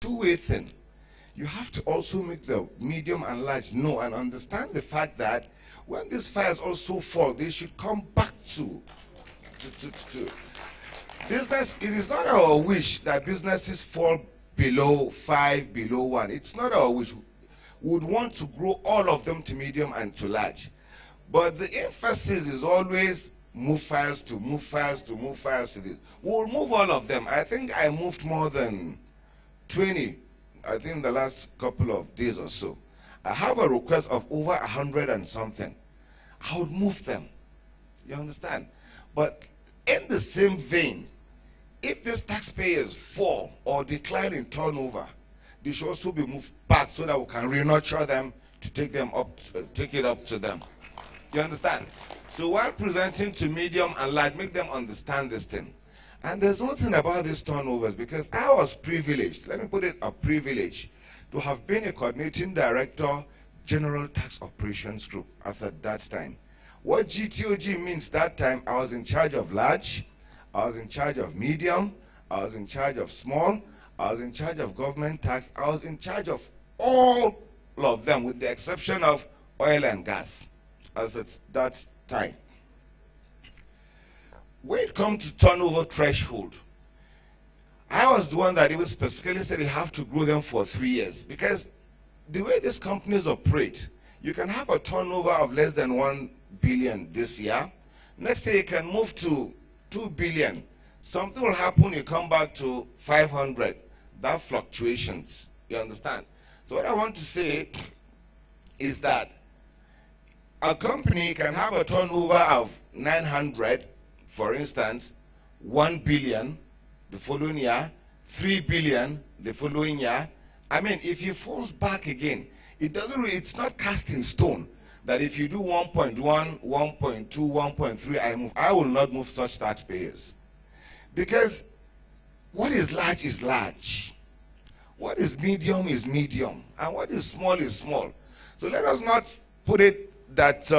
two-way thing. You have to also make the medium and large know and understand the fact that when these files also fall, they should come back to business. It is not our wish that businesses fall below 5, below 1. It's not our wish. We would want to grow all of them to medium and to large. But the emphasis is always move files to move files to move files to this. We'll move all of them. I think I moved more than 20, I think the last couple of days or so. I have a request of over 100 and something. I would move them. You understand? But in the same vein, if these taxpayers fall or decline in turnover, they should also be moved back so that we can re-nurture them to take them up, take it up to them. You understand? So while presenting to medium and large, make them understand this thing. And there's one thing about these turnovers, because I was privileged, let me put it a privilege, to have been a coordinating director, General Tax Operations Group, as at that time. What GTOG means that time, I was in charge of large, I was in charge of medium, I was in charge of small, I was in charge of government tax, I was in charge of all of them with the exception of oil and gas as at that time. When it comes to turnover threshold, I was the one that even specifically said you have to grow them for 3 years, because the way these companies operate, you can have a turnover of less than 1 billion this year. Next year you can move to 2 billion. Something will happen, you come back to 500. That fluctuations, you understand? So what I want to say is that a company can have a turnover of 900, for instance, 1 billion the following year, 3 billion the following year. I mean, if it falls back again, it doesn't really, it's not cast in stone that if you do 1.1, 1.2, 1.3, I will not move such taxpayers. Because what is large is large. What is medium, and what is small. So let us not put it that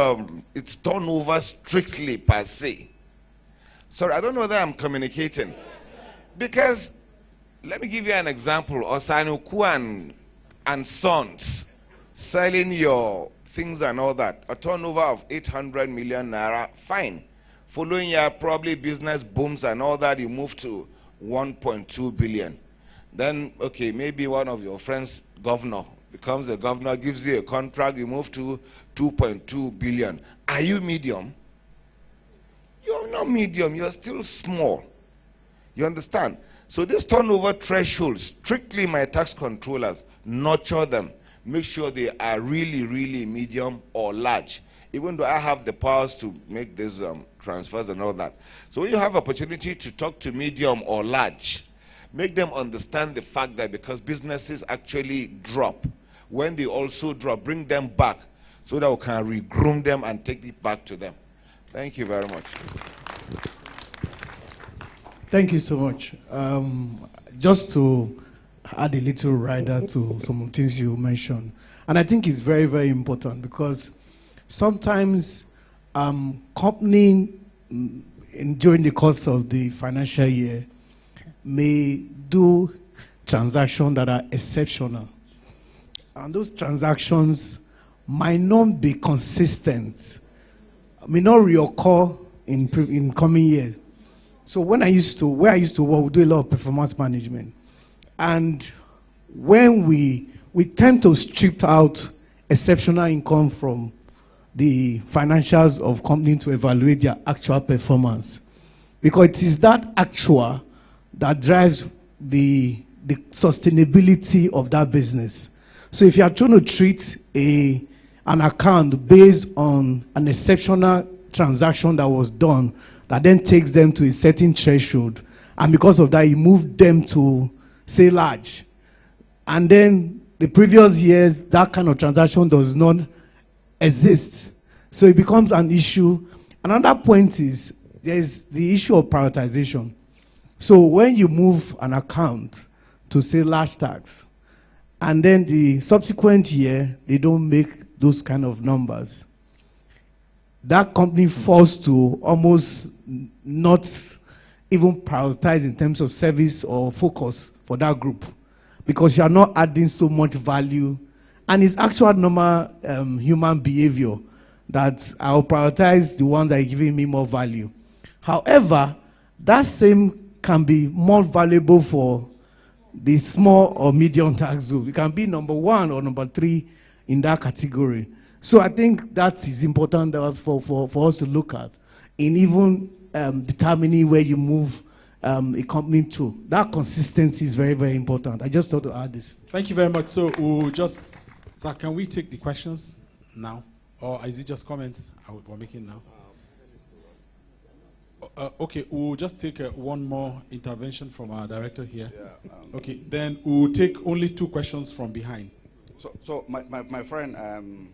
it's turnover strictly per se. Sorry, I don't know that I'm communicating. Because, let me give you an example. Osanuku and Sons selling your things and all that, a turnover of 800 million naira, fine. Following year, probably business booms and all that, you move to 1.2 billion. Then, okay, maybe one of your friends, governor, becomes a governor, gives you a contract, you move to 2.2 billion. Are you medium? You're not medium, you're still small. You understand? So this turnover threshold, strictly my tax controllers, nurture them. Make sure they are really, really medium or large. Even though I have the powers to make these transfers and all that. So when you have opportunity to talk to medium or large, make them understand the fact that because businesses actually drop, when they also drop, bring them back so that we can regroom them and take it back to them. Thank you very much. Thank you so much. Just to add a little rider to some of the things you mentioned, and I think it's very, very important because sometimes company during the course of the financial year may do transactions that are exceptional, and those transactions might not be consistent, may not reoccur in coming years. So where I used to work, we do a lot of performance management. And when we tend to strip out exceptional income from the financials of company to evaluate their actual performance. Because it is that actual that drives the sustainability of that business. So if you are trying to treat an account based on an exceptional transaction that was done, that then takes them to a certain threshold, and because of that, you move them to, say, large. And then the previous years, that kind of transaction does not exist. So it becomes an issue. Another point is, there's the issue of prioritization. So when you move an account to, say, large tax, and then the subsequent year, they don't make those kind of numbers, that company falls to almost not even prioritize in terms of service or focus for that group. because you are not adding so much value. And it's actual normal human behavior that I'll prioritize the ones that are giving me more value. However, that same can be more valuable for the small or medium tax group. It can be number 1 or number 3 in that category. So I think that is important for us to look at in even determining where you move a company to. That consistency is very, very important. I just thought to add this. Thank you very much. So we'll just, sir, can we take the questions now? Or is it just comments we're making now? Okay, we'll just take one more intervention from our director here. Yeah, okay, then we'll take only 2 questions from behind. So my friend,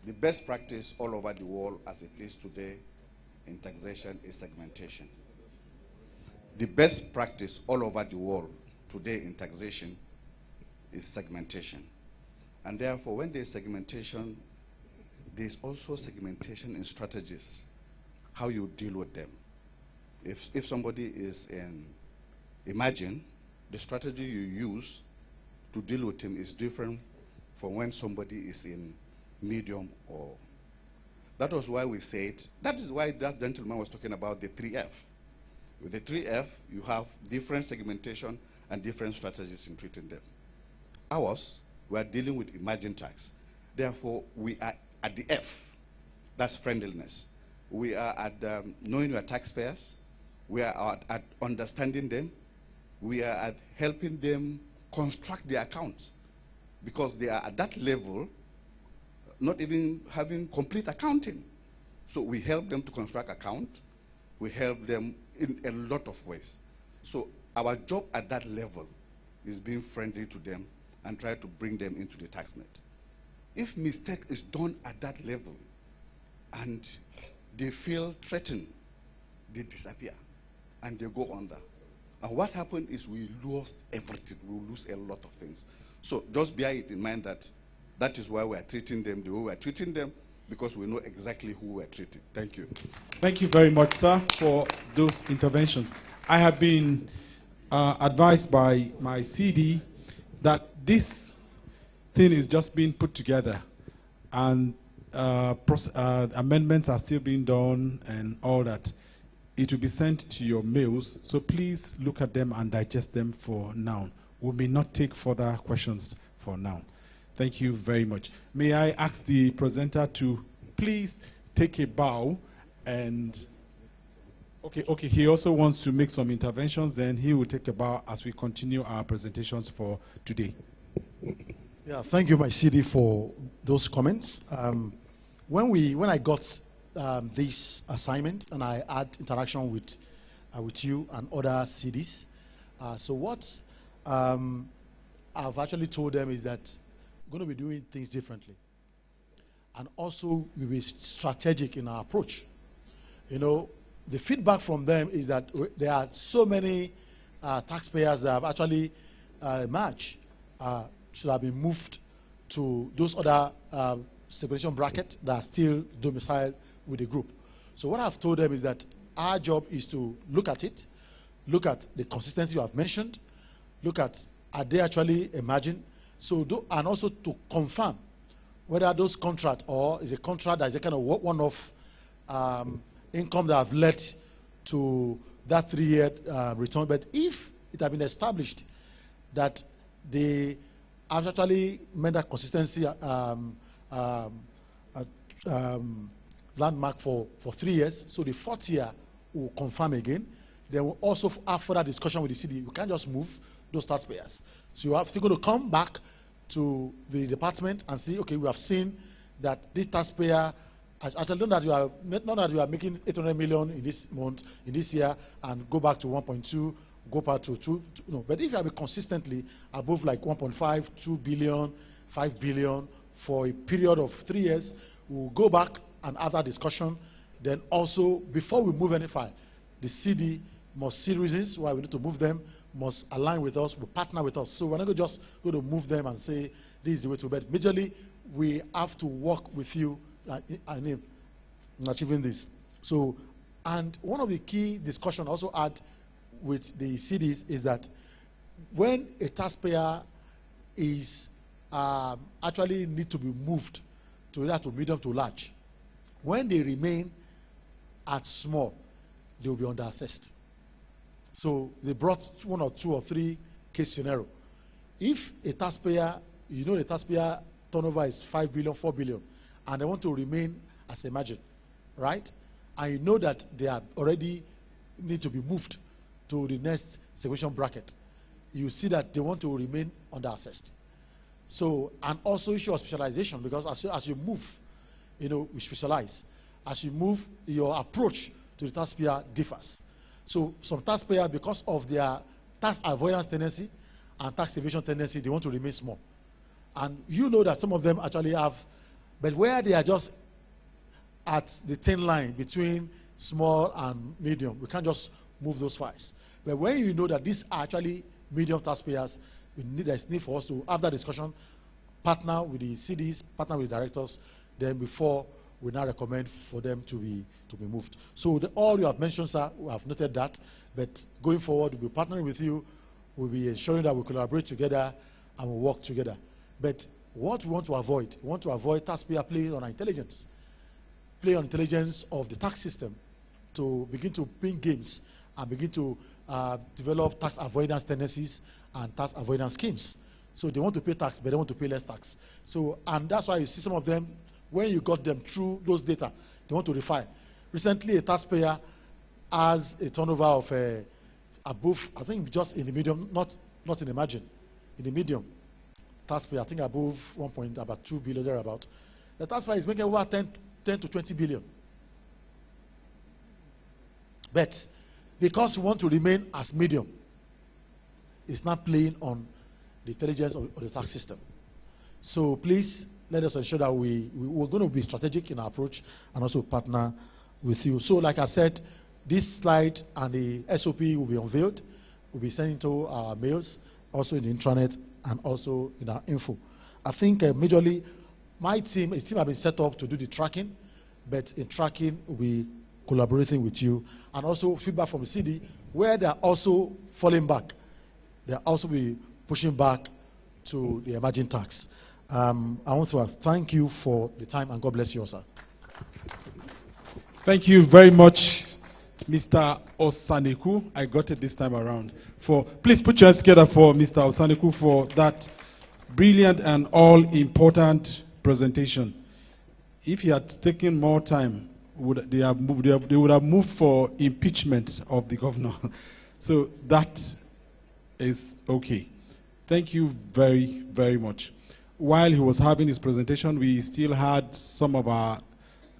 the best practice all over the world as it is today in taxation is segmentation. The best practice all over the world today in taxation is segmentation. And therefore, when there's segmentation, there's also segmentation in strategies, how you deal with them. If somebody is in Imagine, the strategy you use to deal with him is different from when somebody is in Medium or. That was why we said, that is why that gentleman was talking about the 3F. With the 3F, you have different segmentation and different strategies in treating them. Ours, we are dealing with emerging tax. Therefore, we are at the F. That's friendliness. We are at knowing your taxpayers. We are at understanding them. We are at helping them construct their accounts, because they are at that level, not even having complete accounting. So we help them to construct account. We help them in a lot of ways. So our job at that level is being friendly to them and try to bring them into the tax net. If mistake is done at that level and they feel threatened, they disappear and they go under. And what happened is we lost everything. We lose a lot of things. So just bear it in mind that that is why we are treating them the way we are treating them, because we know exactly who we are treating. Thank you. Thank you very much, sir, for those interventions. I have been advised by my CD that this thing is just being put together, and amendments are still being done and all that. It will be sent to your mails, so please look at them and digest them for now. We may not take further questions for now. Thank you very much. May I ask the presenter to please take a bow, and okay, he also wants to make some interventions, then he will take a bow as we continue our presentations for today. Yeah, thank you, my CD, for those comments. When I got this assignment and I had interaction with you and other CDs, so what I've actually told them is that we're going to be doing things differently, and also we'll be strategic in our approach. You know, the feedback from them is that there are so many taxpayers that have actually emerged, should have been moved to those other separation brackets that are still domiciled with the group. So what I've told them is that our job is to look at it, look at the consistency you have mentioned, look at are they actually emerging, so and also to confirm whether those contracts or is a contract that is a kind of one-off income that have led to that 3-year return. But if it has been established that they have actually made that consistency landmark for 3 years, so the 4th year will confirm again. Then we'll also have further discussion with the CD. You can't just move those taxpayers. So you have still going to come back to the department and see, okay, we have seen that this taxpayer has actually known that you are making 800 million in this month, in this year, and go back to 1.2, go back to 2. No, but if you have consistently above like 1.5, 2 billion, 5 billion for a period of 3 years, we'll go back and have that discussion. Then also, before we move any file, the CD must see reasons why we need to move them, must align with us, will partner with us. So we're not just going to move them and say, this is the way to bet. Majorly, we have to work with you in achieving this. So, and one of the key discussion also had with the CDs is that when a taxpayer is actually need to be moved to either to medium to large, when they remain at small, they will be under-assessed. So they brought 1 or 2 or 3 case scenario. If a taxpayer, you know the taxpayer turnover is 5 billion, 4 billion, and they want to remain as a margin, right? And you know that they are already need to be moved to the next segregation bracket, you see that they want to remain under-assessed. So, and also issue of specialization, because as you move, you know, we specialize. As you move, your approach to the taxpayer differs. So some taxpayers, because of their tax avoidance tendency and tax evasion tendency, they want to remain small. And you know that some of them actually have, but where they are just at the thin line between small and medium, we can't just move those files. But when you know that these are actually medium taxpayers, there's need for us to, after discussion, partner with the CDs, partner with the directors, then before we now recommend for them to be moved. So all you have mentioned, sir, we have noted that, but going forward, we'll be partnering with you, we'll be ensuring that we collaborate together and we work together. But what we want to avoid taxpayer playing on our intelligence, play on intelligence of the tax system to begin to bring games and begin to develop tax avoidance tendencies and tax avoidance schemes. So they want to pay tax, but they want to pay less tax. So, and that's why you see some of them, when you got them through those data, they want to refile. Recently, a taxpayer has a turnover of above, I think just in the medium, not in the margin, in the medium. Taxpayer, I think above 1.2 billion, thereabout. The taxpayer is making over 10 to 20 billion. But because we want to remain as medium, it's not playing on the intelligence of the tax system. So please let us ensure that we're going to be strategic in our approach and also partner with you. So like I said, this slide and the SOP will be unveiled. We'll be sending to our mails, also in the intranet and also in our info. I think majorly my team, a team has been set up to do the tracking, but in tracking we'll be collaborating with you, and also feedback from the CD where they're also falling back. They'll also be pushing back to the emerging tax. I want to thank you for the time, and God bless you, sir. Thank you very much, Mr. Osaneku. I got it this time around. Please put your hands together for Mr. Osaneku for that brilliant and all-important presentation. If he had taken more time, they would have moved for impeachment of the governor. So that is okay. Thank you very, very much. While he was having his presentation, we still had some of our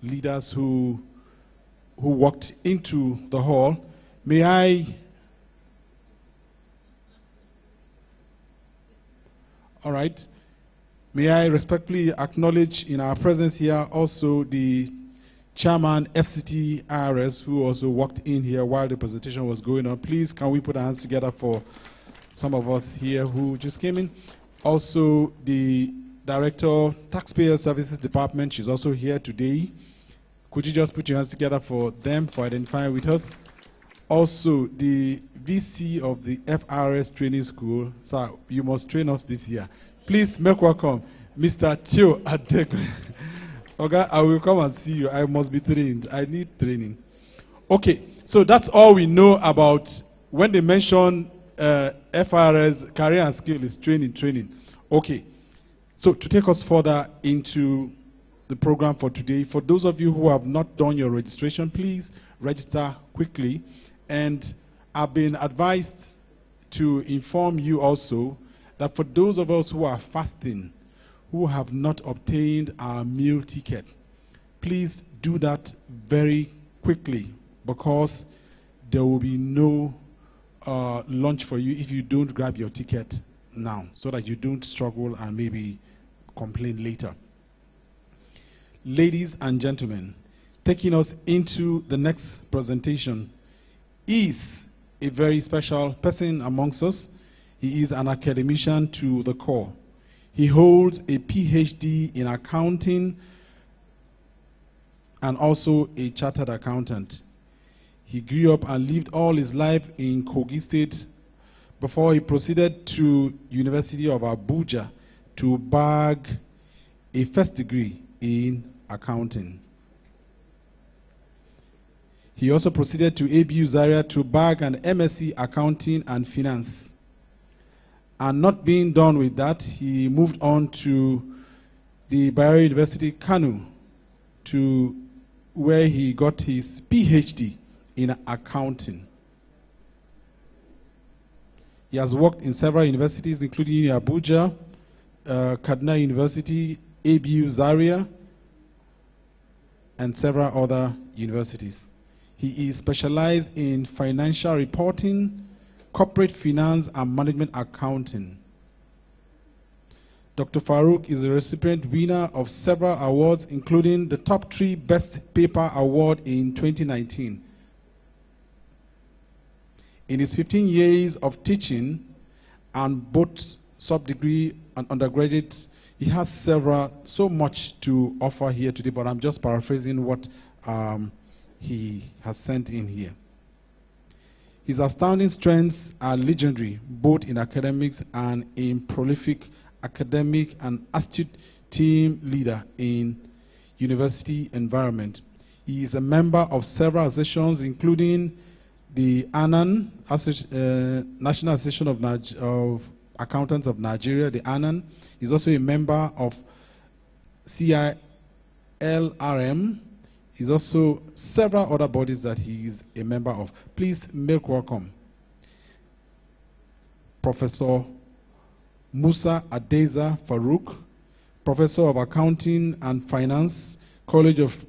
leaders who walked into the hall. May I? All right. May I respectfully acknowledge in our presence here also the Chairman FCT IRS, who also walked in here while the presentation was going on. Please, can we put our hands together for some of us here who just came in? Also, the Director, Taxpayer Services Department, she's also here today. Could you just put your hands together for them, for identifying with us? Also, the VC of the FIRS Training School. Sir, you must train us this year. Please make welcome Mr. Tio Adek. Okay, I will come and see you. I must be trained. I need training. Okay, so that's all we know about when they mention FIRS, career and skill is training. Okay, so to take us further into the program for today, for those of you who have not done your registration, please register quickly. And I've been advised to inform you also that for those of us who are fasting, who have not obtained our meal ticket, please do that very quickly, because there will be no lunch for you if you don't grab your ticket now, so that you don't struggle and maybe complain later. Ladies and gentlemen, taking us into the next presentation is a very special person amongst us. He is an academician to the core. He holds a PhD in accounting and also a chartered accountant. He grew up and lived all his life in Kogi State, before he proceeded to University of Abuja to bag a first degree in accounting. He also proceeded to ABU Zaria to bag an MSc Accounting and Finance. And not being done with that, he moved on to the Bayero University, Kano, to where he got his PhD in accounting. He has worked in several universities, including Abuja, Kaduna University, ABU Zaria, and several other universities. He is specialized in financial reporting, corporate finance, and management accounting. Dr. Farouk is a recipient winner of several awards, including the top 3 Best Paper Award in 2019. In his 15 years of teaching and both sub-degree and undergraduate, he has so much to offer here today, but I'm just paraphrasing what he has sent in here. His astounding strengths are legendary, both in academics and in prolific academic and astute team leader in university environment. He is a member of several associations, including the ANAN, National Association of Accountants of Nigeria, the ANAN. He's also a member of CILRM. He's also several other bodies that he is a member of. Please make welcome Professor Musa Adeza Farouk, Professor of Accounting and Finance, College of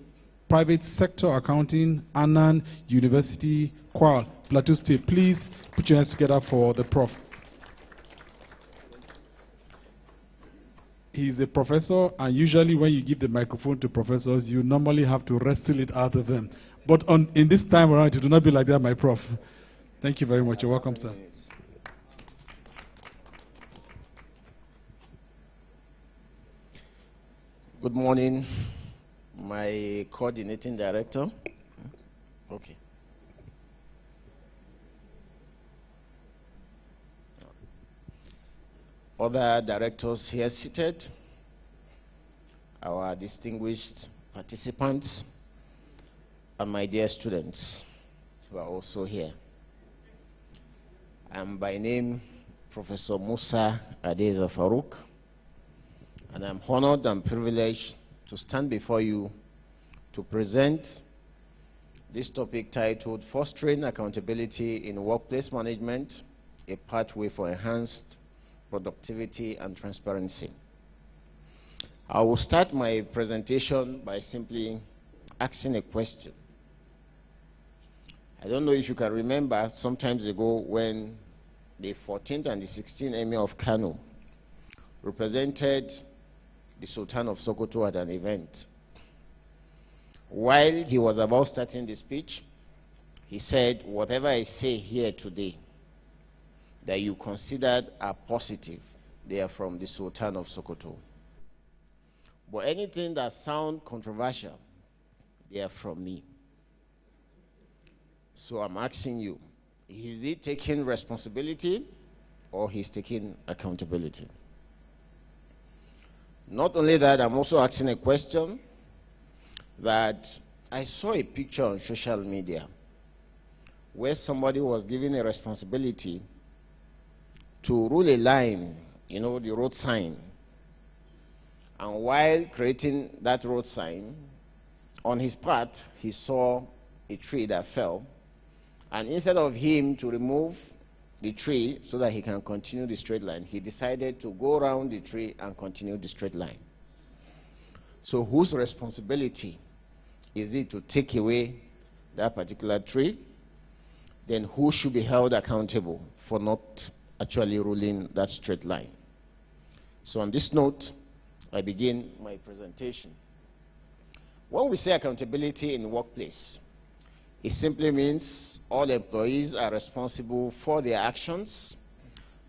Private Sector Accounting, Annan University, Kwal, Plateau State. Please put your hands together for the prof. He's a professor, and usually when you give the microphone to professors, you normally have to wrestle it out of them. But in this time around, it will not be like that, my prof. Thank you very much. You're welcome, sir. Good morning, my coordinating director. Okay. Other directors here seated, our distinguished participants, and my dear students who are also here. I'm by name Professor Musa Adeza Farouk, and I'm honored and privileged to stand before you to present this topic titled Fostering Accountability in Workplace Management, a Pathway for Enhanced Productivity and Transparency. I will start my presentation by simply asking a question. I don't know if you can remember some times ago when the 14th and the 16th Emir of Kano represented the Sultan of Sokoto at an event. While he was about starting the speech, he said, whatever I say here today that you considered are positive, they are from the Sultan of Sokoto. But anything that sounds controversial, they are from me. So I'm asking you, is he taking responsibility or he's taking accountability? Not only that, I'm also asking a question that I saw a picture on social media where somebody was given a responsibility to rule a line, you know, the road sign. And while creating that road sign, on his part, he saw a tree that fell. And instead of him to remove the tree so that he can continue the straight line, he decided to go around the tree and continue the straight line. So whose responsibility is it to take away that particular tree? Then who should be held accountable for not actually ruling that straight line? So on this note, I begin my presentation. When we say accountability in the workplace, it simply means all employees are responsible for their actions,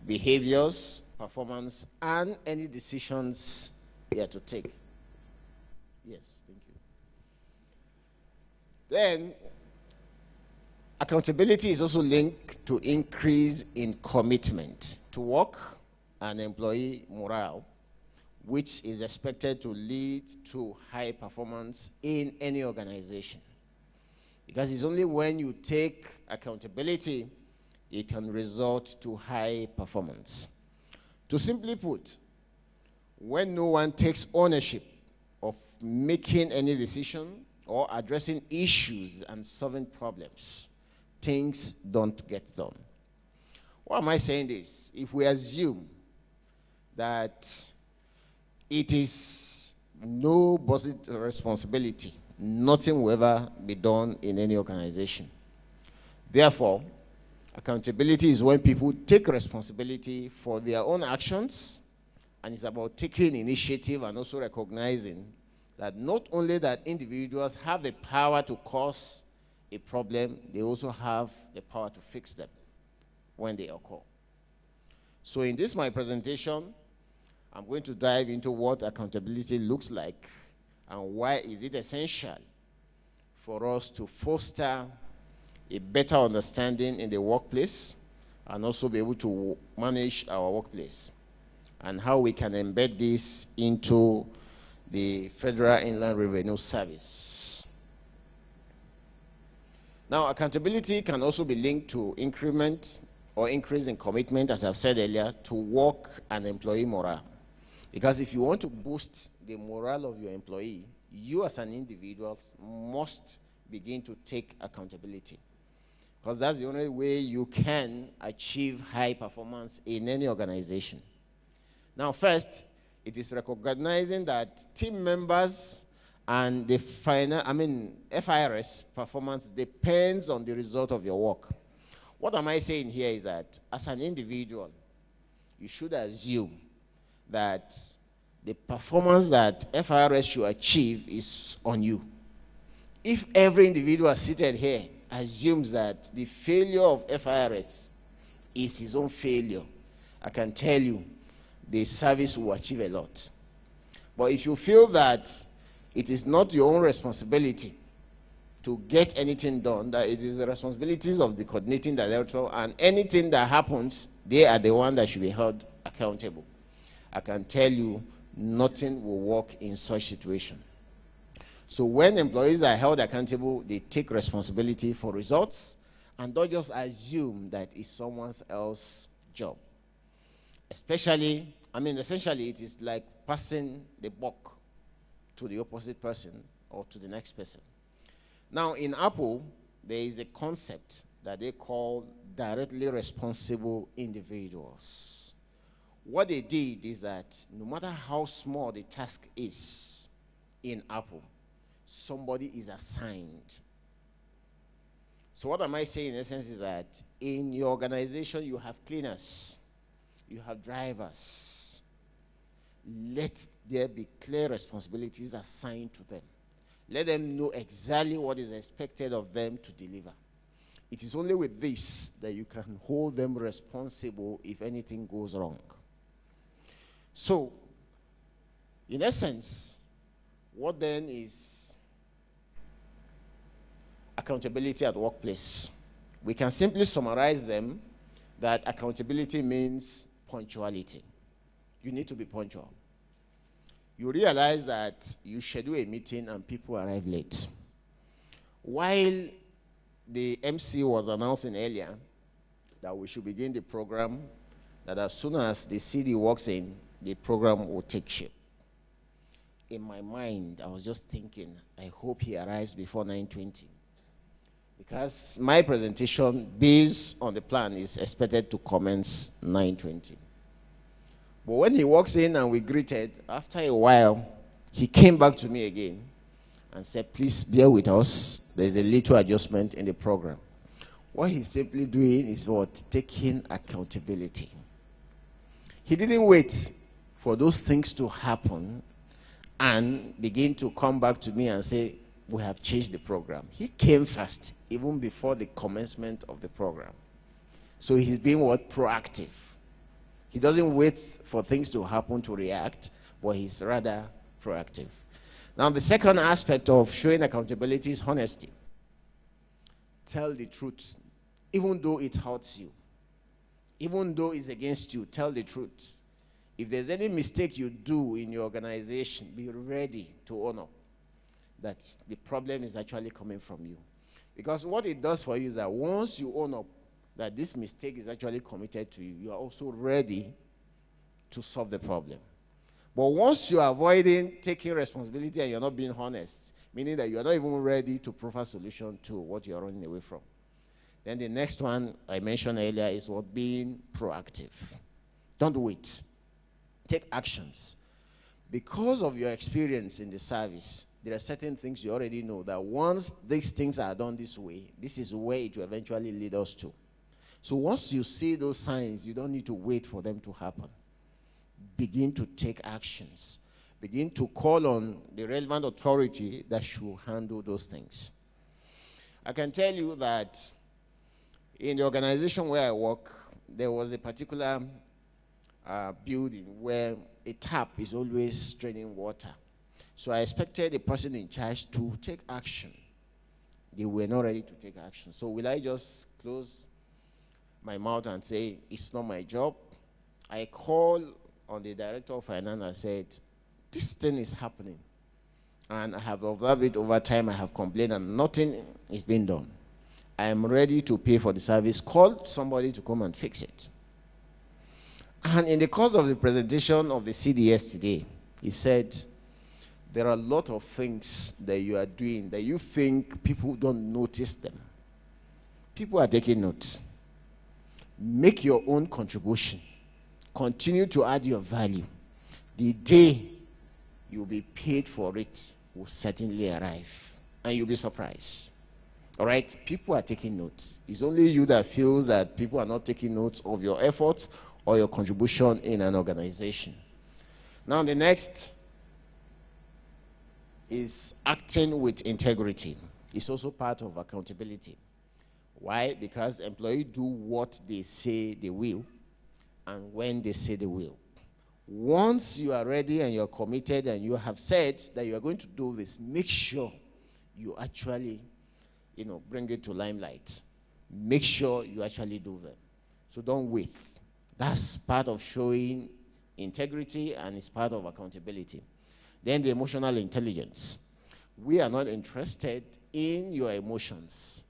behaviors, performance, and any decisions they are to take. Yes, thank you. Then, Accountability is also linked to increase in commitment to work and employee morale, which is expected to lead to high performance in any organization. Because it's only when you take accountability, it can result to high performance. To simply put, when no one takes ownership of making any decision or addressing issues and solving problems, things don't get done. Why am I saying this? If we assume that it is nobody's responsibility, nothing will ever be done in any organization. Therefore, accountability is when people take responsibility for their own actions, and it's about taking initiative and also recognizing that not only that individuals have the power to cause a problem, they also have the power to fix them when they occur. So in this my presentation, I'm going to dive into what accountability looks like and why is it essential for us to foster a better understanding in the workplace and also be able to manage our workplace, and how we can embed this into the Federal Inland Revenue Service. Now, accountability can also be linked to increment or increase in commitment, as I've said earlier, to work and employee morale. Because if you want to boost the morale of your employee, you as an individual must begin to take accountability. Because that's the only way you can achieve high performance in any organization. Now, first, it is recognizing that team members and the FIRS performance depends on the result of your work. What am I saying here is that as an individual, you should assume that the performance that FIRS should achieve is on you. If every individual seated here assumes that the failure of FIRS is his own failure, I can tell you the service will achieve a lot. But if you feel that it is not your own responsibility to get anything done, that it is the responsibilities of the coordinating director, and anything that happens, they are the one that should be held accountable, I can tell you nothing will work in such situation. So when employees are held accountable, they take responsibility for results and don't just assume that it's someone else's job. Essentially, it is like passing the buck to the opposite person or to the next person. Now, in Apple, there is a concept that they call directly responsible individuals. What they did is that no matter how small the task is in Apple, somebody is assigned. So what am I saying in essence is that in your organization, you have cleaners, you have drivers. Let there be clear responsibilities assigned to them. Let them know exactly what is expected of them to deliver. It is only with this that you can hold them responsible if anything goes wrong. So, in essence, what then is accountability at workplace? We can simply summarize them that accountability means punctuality. You need to be punctual. You realize that you schedule a meeting and people arrive late. While the MC was announcing earlier that we should begin the program, that as soon as the CD walks in, the program will take shape. In my mind, I was just thinking, I hope he arrives before 9:20. Because my presentation, based on the plan, is expected to commence 9:20. But when he walks in and we greeted, after a while, he came back to me again and said, please bear with us. There's a little adjustment in the program. What he's simply doing is what? Taking accountability. He didn't wait for those things to happen and begin to come back to me and say, we have changed the program. He came first, even before the commencement of the program. So he's being what? Proactive. He doesn't wait for things to happen to react, but he's rather proactive. Now, the second aspect of showing accountability is honesty. tell the truth, even though it hurts you. Even though it's against you, tell the truth. If there's any mistake you do in your organization, be ready to own up that the problem is actually coming from you. Because what it does for you is that once you own up that this mistake is actually committed to you, you are also ready to solve the problem. But once you are avoiding taking responsibility and you're not being honest, meaning that you're not even ready to provide a solution to what you're running away from. Then the next one I mentioned earlier is what being proactive. Don't wait. Take actions. Because of your experience in the service, there are certain things you already know that once these things are done this way, this is where it will eventually lead us to. So once you see those signs, you don't need to wait for them to happen. Begin to take actions. Begin to call on the relevant authority that should handle those things. I can tell you that in the organization where I work, there was a particular building where a tap is always draining water. So I expected the person in charge to take action. They were not ready to take action. So will I just close my mouth and say, it's not my job? I called on the director of finance and said, this thing is happening. And I have observed it over time. I have complained and nothing is being done. I am ready to pay for the service. Call somebody to come and fix it. And in the course of the presentation of the CDS today, he said, there are a lot of things that you are doing that you think people don't notice them. People are taking notes. Make your own contribution. Continue to add your value. The day you'll be paid for it will certainly arrive. And you'll be surprised. All right? People are taking notes. It's only you that feels that people are not taking notes of your efforts or your contribution in an organization. Now, the next is acting with integrity. It's also part of accountability. Why? Because employees do what they say they will and when they say they will. Once you are ready and you're committed and you have said that you are going to do this, make sure you actually, bring it to limelight. Make sure you actually do them. So don't wait. That's part of showing integrity and it's part of accountability. Then the emotional intelligence. We are not interested in your emotions.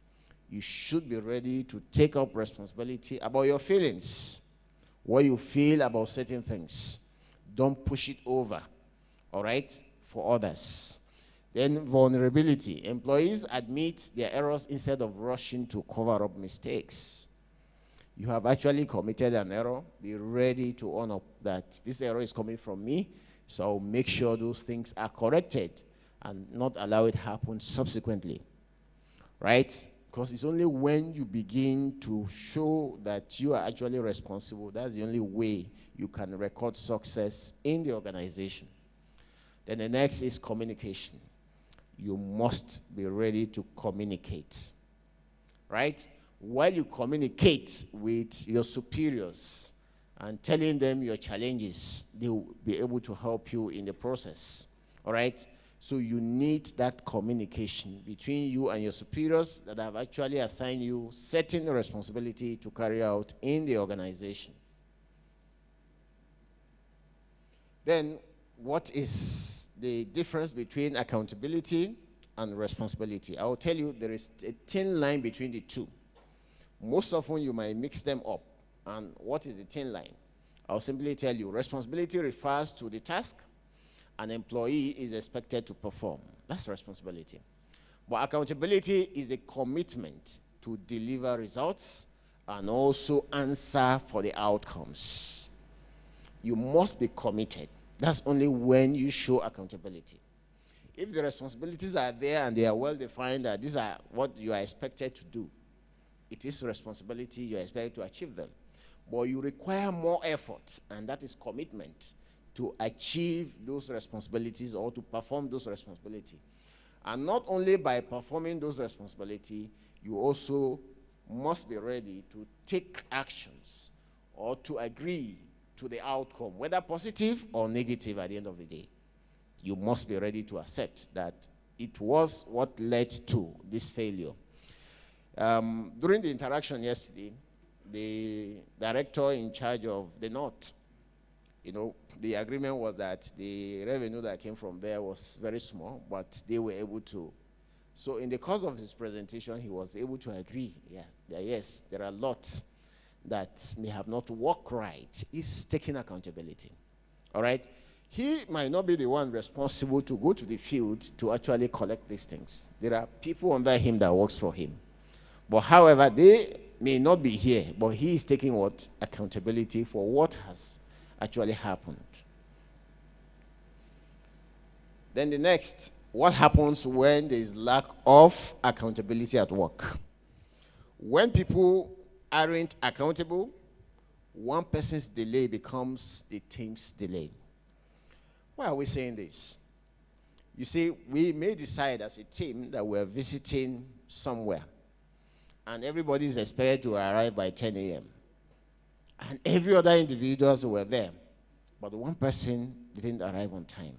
You should be ready to take up responsibility about your feelings, what you feel about certain things. Don't push it over, all right, for others. Then vulnerability. Employees admit their errors instead of rushing to cover up mistakes. You have actually committed an error. Be ready to own up that this error is coming from me, so I'll make sure those things are corrected and not allow it happen subsequently, right? Because it's only when you begin to show that you are actually responsible, that's the only way you can record success in the organization. Then the next is communication. You must be ready to communicate, right? While you communicate with your superiors and telling them your challenges, they will be able to help you in the process, all right? So you need that communication between you and your superiors that have actually assigned you certain responsibility to carry out in the organization. Then, what is the difference between accountability and responsibility? I will tell you there is a thin line between the two. Most often you might mix them up. And what is the thin line? I'll simply tell you, responsibility refers to the task an employee is expected to perform. That's responsibility. But accountability is the commitment to deliver results and also answer for the outcomes. You must be committed. That's only when you show accountability. If the responsibilities are there and they are well defined, that these are what you are expected to do, it is responsibility, you are expected to achieve them. But you require more effort, and that is commitment to achieve those responsibilities or to perform those responsibilities. And not only by performing those responsibilities, you also must be ready to take actions or to agree to the outcome, whether positive or negative at the end of the day. You must be ready to accept that it was what led to this failure. During the interaction yesterday, the director in charge of the North, the agreement was that the revenue that came from there was very small, but they were able to. So in the course of his presentation, he was able to agree, yes, there are lots that may have not worked right. He's taking accountability, all right? He might not be the one responsible to go to the field to actually collect these things. There are people under him that works for him. But however, they may not be here, but he is taking what? Accountability for what has actually happened. Then the next, what happens when there is lack of accountability at work? When people aren't accountable, one person's delay becomes the team's delay. Why are we saying this? You see, we may decide as a team that we're visiting somewhere, and everybody is expected to arrive by 10 a.m. And every other individuals were there, but one person didn't arrive on time.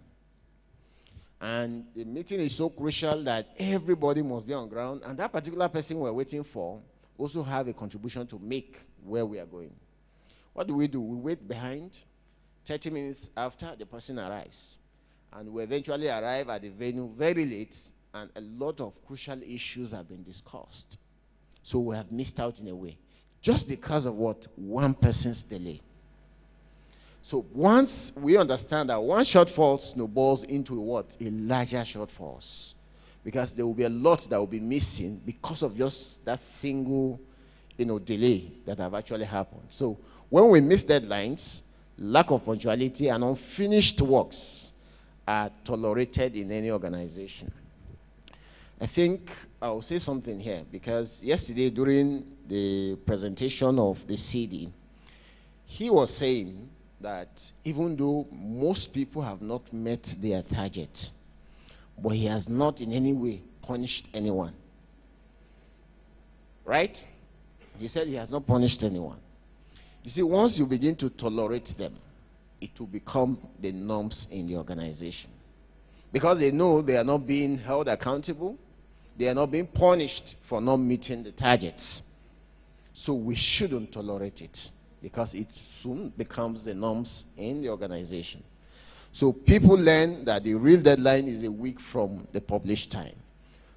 And the meeting is so crucial that everybody must be on ground, and that particular person we're waiting for also have a contribution to make where we are going. What do? We wait behind. 30 minutes after, the person arrives. And we eventually arrive at the venue very late, and a lot of crucial issues have been discussed. So we have missed out in a way, just because of what? One person's delay. So once we understand that one shortfall snowballs into what? A larger shortfalls. Because there will be a lot that will be missing because of just that single, delay that have actually happened. So when we miss deadlines, lack of punctuality and unfinished works are tolerated in any organization. I think I'll say something here, because yesterday during the presentation of the CD, he was saying that even though most people have not met their target, but he has not in any way punished anyone. Right? He said he has not punished anyone. You see, once you begin to tolerate them, it will become the norms in the organization. Because they know they are not being held accountable, they are not being punished for not meeting the targets. So we shouldn't tolerate it, because it soon becomes the norms in the organization. So people learn that the real deadline is a week from the published time.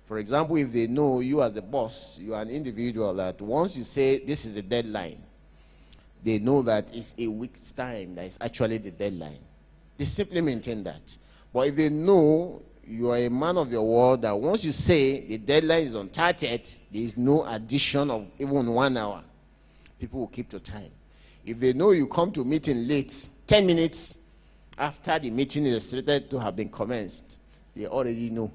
For example, if they know you as the boss, you are an individual, that once you say this is a deadline, they know that it's a week's time that is actually the deadline. They simply maintain that. But if they know you are a man of your word, that once you say the deadline is on 30th, there is no addition of even 1 hour, people will keep to time. If they know you come to meeting late, 10 minutes after the meeting is expected to have been commenced, they already know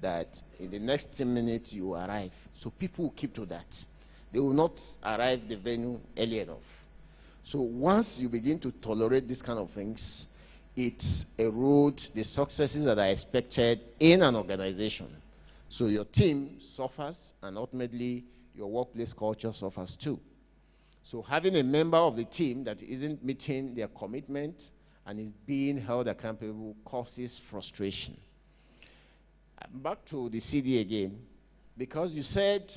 that in the next 10 minutes you arrive. So people will keep to that. They will not arrive the venue early enough. So once you begin to tolerate these kind of things, it erodes the successes that are expected in an organization. So your team suffers, and ultimately your workplace culture suffers too. So having a member of the team that isn't meeting their commitment and is being held accountable causes frustration. Back to the CD again, because you said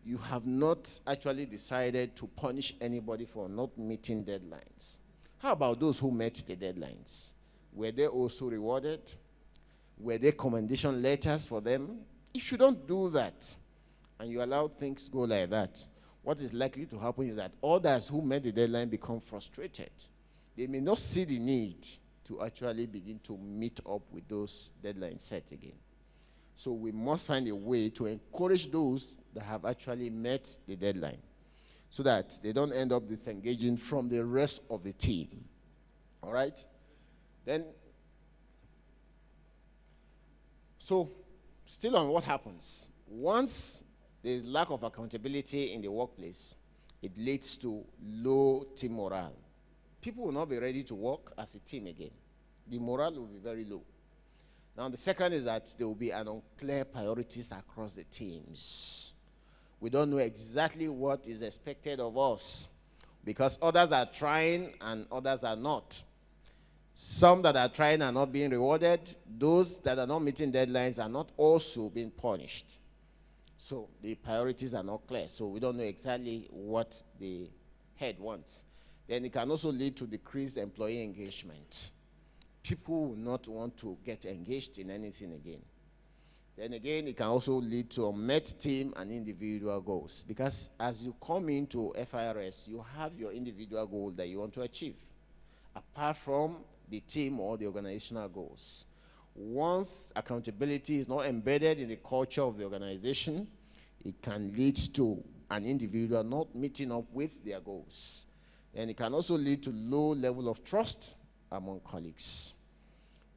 you have not actually decided to punish anybody for not meeting deadlines. How about those who met the deadlines? Were they also rewarded? Were there commendation letters for them? If you don't do that, and you allow things to go like that, what is likely to happen is that others who met the deadline become frustrated. They may not see the need to actually begin to meet up with those deadlines set again. So we must find a way to encourage those that have actually met the deadline, so that they don't end up disengaging from the rest of the team. All right? Then, so still on what happens. Once there is lack of accountability in the workplace, it leads to low team morale. People will not be ready to work as a team again. The morale will be very low. Now, the second is that there will be an unclear priorities across the teams. We don't know exactly what is expected of us, because others are trying and others are not. Some that are trying are not being rewarded. Those that are not meeting deadlines are not also being punished. So the priorities are not clear. So we don't know exactly what the head wants. Then it can also lead to decreased employee engagement. People will not want to get engaged in anything again. Then again, it can also lead to unmet team and individual goals. Because as you come into FIRS, you have your individual goal that you want to achieve, apart from the team or the organizational goals. Once accountability is not embedded in the culture of the organization, it can lead to an individual not meeting up with their goals. And it can also lead to low level of trust among colleagues.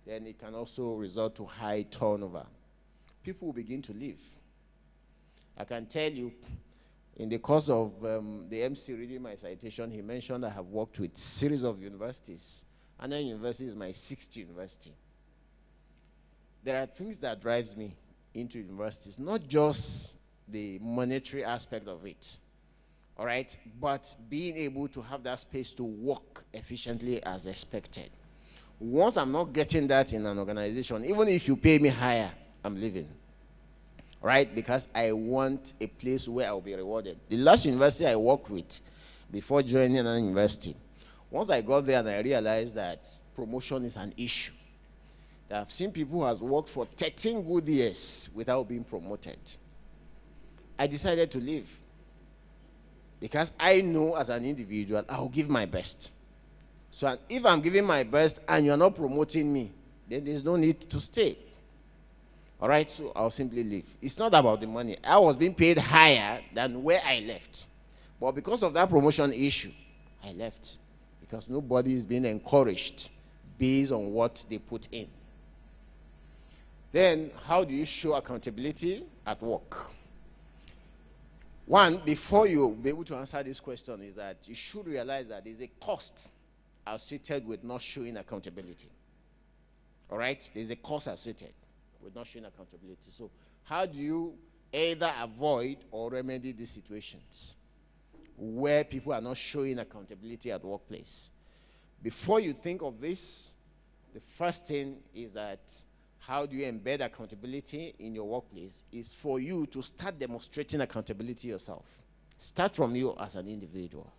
Then it can also result to high turnover. People will begin to leave. I can tell you, in the course of the MC reading my citation, he mentioned I have worked with a series of universities. And then university is my 6th university. There are things that drives me into universities, not just the monetary aspect of it, all right, but being able to have that space to work efficiently as expected. Once I'm not getting that in an organization, even if you pay me higher, I'm leaving, right? Because I want a place where I'll be rewarded. The last university I worked with before joining another university, once I got there and I realized that promotion is an issue, that I've seen people who have worked for 13 good years without being promoted, I decided to leave. Because I know as an individual, I'll give my best. So if I'm giving my best and you're not promoting me, then there's no need to stay. All right, so I'll simply leave. It's not about the money. I was being paid higher than where I left. But because of that promotion issue, I left. Because nobody is being encouraged based on what they put in. Then, how do you show accountability at work? One, before you be able to answer this question, is that you should realize that there's a cost associated with not showing accountability. All right? There's a cost associated with not showing accountability. So, how do you either avoid or remedy these situations where people are not showing accountability at the workplace? Before you think of this, the first thing is that how do you embed accountability in your workplace is for you to start demonstrating accountability yourself. Start from you as an individual.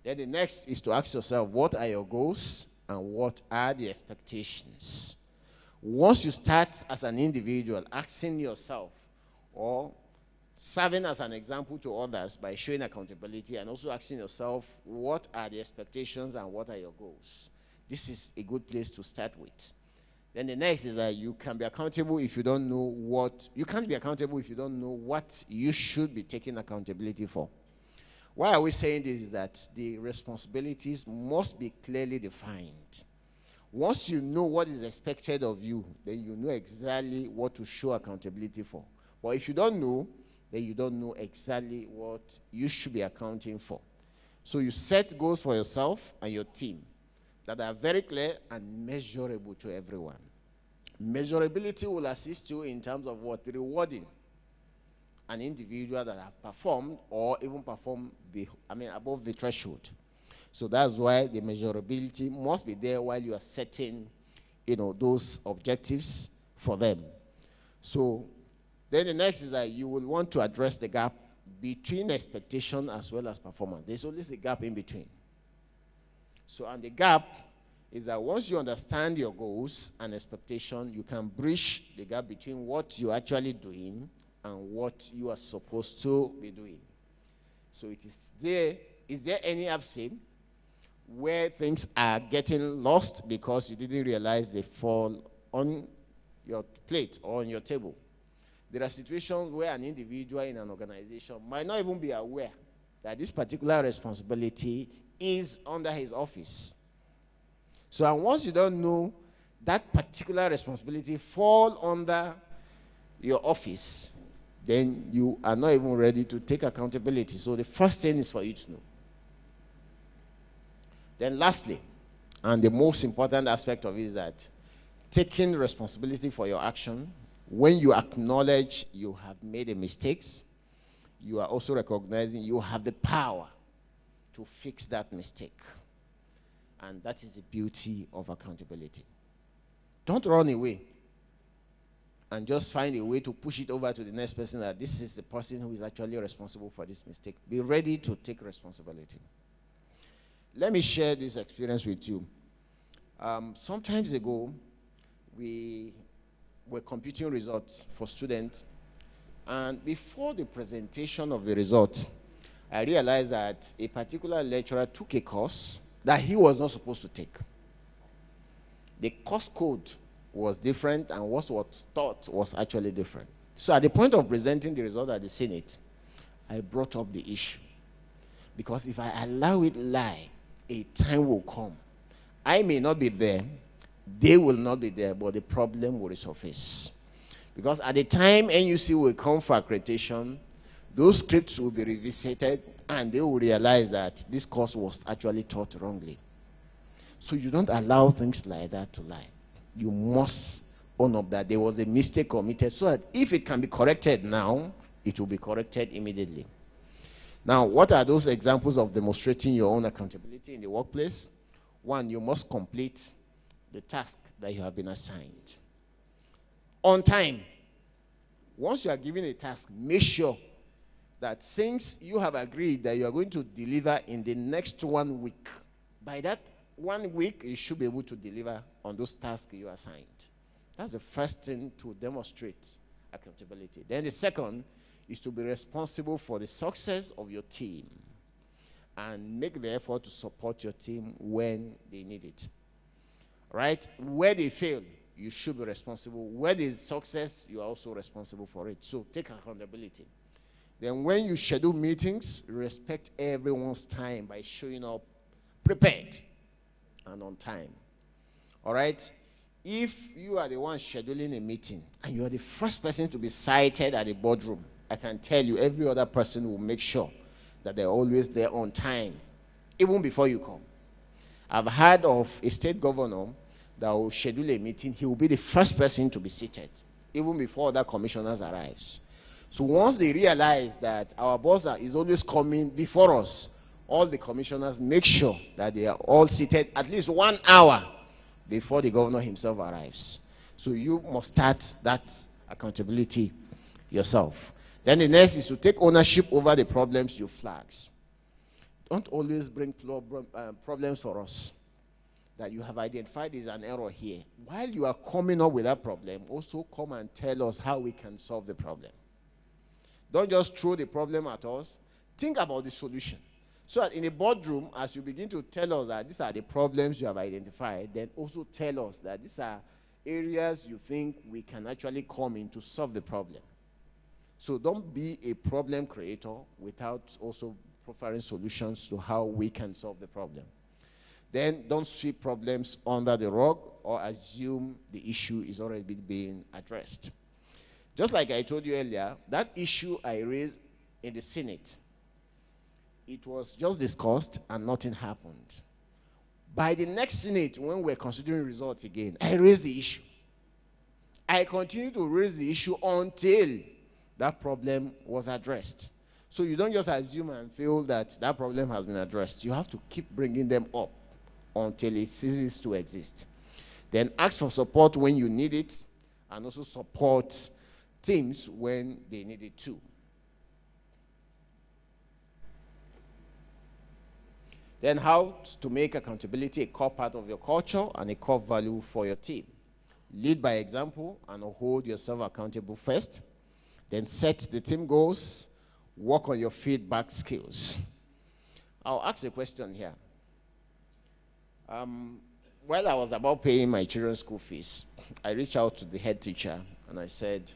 Then the next is to ask yourself, what are your goals and what are the expectations? Once you start as an individual asking yourself or serving as an example to others by showing accountability and also asking yourself, what are the expectations and what are your goals? This is a good place to start with. Then the next is that you can be accountable if you don't know what, you can't be accountable if you don't know what you should be taking accountability for. Why are we saying this is that the responsibilities must be clearly defined. Once you know what is expected of you, then you know exactly what to show accountability for. But if you don't know, then you don't know exactly what you should be accounting for. So you set goals for yourself and your team that are very clear and measurable to everyone. Measurability will assist you in terms of what? Rewarding an individual that have performed or even performed above the threshold. So that's why the measurability must be there while you are setting, those objectives for them. So then the next is that you will want to address the gap between expectation as well as performance. There's always a gap in between. So, and the gap is that once you understand your goals and expectation, you can bridge the gap between what you're actually doing and what you are supposed to be doing. So it is there any absence where things are getting lost because you didn't realize they fall on your plate or on your table? There are situations where an individual in an organization might not even be aware that this particular responsibility is under his office. So, and once you don't know that particular responsibility fall under your office, then you are not even ready to take accountability. So the first thing is for you to know. Then lastly, and the most important aspect of it is that taking responsibility for your action, when you acknowledge you have made a mistake, you are also recognizing you have the power to fix that mistake. And that is the beauty of accountability. Don't run away. and just find a way to push it over to the next person that this is the person who is actually responsible for this mistake. Be ready to take responsibility. Let me share this experience with you. Some time ago, we were computing results for students, and before the presentation of the results, I realized that a particular lecturer took a course that he was not supposed to take. The course code was different, and what was taught was actually different. So at the point of presenting the result at the Senate, I brought up the issue. Because if I allow it lie, a time will come. I may not be there, they will not be there, but the problem will resurface. Because at the time NUC will come for accreditation, those scripts will be revisited, and they will realize that this course was actually taught wrongly. So you don't allow things like that to lie. You must own up that there was a mistake committed, so that if it can be corrected now, it will be corrected immediately. Now, what are those examples of demonstrating your own accountability in the workplace? One, you must complete the task that you have been assigned on time. Once you are given a task, make sure that since you have agreed that you are going to deliver in the next 1 week, by that 1 week, you should be able to deliver on those tasks you assigned. That's the first thing to demonstrate accountability. Then the second is to be responsible for the success of your team and make the effort to support your team when they need it. Right? Where they fail, you should be responsible. Where there is success, you are also responsible for it. So take accountability. Then when you schedule meetings, respect everyone's time by showing up prepared and on time. All right? If you are the one scheduling a meeting and you are the first person to be cited at the boardroom, I can tell you every other person will make sure that they're always there on time, even before you come. I've heard of a state governor that will schedule a meeting. He will be the first person to be seated, even before other commissioners arrives. So once they realize that our boss is always coming before us, all the commissioners make sure that they are all seated at least 1 hour before the governor himself arrives. So you must start that accountability yourself. Then the next is to take ownership over the problems you flag. Don't always bring problems for us that you have identified is an error here. While you are coming up with that problem, also come and tell us how we can solve the problem. Don't just throw the problem at us. Think about the solution. So that in a boardroom, as you begin to tell us that these are the problems you have identified, then also tell us that these are areas you think we can actually come in to solve the problem. So don't be a problem creator without also providing solutions to how we can solve the problem. Then don't sweep problems under the rug or assume the issue is already being addressed. Just like I told you earlier, that issue I raised in the Senate, it was just discussed and nothing happened. By the next Senate, when we're considering results again, I raised the issue. I continued to raise the issue until that problem was addressed. So you don't just assume and feel that that problem has been addressed. You have to keep bringing them up until it ceases to exist. Then ask for support when you need it, and also support teams when they need it too. Then how to make accountability a core part of your culture and a core value for your team. Lead by example and hold yourself accountable first. Then set the team goals. Work on your feedback skills. I'll ask a question here. While I was about paying my children's school fees, I reached out to the head teacher and I said,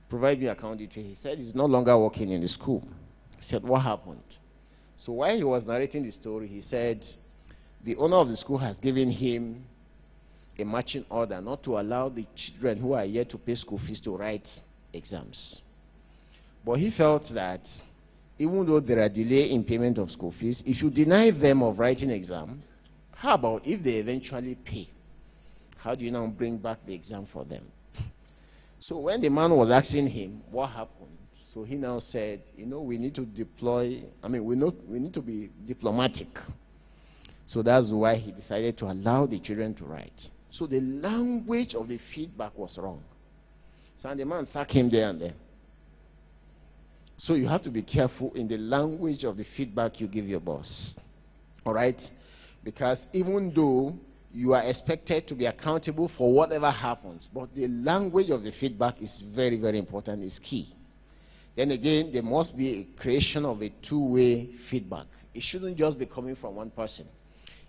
provide me account detail. He said he's no longer working in the school. I said, what happened? So while he was narrating the story, he said, the owner of the school has given him a marching order not to allow the children who are yet to pay school fees to write exams. But he felt that even though there are delay in payment of school fees, if you deny them of writing exam, how about if they eventually pay? How do you now bring back the exam for them? So when the man was asking him what happened, so he now said, you know, we need to deploy, we need to be diplomatic. So that's why he decided to allow the children to write. So the language of the feedback was wrong. So and the man sacked him there and there. So you have to be careful in the language of the feedback you give your boss. All right? Because even though you are expected to be accountable for whatever happens, but the language of the feedback is very, very important, is key. Then again, there must be a creation of a two-way feedback. It shouldn't just be coming from one person.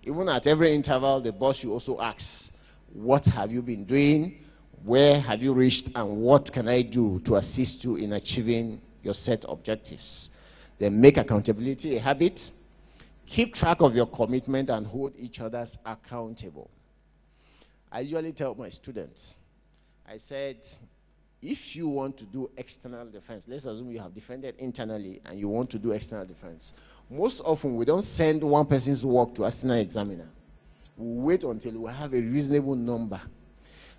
Even at every interval, the boss should also ask, what have you been doing? Where have you reached? And what can I do to assist you in achieving your set objectives? Then make accountability a habit. Keep track of your commitment and hold each other's accountable. I usually tell my students, I said, if you want to do external defense, let's assume you have defended internally and you want to do external defense. Most often, we don't send one person's work to external examiner. We wait until we have a reasonable number.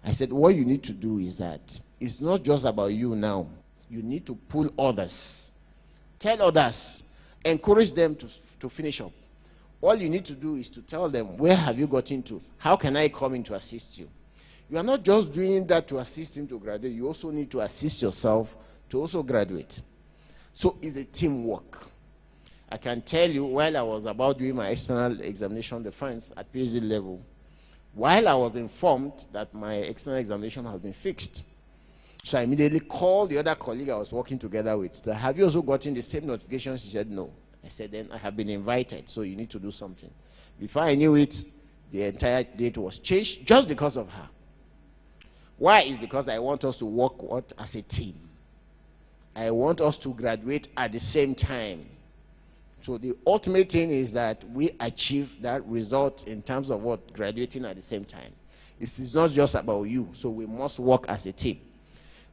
I said, what you need to do is that it's not just about you now. You need to pull others. Tell others. Encourage them to finish up. All you need to do is to tell them, where have you got into? How can I come in to assist you? You are not just doing that to assist him to graduate. You also need to assist yourself to also graduate. So it's a teamwork. I can tell you, while I was about doing my external examination defense at PhD level, while I was informed that my external examination has been fixed, so I immediately called the other colleague I was working together with. Have you also gotten the same notifications? She said, no. I said, then I have been invited, so you need to do something. Before I knew it, the entire date was changed just because of her. Why? Is because I want us to work as a team. I want us to graduate at the same time. So the ultimate thing is that we achieve that result in terms of what? Graduating at the same time. It is not just about you, so we must work as a team.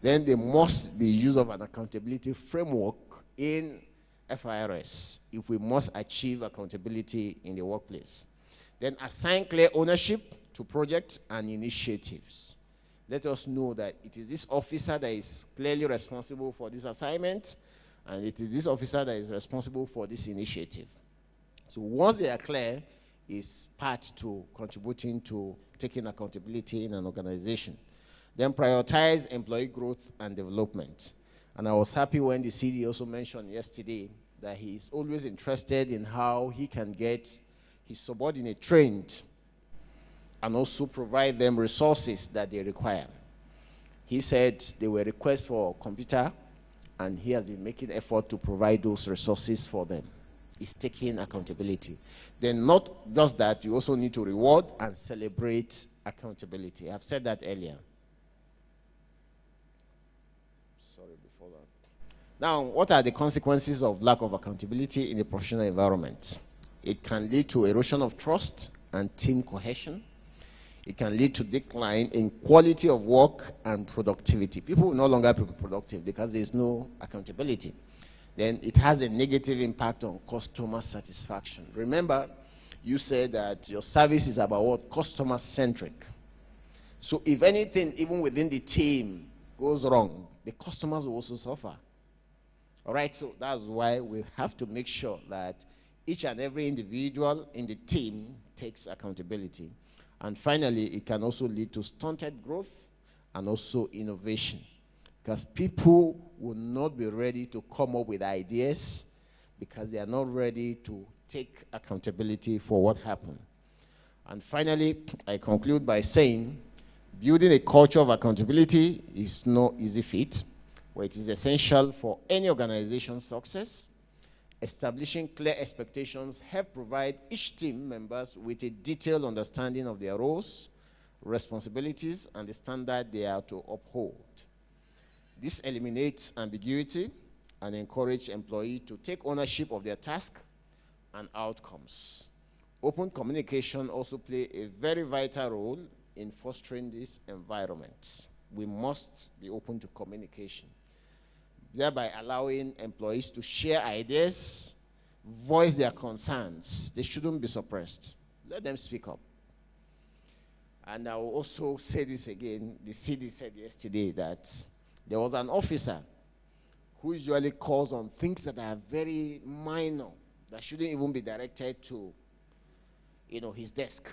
Then there must be use of an accountability framework in FIRS if we must achieve accountability in the workplace. Then assign clear ownership to projects and initiatives. Let us know that it is this officer that is clearly responsible for this assignment, and it is this officer that is responsible for this initiative. So once they are clear, it's part to contributing to taking accountability in an organization. Then prioritize employee growth and development. And I was happy when the CD also mentioned yesterday that he is always interested in how he can get his subordinate trained and also provide them resources that they require. He said there were requests for computer, and he has been making effort to provide those resources for them. He's taking accountability. Then not just that, you also need to reward and celebrate accountability. I've said that earlier. Sorry, before that. Now, what are the consequences of lack of accountability in the professional environment? It can lead to erosion of trust and team cohesion. It can lead to decline in quality of work and productivity. People will no longer be productive because there's no accountability. Then it has a negative impact on customer satisfaction. Remember, you said that your service is about what? Customer-centric. So if anything, even within the team, goes wrong, the customers will also suffer. All right, so that's why we have to make sure that each and every individual in the team takes accountability. And finally, it can also lead to stunted growth and also innovation, because people will not be ready to come up with ideas because they are not ready to take accountability for what happened. And finally, I conclude by saying building a culture of accountability is no easy feat, but it is essential for any organization's success. Establishing clear expectations help provide each team members with a detailed understanding of their roles, responsibilities, and the standard they are to uphold. This eliminates ambiguity and encourages employees to take ownership of their task and outcomes. Open communication also plays a very vital role in fostering this environment. We must be open to communication, thereby allowing employees to share ideas, voice their concerns. They shouldn't be suppressed. Let them speak up. And I will also say this again. The CD said yesterday that there was an officer who usually calls on things that are very minor, that shouldn't even be directed to, his desk.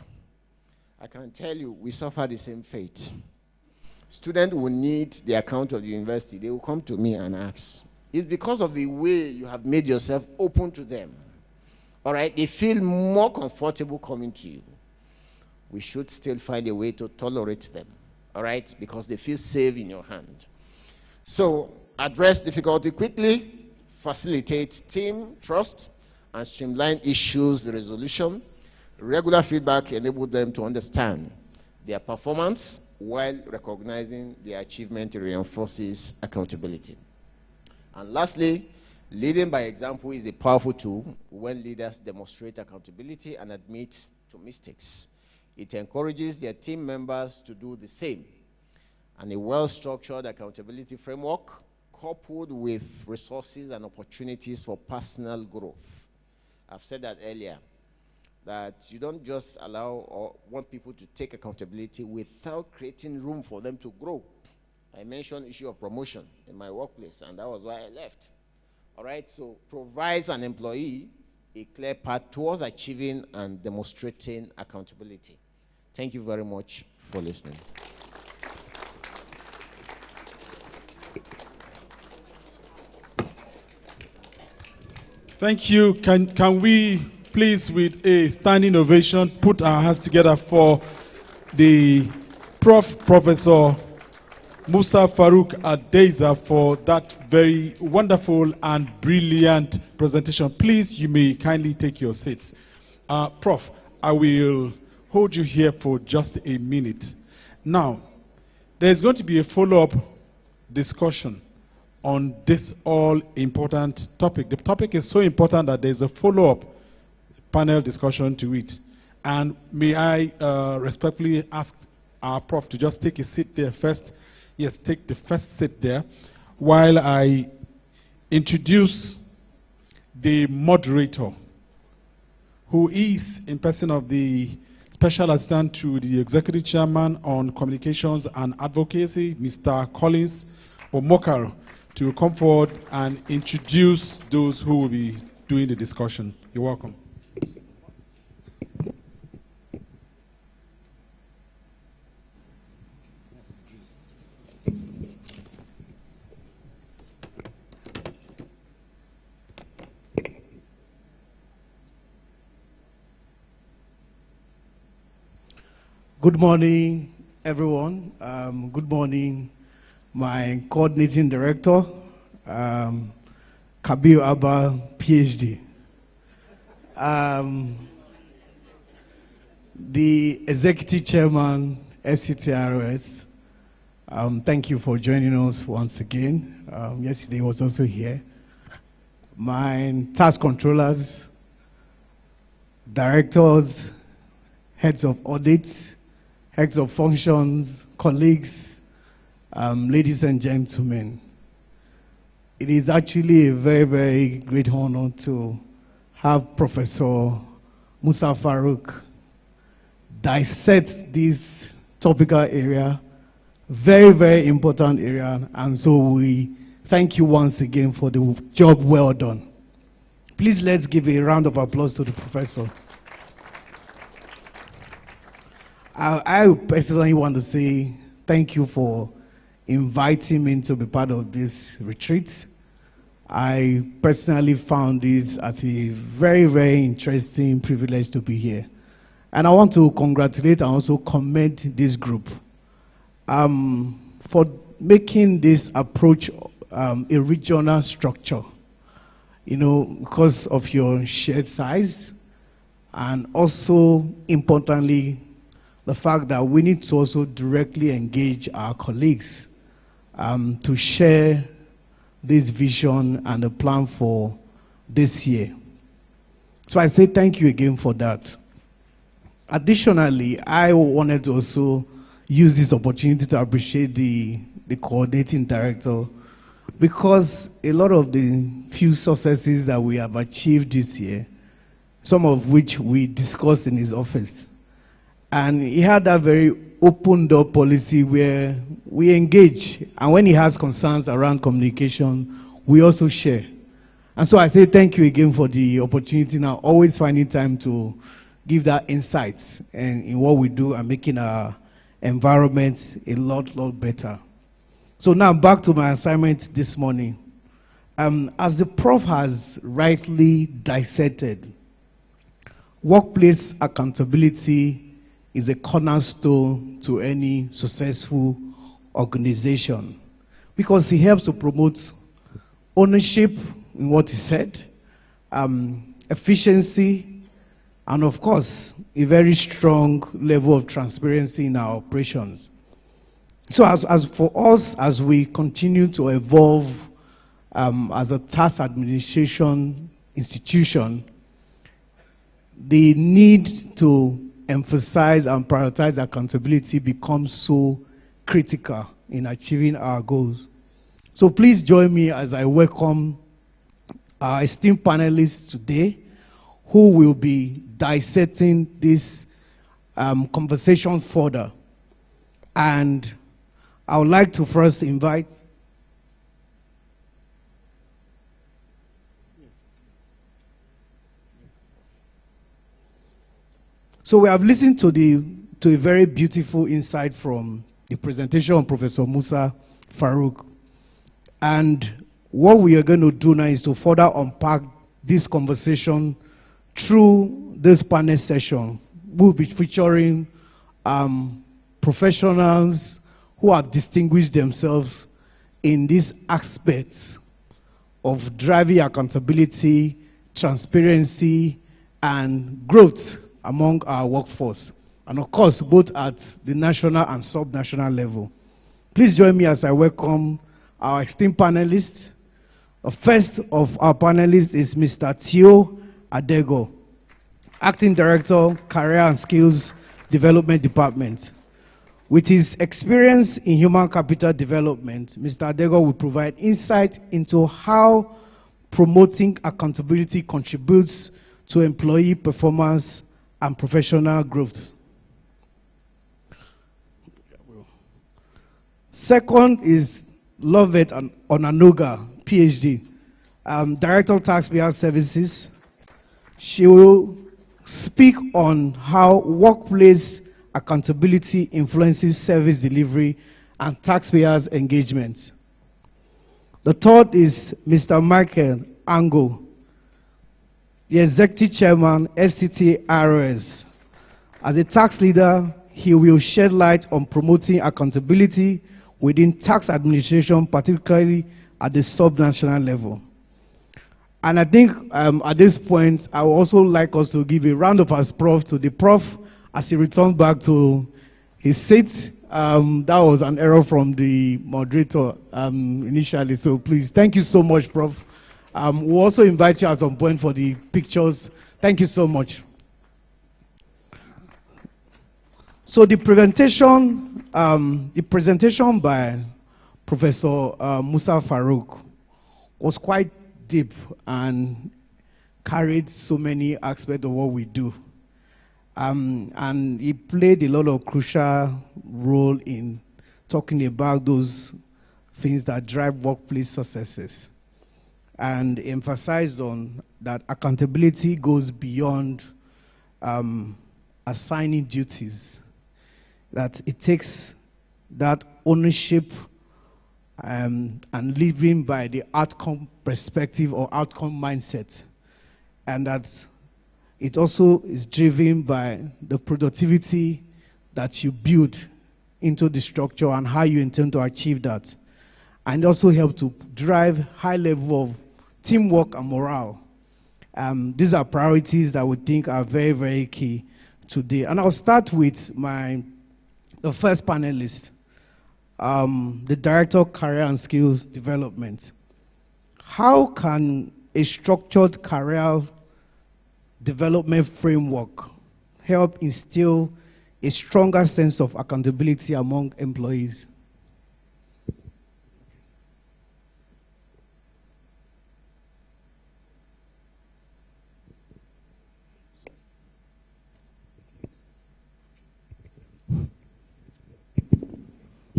I can tell you, we suffer the same fate. students will need the account of the university, they will come to me and ask. It's because of the way you have made yourself open to them. All right? They feel more comfortable coming to you. We should still find a way to tolerate them. All right? Because they feel safe in your hand. So, address difficulty quickly, facilitate team trust, and streamline issues resolution. Regular feedback enables them to understand their performance while recognizing their achievement reinforces accountability. And lastly, leading by example is a powerful tool when leaders demonstrate accountability and admit to mistakes. It encourages their team members to do the same. And a well-structured accountability framework coupled with resources and opportunities for personal growth. I've said that earlier, that you don't just allow or want people to take accountability without creating room for them to grow. I mentioned issue of promotion in my workplace, and that was why I left. All right, so provides an employee a clear path towards achieving and demonstrating accountability. Thank you very much for listening. Thank you. Can we please, with a standing ovation, put our hands together for the Professor Musa Farouk Adeza for that very wonderful and brilliant presentation. Please, you may kindly take your seats. Prof, I will hold you here for just a minute. Now, there's going to be a follow-up discussion on this all-important topic. The topic is so important that there's a follow-up panel discussion to it. And may I respectfully ask our prof to just take a seat there first. Yes, take the first seat there while I introduce the moderator, who is in person of the Special Assistant to the Executive Chairman on Communications and Advocacy, Mr. Collins Omokaro, to come forward and introduce those who will be doing the discussion. You're welcome. Good morning, everyone. Good morning, my coordinating director, Kabir Abba, PhD. The executive chairman, FCTRS, thank you for joining us once again. Yesterday I was also here. My task controllers, directors, heads of audits, heads of functions, colleagues, ladies and gentlemen. It is actually a very, very great honor to have Professor Musa Farouk dissect this topical area, very, very important area, and so we thank you once again for the job well done. Please let's give a round of applause to the professor. I personally want to say thank you for inviting me to be part of this retreat. I personally found this as a very, very interesting privilege to be here. And I want to congratulate and also commend this group for making this approach a regional structure, you know, because of your shared size, and also importantly, the fact that we need to also directly engage our colleagues to share this vision and the plan for this year. So I say thank you again for that. Additionally, I wanted to also use this opportunity to appreciate the coordinating director, because a lot of the few successes that we have achieved this year, some of which we discussed in his office. And he had that very open door policy where we engage. And when he has concerns around communication, we also share. And so I say thank you again for the opportunity now, always finding time to give that insights and in what we do and making our environment a lot better. So now back to my assignment this morning. As the prof has rightly dissected, workplace accountability is a cornerstone to any successful organization because it helps to promote ownership in what is said, efficiency, and of course, a very strong level of transparency in our operations. So as for us, as we continue to evolve as a tax administration institution, the need to emphasize and prioritize accountability becomes so critical in achieving our goals. So please join me as I welcome our esteemed panelists today who will be dissecting this conversation further. And I would like to first invite So we have listened to a very beautiful insight from the presentation of Professor Musa Farouk. And what we are going to do now is to further unpack this conversation through this panel session. We'll be featuring professionals who have distinguished themselves in this aspect of driving accountability, transparency, and growth among our workforce, and of course, both at the national and sub-national level. Please join me as I welcome our esteemed panelists. The first of our panelists is Mr. Tio Adego, Acting Director, Career and Skills Development Department. With his experience in human capital development, Mr. Adego will provide insight into how promoting accountability contributes to employee performance and professional growth. Second is Lovett Onanuga, PhD, Director of Taxpayer Services. She will speak on how workplace accountability influences service delivery and taxpayers' engagement. The third is Mr. Michael Ango, the Executive Chairman, FCT ROS. As a tax leader, he will shed light on promoting accountability within tax administration, particularly at the sub-national level. And I think at this point, I would also like us to give a round of applause to the prof as he returns back to his seat. That was an error from the moderator initially, so please, thank you so much, Prof. We'll also invite you at some point for the pictures. Thank you so much. So the presentation by Professor Musa Farouk was quite deep and carried so many aspects of what we do. And he played a lot of crucial role in talking about those things that drive workplace successes, and emphasized on that accountability goes beyond assigning duties, that it takes that ownership and living by the outcome perspective or outcome mindset, and that it also is driven by the productivity that you build into the structure and how you intend to achieve that. And also help to drive high level of teamwork and morale. These are priorities that we think are very, very key today. And I'll start with the first panelist, the Director of Career and Skills Development. How can a structured career development framework help instill a stronger sense of accountability among employees?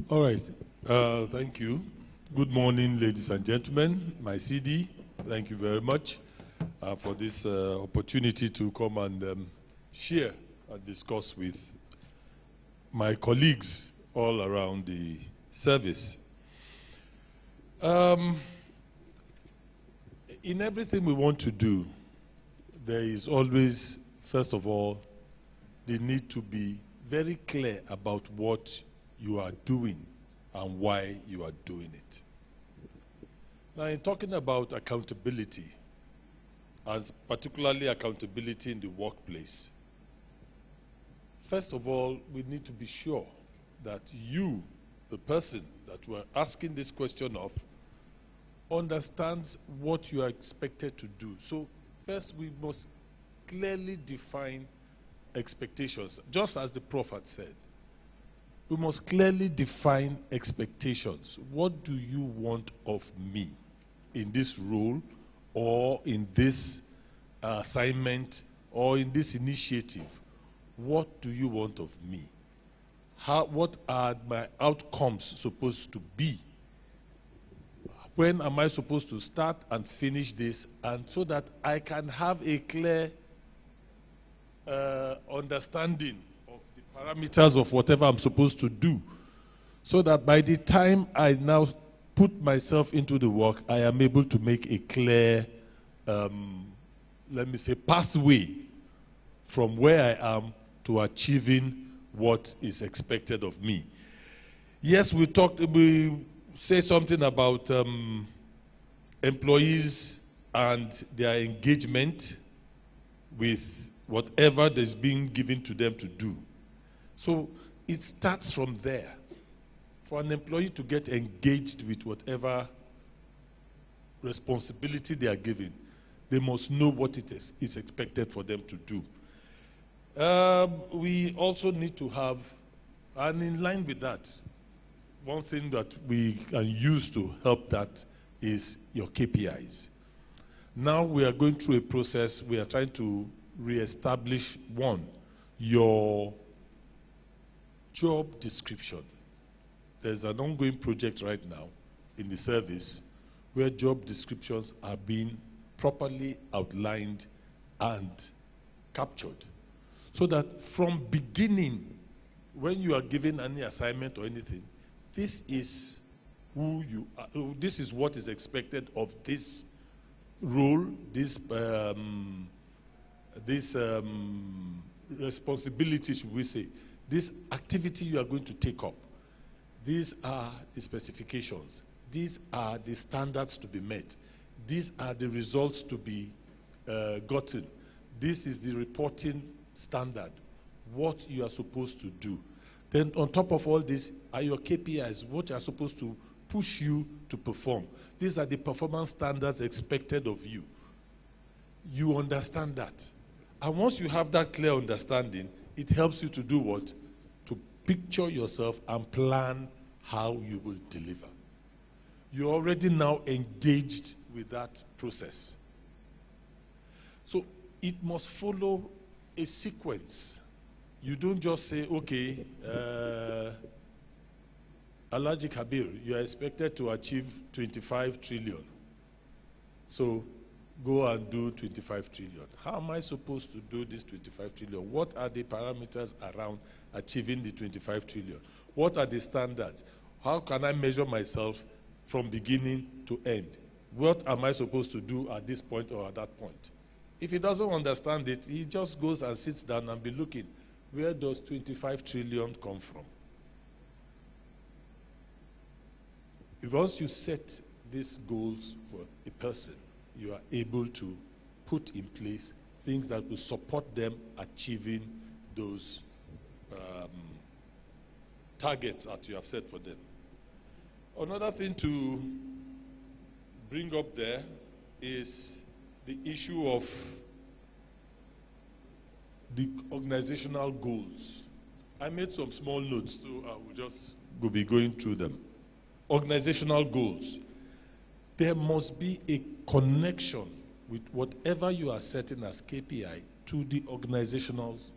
All right. Thank you. Good morning, ladies and gentlemen. My CD, thank you very much for this opportunity to come and share and discuss with my colleagues all around the service. In everything we want to do, there is always, first of all, the need to be very clear about what you are doing and why you are doing it. Now, in talking about accountability, and particularly accountability in the workplace, first of all, we need to be sure that you, the person that we're asking this question of, understands what you are expected to do. So first, we must clearly define expectations, just as the prophet said. We must clearly define expectations. What do you want of me in this role, or in this assignment, or in this initiative? What do you want of me? What are my outcomes supposed to be? When am I supposed to start and finish this? And so that I can have a clear understanding of the parameters of whatever I'm supposed to do, so that by the time I now put myself into the work, I am able to make a clear, let me say, pathway from where I am to achieving what is expected of me. Yes, we say something about employees and their engagement with whatever is being given to them to do. So it starts from there. For an employee to get engaged with whatever responsibility they are given, they must know what it is expected for them to do. We also need to have, and in line with that, one thing that we can use to help that is your KPIs. Now we are going through a process. We are trying to reestablish, one, your job description. There's an ongoing project right now in the service where job descriptions are being properly outlined and captured, so that from beginning, when you are given any assignment or anything, this is who you are, this is what is expected of this role, this responsibility, should we say, this activity you are going to take up. These are the specifications. These are the standards to be met. These are the results to be gotten. This is the reporting standard, what you are supposed to do. Then on top of all this are your KPIs, what are supposed to push you to perform. These are the performance standards expected of you. You understand that. And once you have that clear understanding, it helps you to do what? To picture yourself and plan how you will deliver. You're already now engaged with that process. So it must follow a sequence. You don't just say, okay, Alhaji Kabir, you are expected to achieve 25 trillion. So go and do 25 trillion. How am I supposed to do this 25 trillion? What are the parameters around achieving the 25 trillion? What are the standards? How can I measure myself from beginning to end? What am I supposed to do at this point or at that point? If he doesn't understand it, he just goes and sits down and be looking, where does 25 trillion come from? Once you set these goals for a person, you are able to put in place things that will support them achieving those targets that you have set for them. Another thing to bring up there is the issue of the organizational goals. I made some small notes, so I will just be going through them. Organizational goals. There must be a connection with whatever you are setting as KPI to the organization's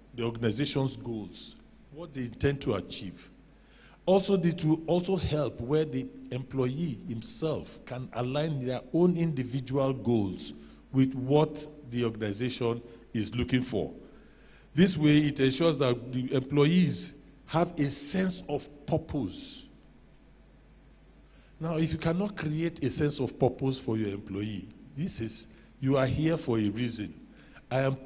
goals, what they intend to achieve. Also, it will also help where the employee himself can align their own individual goals with what the organization is looking for. This way, it ensures that the employees have a sense of purpose. Now, if you cannot create a sense of purpose for your employee, you are here for a reason. I'm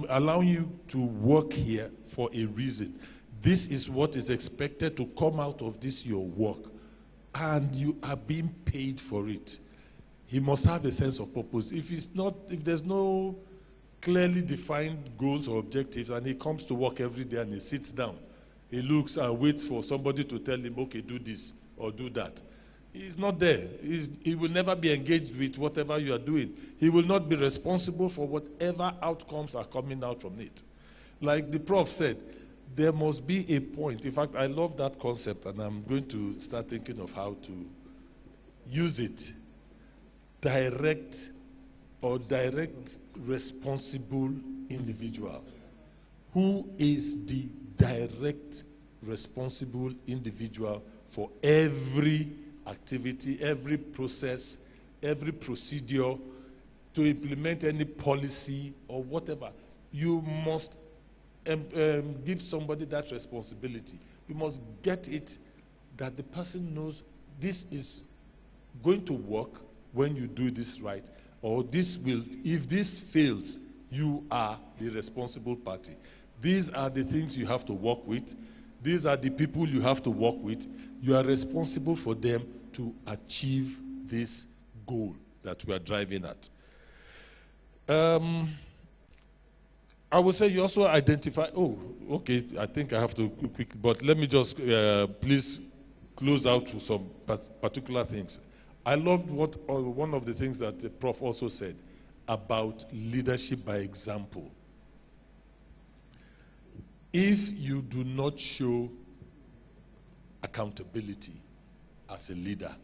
allowing you to work here for a reason. This is what is expected to come out of this, your work, and you are being paid for it. He must have a sense of purpose. If there's no clearly defined goals or objectives, and he comes to work every day and he sits down, he looks and waits for somebody to tell him, okay, do this or do that. He's not there. He will never be engaged with whatever you are doing. He will not be responsible for whatever outcomes are coming out from it. Like the prof said, there must be a point. In fact, I love that concept, and I'm going to start thinking of how to use it. Direct responsible individual. Who is the direct responsible individual for every activity, every process, every procedure, to implement any policy or whatever? You must give somebody that responsibility. You must get it that the person knows this is going to work when you do this right, or this will, if this fails, you are the responsible party. These are the things you have to work with. These are the people you have to work with. You are responsible for them to achieve this goal that we are driving at. I would say you also identify, oh, okay, I think I have to quick, but let me just please close out to some particular things. I loved one of the things that the prof also said about leadership by example. If you do not show accountability as a leader,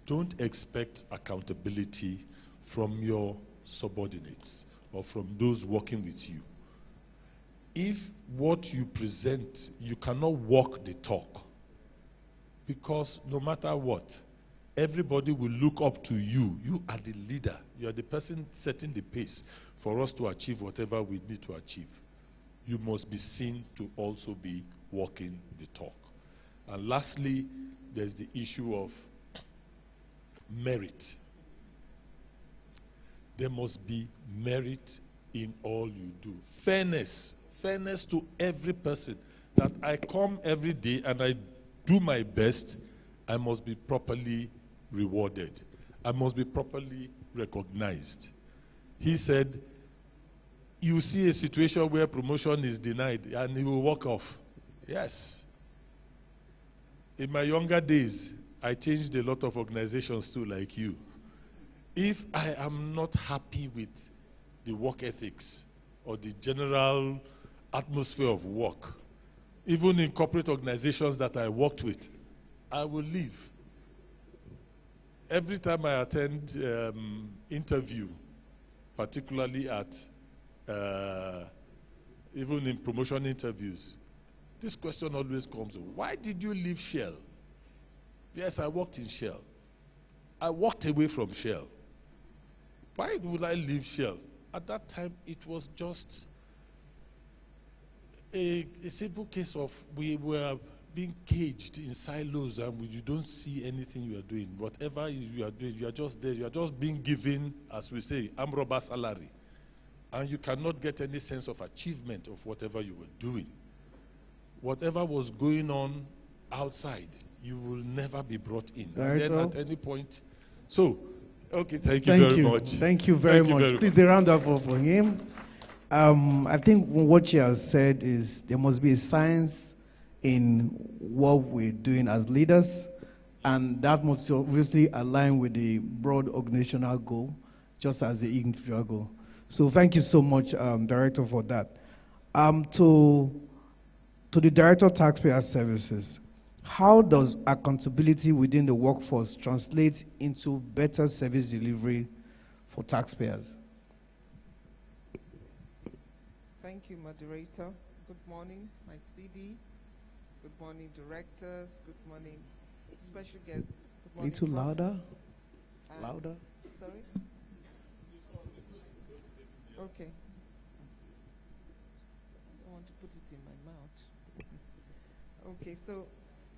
don't expect accountability from your subordinates or from those working with you. If what you present, you cannot walk the talk, because no matter what, everybody will look up to you. You are the leader. You are the person setting the pace for us to achieve whatever we need to achieve. You must be seen to also be walking the talk. And lastly, there's the issue of merit. There must be merit in all you do. Fairness to every person. That I come every day and I do my best, I must be properly rewarded. I must be properly recognized. He said, you see a situation where promotion is denied and he will walk off. Yes. In my younger days, I changed a lot of organizations too, like you. If I am not happy with the work ethics or the general atmosphere of work, even in corporate organizations that I worked with, I will leave. Every time I attend interview, particularly at even in promotion interviews, this question always comes: why did you leave Shell? Yes, I worked in Shell. I walked away from Shell. Why would I leave Shell? At that time, it was just a simple case of we were being caged in silos and you don't see anything you are doing. Whatever you are doing, you are just there. You are just being given, as we say, arm robber salary. And you cannot get any sense of achievement of whatever you were doing. Whatever was going on outside, you will never be brought in. And then at any point, so, okay, thank you very much. Thank you very much. Please, a round of applause for him. I think what she has said is there must be a science in what we're doing as leaders, and that must obviously align with the broad organizational goal, just as the individual goal. So thank you so much, Director, for that. To the Director of Taxpayer Services, how does accountability within the workforce translate into better service delivery for taxpayers? Thank you, moderator. Good morning, my CD. Good morning, directors. Good morning, special guests. Good morning, Little Prof. louder? Louder? Sorry? Okay. I want to put it in my mouth. Okay, so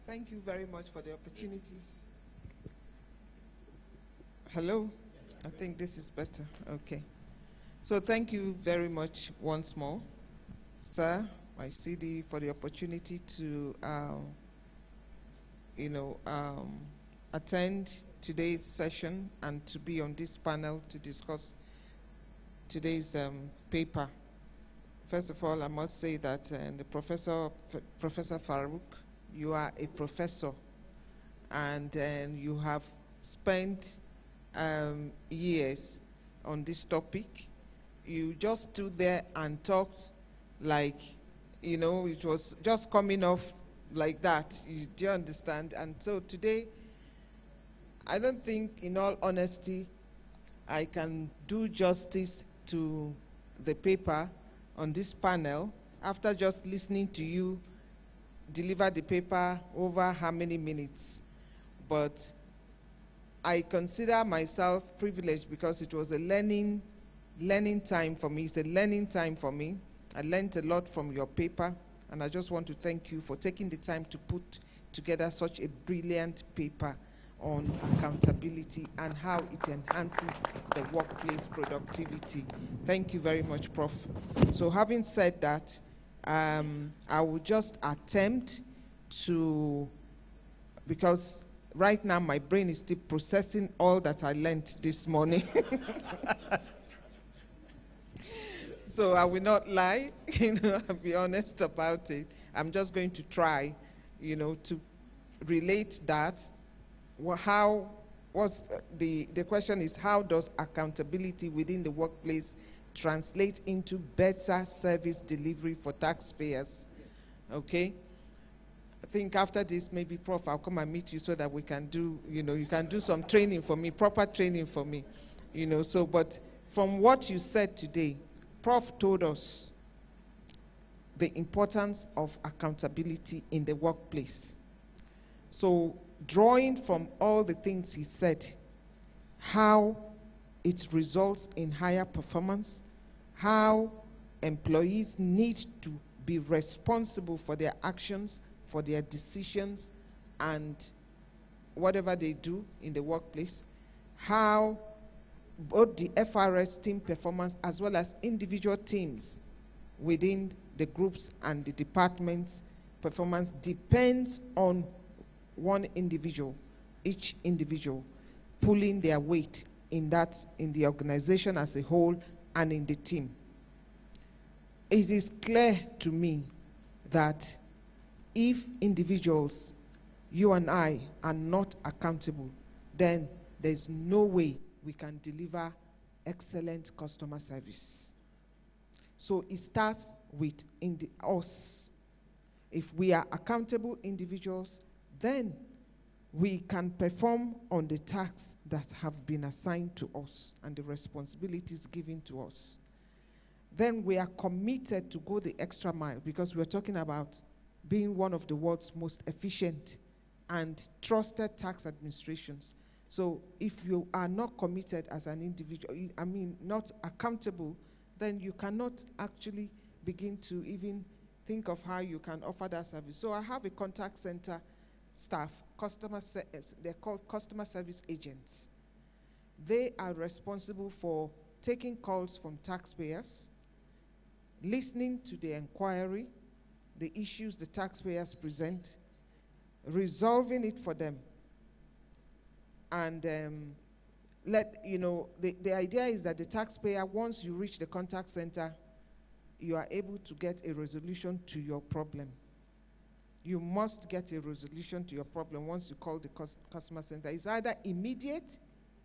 thank you very much for the opportunity. Hello? I think this is better. Okay. So thank you very much once more, sir, my CD, for the opportunity to, attend today's session and to be on this panel to discuss today's paper. First of all, I must say that the Professor Farouk, you are a professor, and you have spent years on this topic. You just stood there and talked like, it was just coming off like that. Do you understand? And so today, I don't think, in all honesty, I can do justice to the paper on this panel after just listening to you deliver the paper over how many minutes. But I consider myself privileged because it was a learning time for me. It's a learning time for me. I learned a lot from your paper, and I just want to thank you for taking the time to put together such a brilliant paper on accountability and how it enhances the workplace productivity. Thank you very much, Prof. So having said that, I will just attempt to, because right now my brain is still processing all that I learned this morning. So I will not lie, I'll be honest about it. I'm just going to try, to relate that. The question is, how does accountability within the workplace translate into better service delivery for taxpayers? Okay? I think after this, maybe, Prof, I'll come and meet you so that we can do, you can do some training for me, proper training for me, but from what you said today, Prof told us the importance of accountability in the workplace. So drawing from all the things he said, how it results in higher performance, how employees need to be responsible for their actions, for their decisions, and whatever they do in the workplace, how both the FIRS team performance as well as individual teams within the groups and the departments' performance depends on one individual, each individual pulling their weight in the organization as a whole and in the team. It is clear to me that if individuals, you and I, are not accountable, then there's no way we can deliver excellent customer service. So it starts with us. If we are accountable individuals, then we can perform on the tasks that have been assigned to us and the responsibilities given to us. Then we are committed to go the extra mile, because we're talking about being one of the world's most efficient and trusted tax administrations. So if you are not committed as an individual, not accountable, then you cannot actually begin to even think of how you can offer that service. So I have a contact center staff, they're called customer service agents. They are responsible for taking calls from taxpayers, listening to the inquiry, the issues the taxpayers present, resolving it for them. And the idea is that the taxpayer, once you reach the contact center, you are able to get a resolution to your problem. You must get a resolution to your problem once you call the customer center. It's either immediate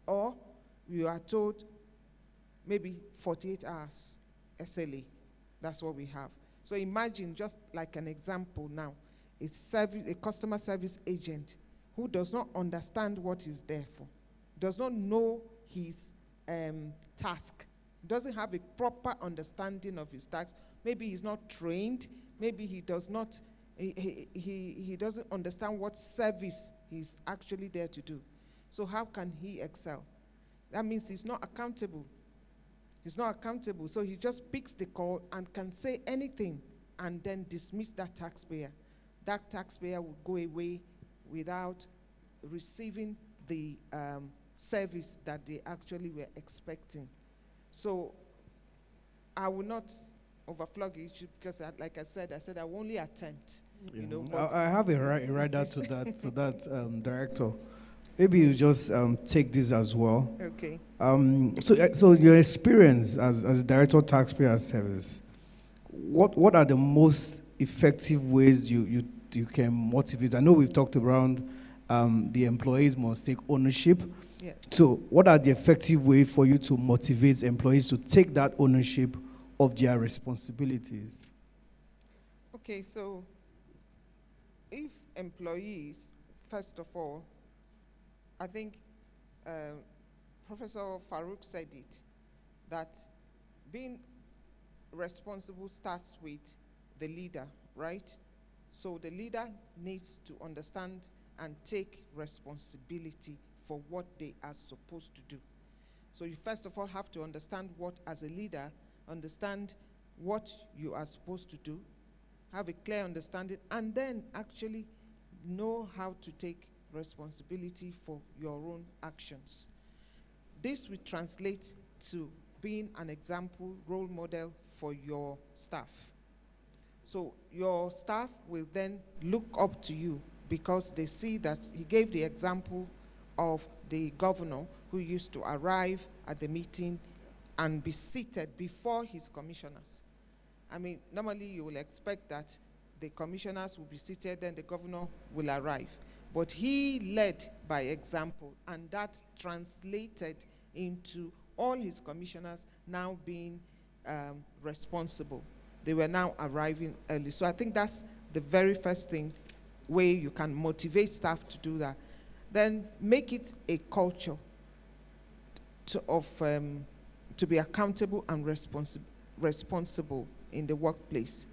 or you are told maybe 48 hours SLA. That's what we have. So imagine, just like an example now, a customer service agent who does not understand what he's there for, does not know his task, doesn't have a proper understanding of his task. Maybe he's not trained, maybe he does not, he doesn't understand what service he's actually there to do. So how can he excel? That means he's not accountable. He's not accountable, so he just picks the call and can say anything and then dismiss that taxpayer will go away without receiving the service that they actually were expecting. So I will not overflog the issue because, like I said I will only attempt. You know, I have a rider to that, Director. Maybe you just take this as well. Okay. So your experience as Director of Taxpayer Service, what are the most effective ways you can motivate? I know we've talked around the employees must take ownership. Yes. So what are the effective ways for you to motivate employees to take that ownership of their responsibilities? Okay, so if employees, first of all, I think Professor Farouk said it, that being responsible starts with the leader, right? So the leader needs to understand and take responsibility for what they are supposed to do. So you first of all have to understand what, as a leader, understand what you are supposed to do, have a clear understanding, and then actually know how to take responsibility for your own actions. This will translate to being an example, role model for your staff. So your staff will then look up to you because they see that he gave the example of the governor who used to arrive at the meeting and be seated before his commissioners. I mean, normally you will expect that the commissioners will be seated, then the governor will arrive. But he led by example, and that translated into all his commissioners now being responsible. They were now arriving early. So I think that's the very first way you can motivate staff to do that. Then make it a culture to be accountable and responsible in the workplace.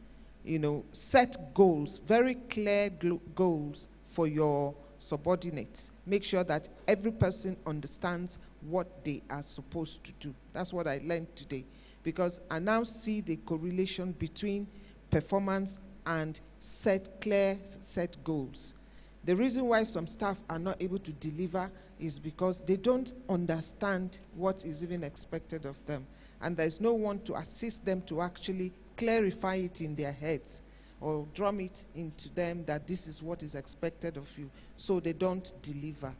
You know, set goals, very clear goals for your subordinates. Make sure that every person understands what they are supposed to do. That's what I learned today, because I now see the correlation between performance and clear set goals. The reason why some staff are not able to deliver is because they don't understand what is even expected of them. And there's no one to assist them to actually clarify it in their heads or drum it into them that this is what is expected of you, so they don't deliver,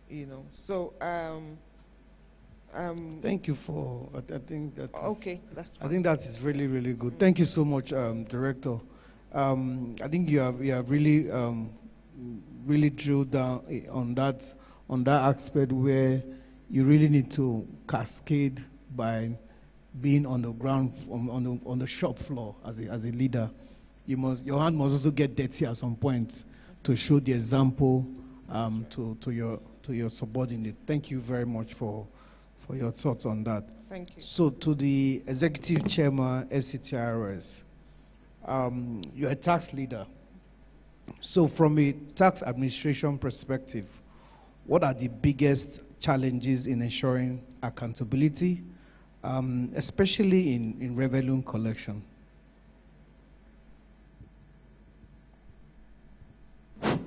you know. So thank you for, I think that okay, that's fine. I think that is really, really good. Thank you so much, Director. I think you have really really drilled down on that aspect where you really need to cascade by being on the ground, on the shop floor as a leader. Your hand must also get dirty at some point to show the example to your subordinate. Thank you very much for your thoughts on that. Thank you. So to the Executive Chairman, FCTRS, you're a tax leader. So from a tax administration perspective, what are the biggest challenges in ensuring accountability, especially in revenue collection?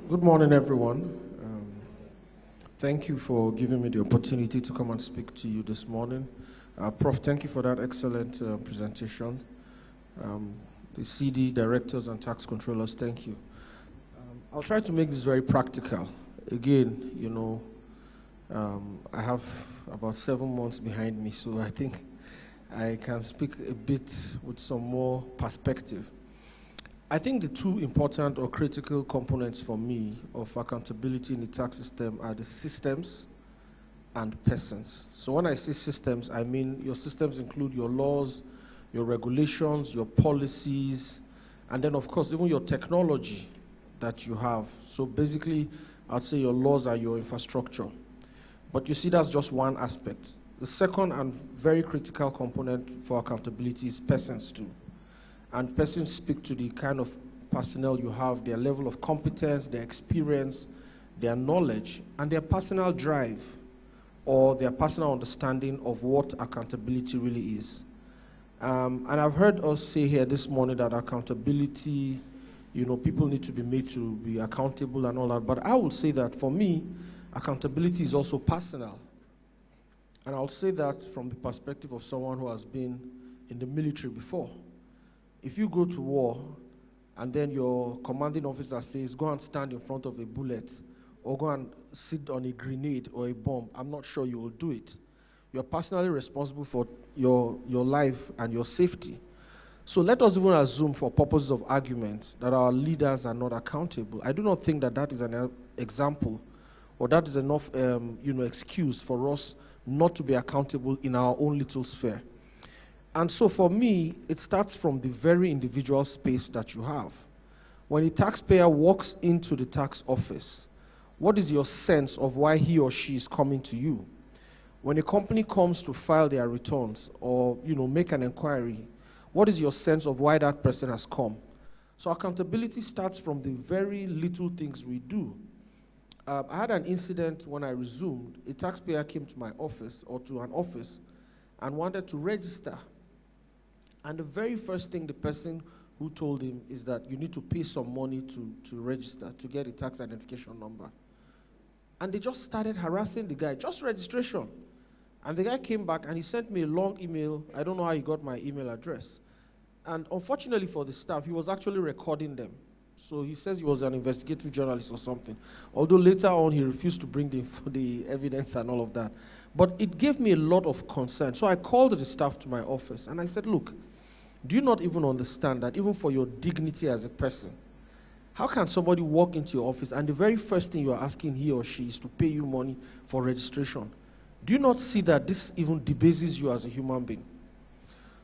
Good morning, everyone. Thank you for giving me the opportunity to come and speak to you this morning. Prof, thank you for that excellent presentation. The CD directors and tax controllers, thank you. I'll try to make this very practical. Again, you know, I have about 7 months behind me, so I think I can speak a bit with some more perspective. I think the two important or critical components for me of accountability in the tax system are the systems and persons. So when I say systems, I mean your systems include your laws, your regulations, your policies, and then of course even your technology that you have. So basically, I'd say your laws are your infrastructure. But you see, that's just one aspect. The second and very critical component for accountability is persons too. And persons speak to the kind of personnel you have, their level of competence, their experience, their knowledge, and their personal drive or their personal understanding of what accountability really is. And I've heard us say here this morning that accountability, people need to be made to be accountable and all that. But I will say that for me, accountability is also personal. And I'll say that from the perspective of someone who has been in the military before. If you go to war and then your commanding officer says, go and stand in front of a bullet or go and sit on a grenade or a bomb, I'm not sure you will do it. You're personally responsible for your life and your safety. So let us even assume for purposes of argument that our leaders are not accountable. I do not think that that is an example or that is enough excuse for us not to be accountable in our own little sphere. And so for me, it starts from the very individual space that you have. When a taxpayer walks into the tax office, what is your sense of why he or she is coming to you? When a company comes to file their returns or make an inquiry, what is your sense of why that person has come? So accountability starts from the very little things we do. I had an incident when I resumed. A taxpayer came to my office or to an office and wanted to register. And the very first thing the person who told him is that you need to pay some money to register, to get a tax identification number. And they just started harassing the guy, just registration. And the guy came back and he sent me a long email. I don't know how he got my email address. And unfortunately for the staff, he was actually recording them. So he says he was an investigative journalist or something. Although later on he refused to bring the evidence and all of that. But it gave me a lot of concern. So I called the staff to my office and I said, look, do you not even understand that even for your dignity as a person, how can somebody walk into your office and the very first thing you are asking he or she is to pay you money for registration? Do you not see that this even debases you as a human being?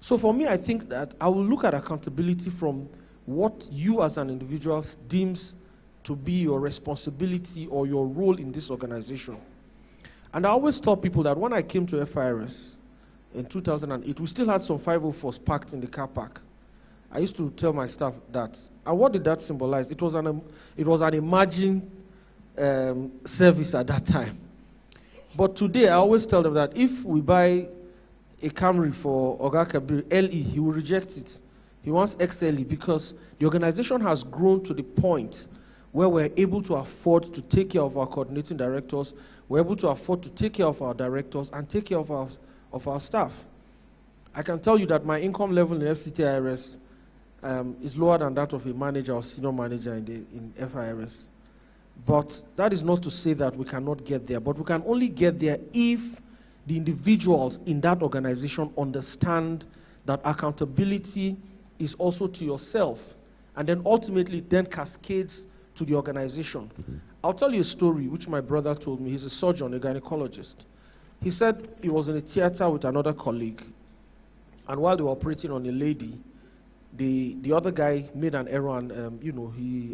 So for me, I think that I will look at accountability from what you as an individual deems to be your responsibility or your role in this organization. And I always tell people that when I came to FIRS in 2008, we still had some 504s parked in the car park. I used to tell my staff that. And what did that symbolize? It was an emerging service at that time. But today, I always tell them that if we buy a Camry for Oga Kabir LE, he will reject it. He wants XLE because the organization has grown to the point where we're able to afford to take care of our coordinating directors, we're able to afford to take care of our directors and take care of our staff. I can tell you that my income level in FCTIRS is lower than that of a manager or senior manager in FIRS. But that is not to say that we cannot get there, but we can only get there if the individuals in that organization understand that accountability is also to yourself, and then ultimately then cascades to the organization. I'll tell you a story which my brother told me. He's a surgeon, a gynecologist. He said he was in a theater with another colleague, and while they were operating on a lady, the other guy made an error and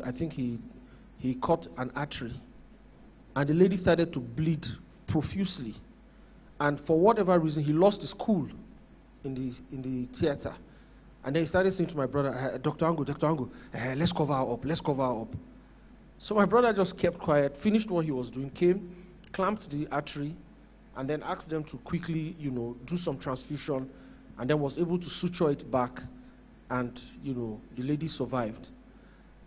I think he cut an artery, and the lady started to bleed profusely. And for whatever reason, he lost his cool in the theater. And then he started saying to my brother, Dr. Angu, let's cover her up, let's cover her up. So my brother just kept quiet, finished what he was doing, came, clamped the artery, and then asked them to quickly, do some transfusion, and then was able to suture it back, and, the lady survived.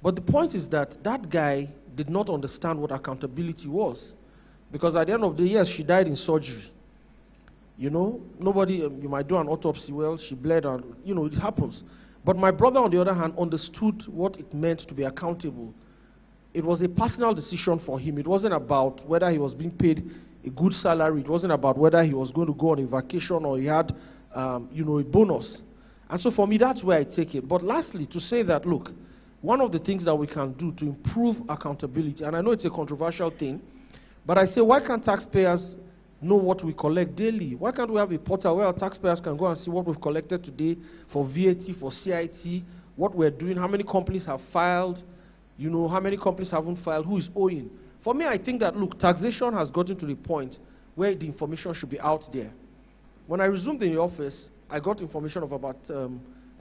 But the point is that that guy did not understand what accountability was. Because at the end of the year, she died in surgery. Nobody, you might do an autopsy, well, she bled, and, it happens. But my brother, on the other hand, understood what it meant to be accountable. It was a personal decision for him. It wasn't about whether he was being paid a good salary. It wasn't about whether he was going to go on a vacation or he had, a bonus. And so for me, that's where I take it. But lastly, to say that, look, one of the things that we can do to improve accountability, and I know it's a controversial thing, but I say, why can't taxpayers know what we collect daily? Why can't we have a portal where our taxpayers can go and see what we've collected today for VAT, for CIT, what we're doing, how many companies have filed, how many companies haven't filed, who is owing? For me, I think that, look, taxation has gotten to the point where the information should be out there. When I resumed in the office, I got information of about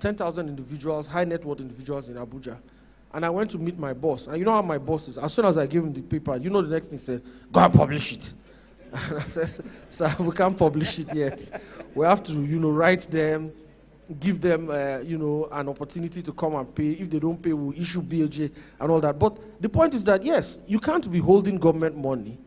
10,000 individuals, high net worth individuals in Abuja. And I went to meet my boss. And you know how my boss is? As soon as I gave him the paper, the next thing he said, go and publish it. And I said, sir, we can't publish it yet. We have to, write them, give them, you know, an opportunity to come and pay. If they don't pay, we'll issue BOJ and all that. But the point is that, yes, you can't be holding government money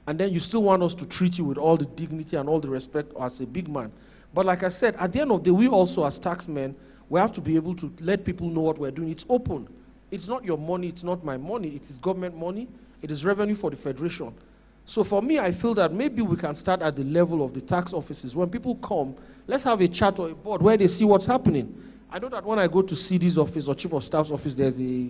and then you still want us to treat you with all the dignity and all the respect as a big man. But like I said, at the end of the day, we also as taxmen, we have to be able to let people know what we're doing. It's open. It's not your money, it's not my money, it is government money, it is revenue for the federation. So for me, I feel that maybe we can start at the level of the tax offices. When people come, let's have a chat or a board where they see what's happening. I know that when I go to CD's office or Chief of Staff's office, there's a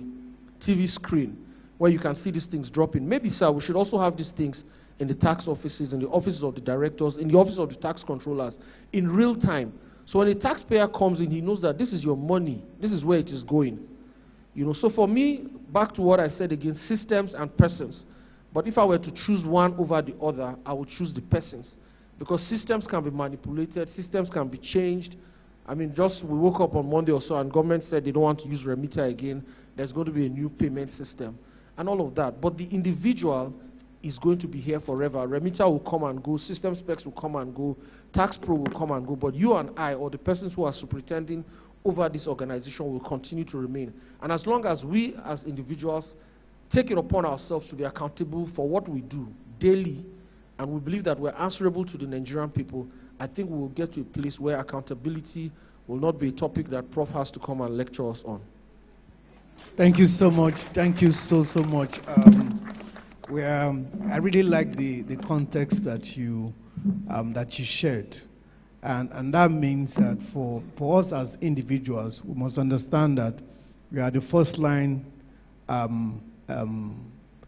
TV screen where you can see these things dropping. Maybe, sir, we should also have these things in the tax offices, in the offices of the directors, in the office of the tax controllers, in real time. So when a taxpayer comes in, he knows that this is your money, this is where it is going. You know, so for me, back to what I said again, systems and persons. But if I were to choose one over the other, I would choose the persons. Because systems can be manipulated, systems can be changed. I mean, just we woke up on Monday or so and government said they don't want to use remitter again. There's going to be a new payment system and all of that. But the individual is going to be here forever. Remitter will come and go, system specs will come and go, tax pro will come and go. But you and I, or the persons who are superintending over this organization, will continue to remain. And as long as we as individuals take it upon ourselves to be accountable for what we do daily, and we believe that we're answerable to the Nigerian people, I think we will get to a place where accountability will not be a topic that Prof has to come and lecture us on. Thank you so much. Thank you so much. I really like the context that you shared. And that means that for us as individuals, we must understand that we are the first line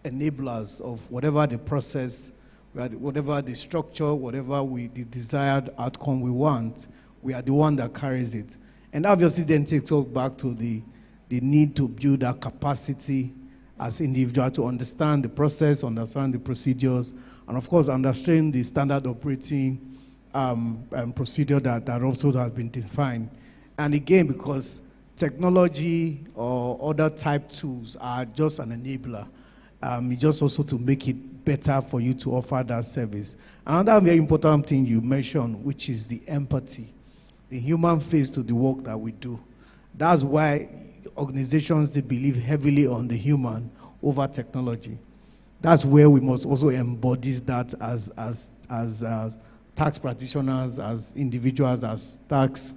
enablers of whatever the process, whatever the structure, whatever the desired outcome we want. We are the one that carries it. And obviously then takes us back to the need to build that capacity as individual to understand the process, understand the procedures, and of course understand the standard operating procedure that also has been defined. And again, because technology or other type tools are just an enabler, it's just also to make it better for you to offer that service. Another very important thing you mentioned, which is the empathy, the human face to the work that we do. That's why organizations, they believe heavily on the human over technology. That's where we must also embody that as tax practitioners, as individuals, as tax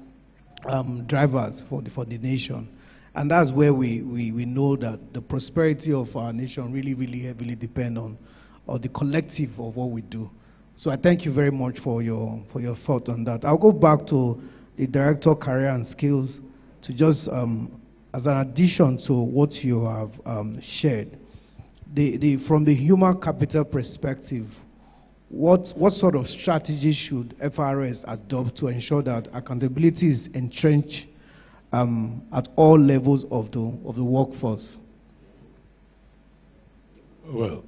drivers for the nation. And that's where we know that the prosperity of our nation really, really heavily depend on the collective of what we do. So I thank you very much for your thought on that. I'll go back to the Director Career and Skills to just, as an addition to what you have shared, from the human capital perspective, what sort of strategies should FIRS adopt to ensure that accountability is entrenched at all levels of the workforce? Well,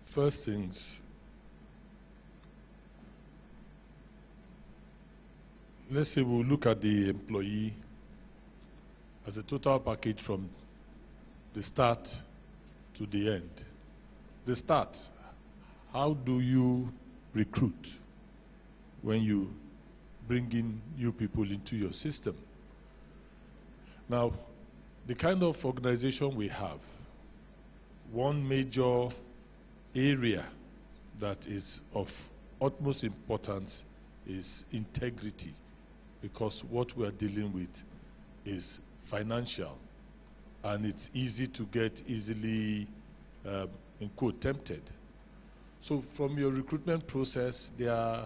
first things, let's say we'll look at the employee as a total package from the start to the end. The start, how do you recruit when you bring in new people into your system? Now, the kind of organization we have, one major area that is of utmost importance is integrity, because what we are dealing with is financial, and it's easy to get easily, in quote, tempted. So from your recruitment process, there are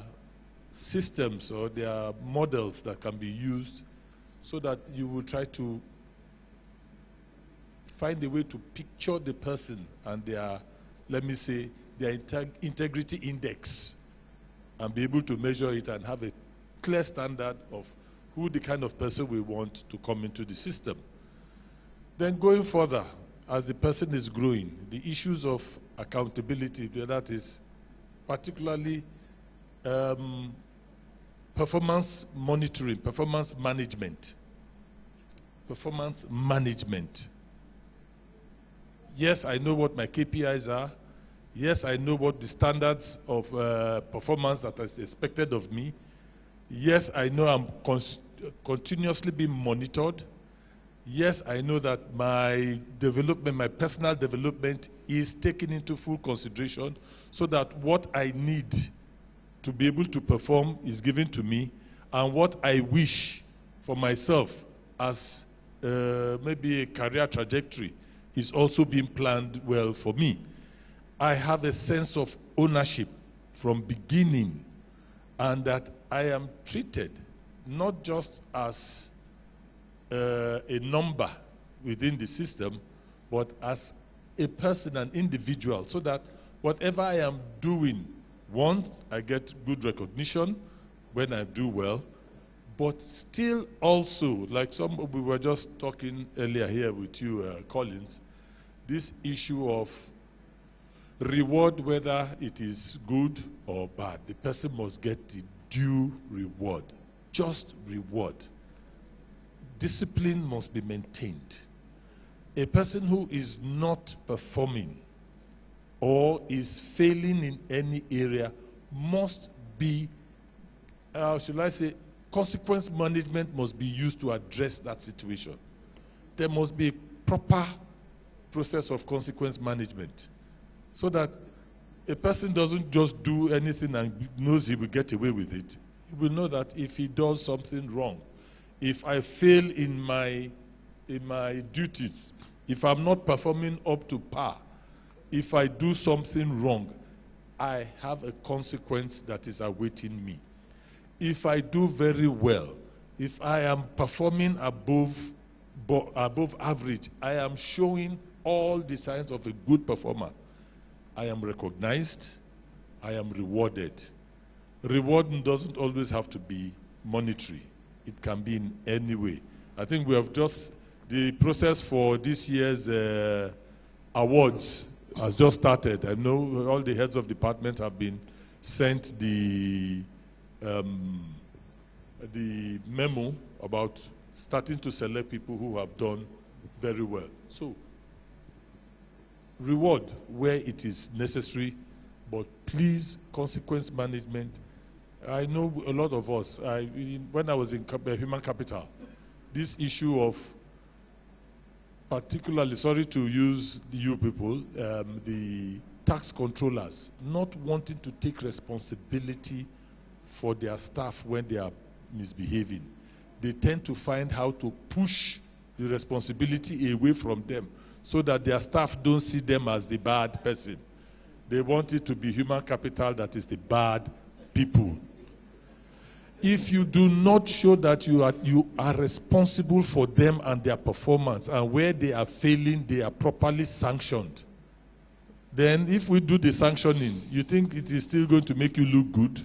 systems or there are models that can be used so that you will try to find a way to picture the person and their, let me say, their integrity index, and be able to measure it and have a clear standard of who the kind of person we want to come into the system. Then going further, as the person is growing, the issues of accountability, that is particularly performance monitoring, performance management. Performance management. Yes, I know what my KPIs are. Yes, I know what the standards of performance that is expected of me. Yes, I know I'm continuously being monitored. Yes, I know that my development, my personal development is taken into full consideration so that what I need to be able to perform is given to me, and what I wish for myself as maybe a career trajectory is also being planned well for me. I have a sense of ownership from beginning, and that I am treated not just as a number within the system, but as a person, an individual, so that whatever I am doing, once I get good recognition when I do well, but still also, like we were just talking earlier here with you, Collins, this issue of reward, whether it is good or bad, the person must get the due reward, just reward. Discipline must be maintained. A person who is not performing or is failing in any area must be, should I say, consequence management must be used to address that situation. There must be a proper process of consequence management so that a person doesn't just do anything and knows he will get away with it. He will know that if he does something wrong, if I fail in my duties, if I'm not performing up to par, if I do something wrong, I have a consequence that is awaiting me. If I do very well, if I am performing above average, I am showing all the signs of a good performer, I am recognized, I am rewarded. Reward doesn't always have to be monetary. It can be in any way. I think we have just, the process for this year's awards has just started. I know all the heads of department have been sent the memo about starting to select people who have done very well. So, reward where it is necessary, but please, consequence management. I know a lot of us, when I was in human capital, this issue of particularly, sorry to use you people, the tax controllers not wanting to take responsibility for their staff when they are misbehaving. They tend to find how to push the responsibility away from them so that their staff don't see them as the bad person. They want it to be human capital that is the bad people. If you do not show that you are responsible for them and their performance, and where they are failing, they are properly sanctioned, then if we do the sanctioning, you think it is still going to make you look good?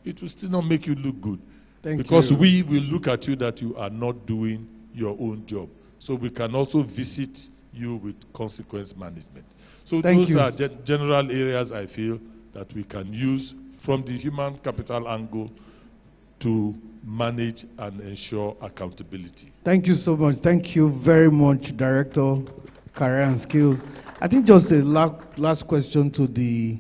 It will still not make you look good. Because we will look at you that you are not doing your own job. So we can also visit you with consequence management. So those are general areas I feel that we can use from the human capital angle to manage and ensure accountability. Thank you so much. Thank you very much, Director Career and Skill. I think just a last question to the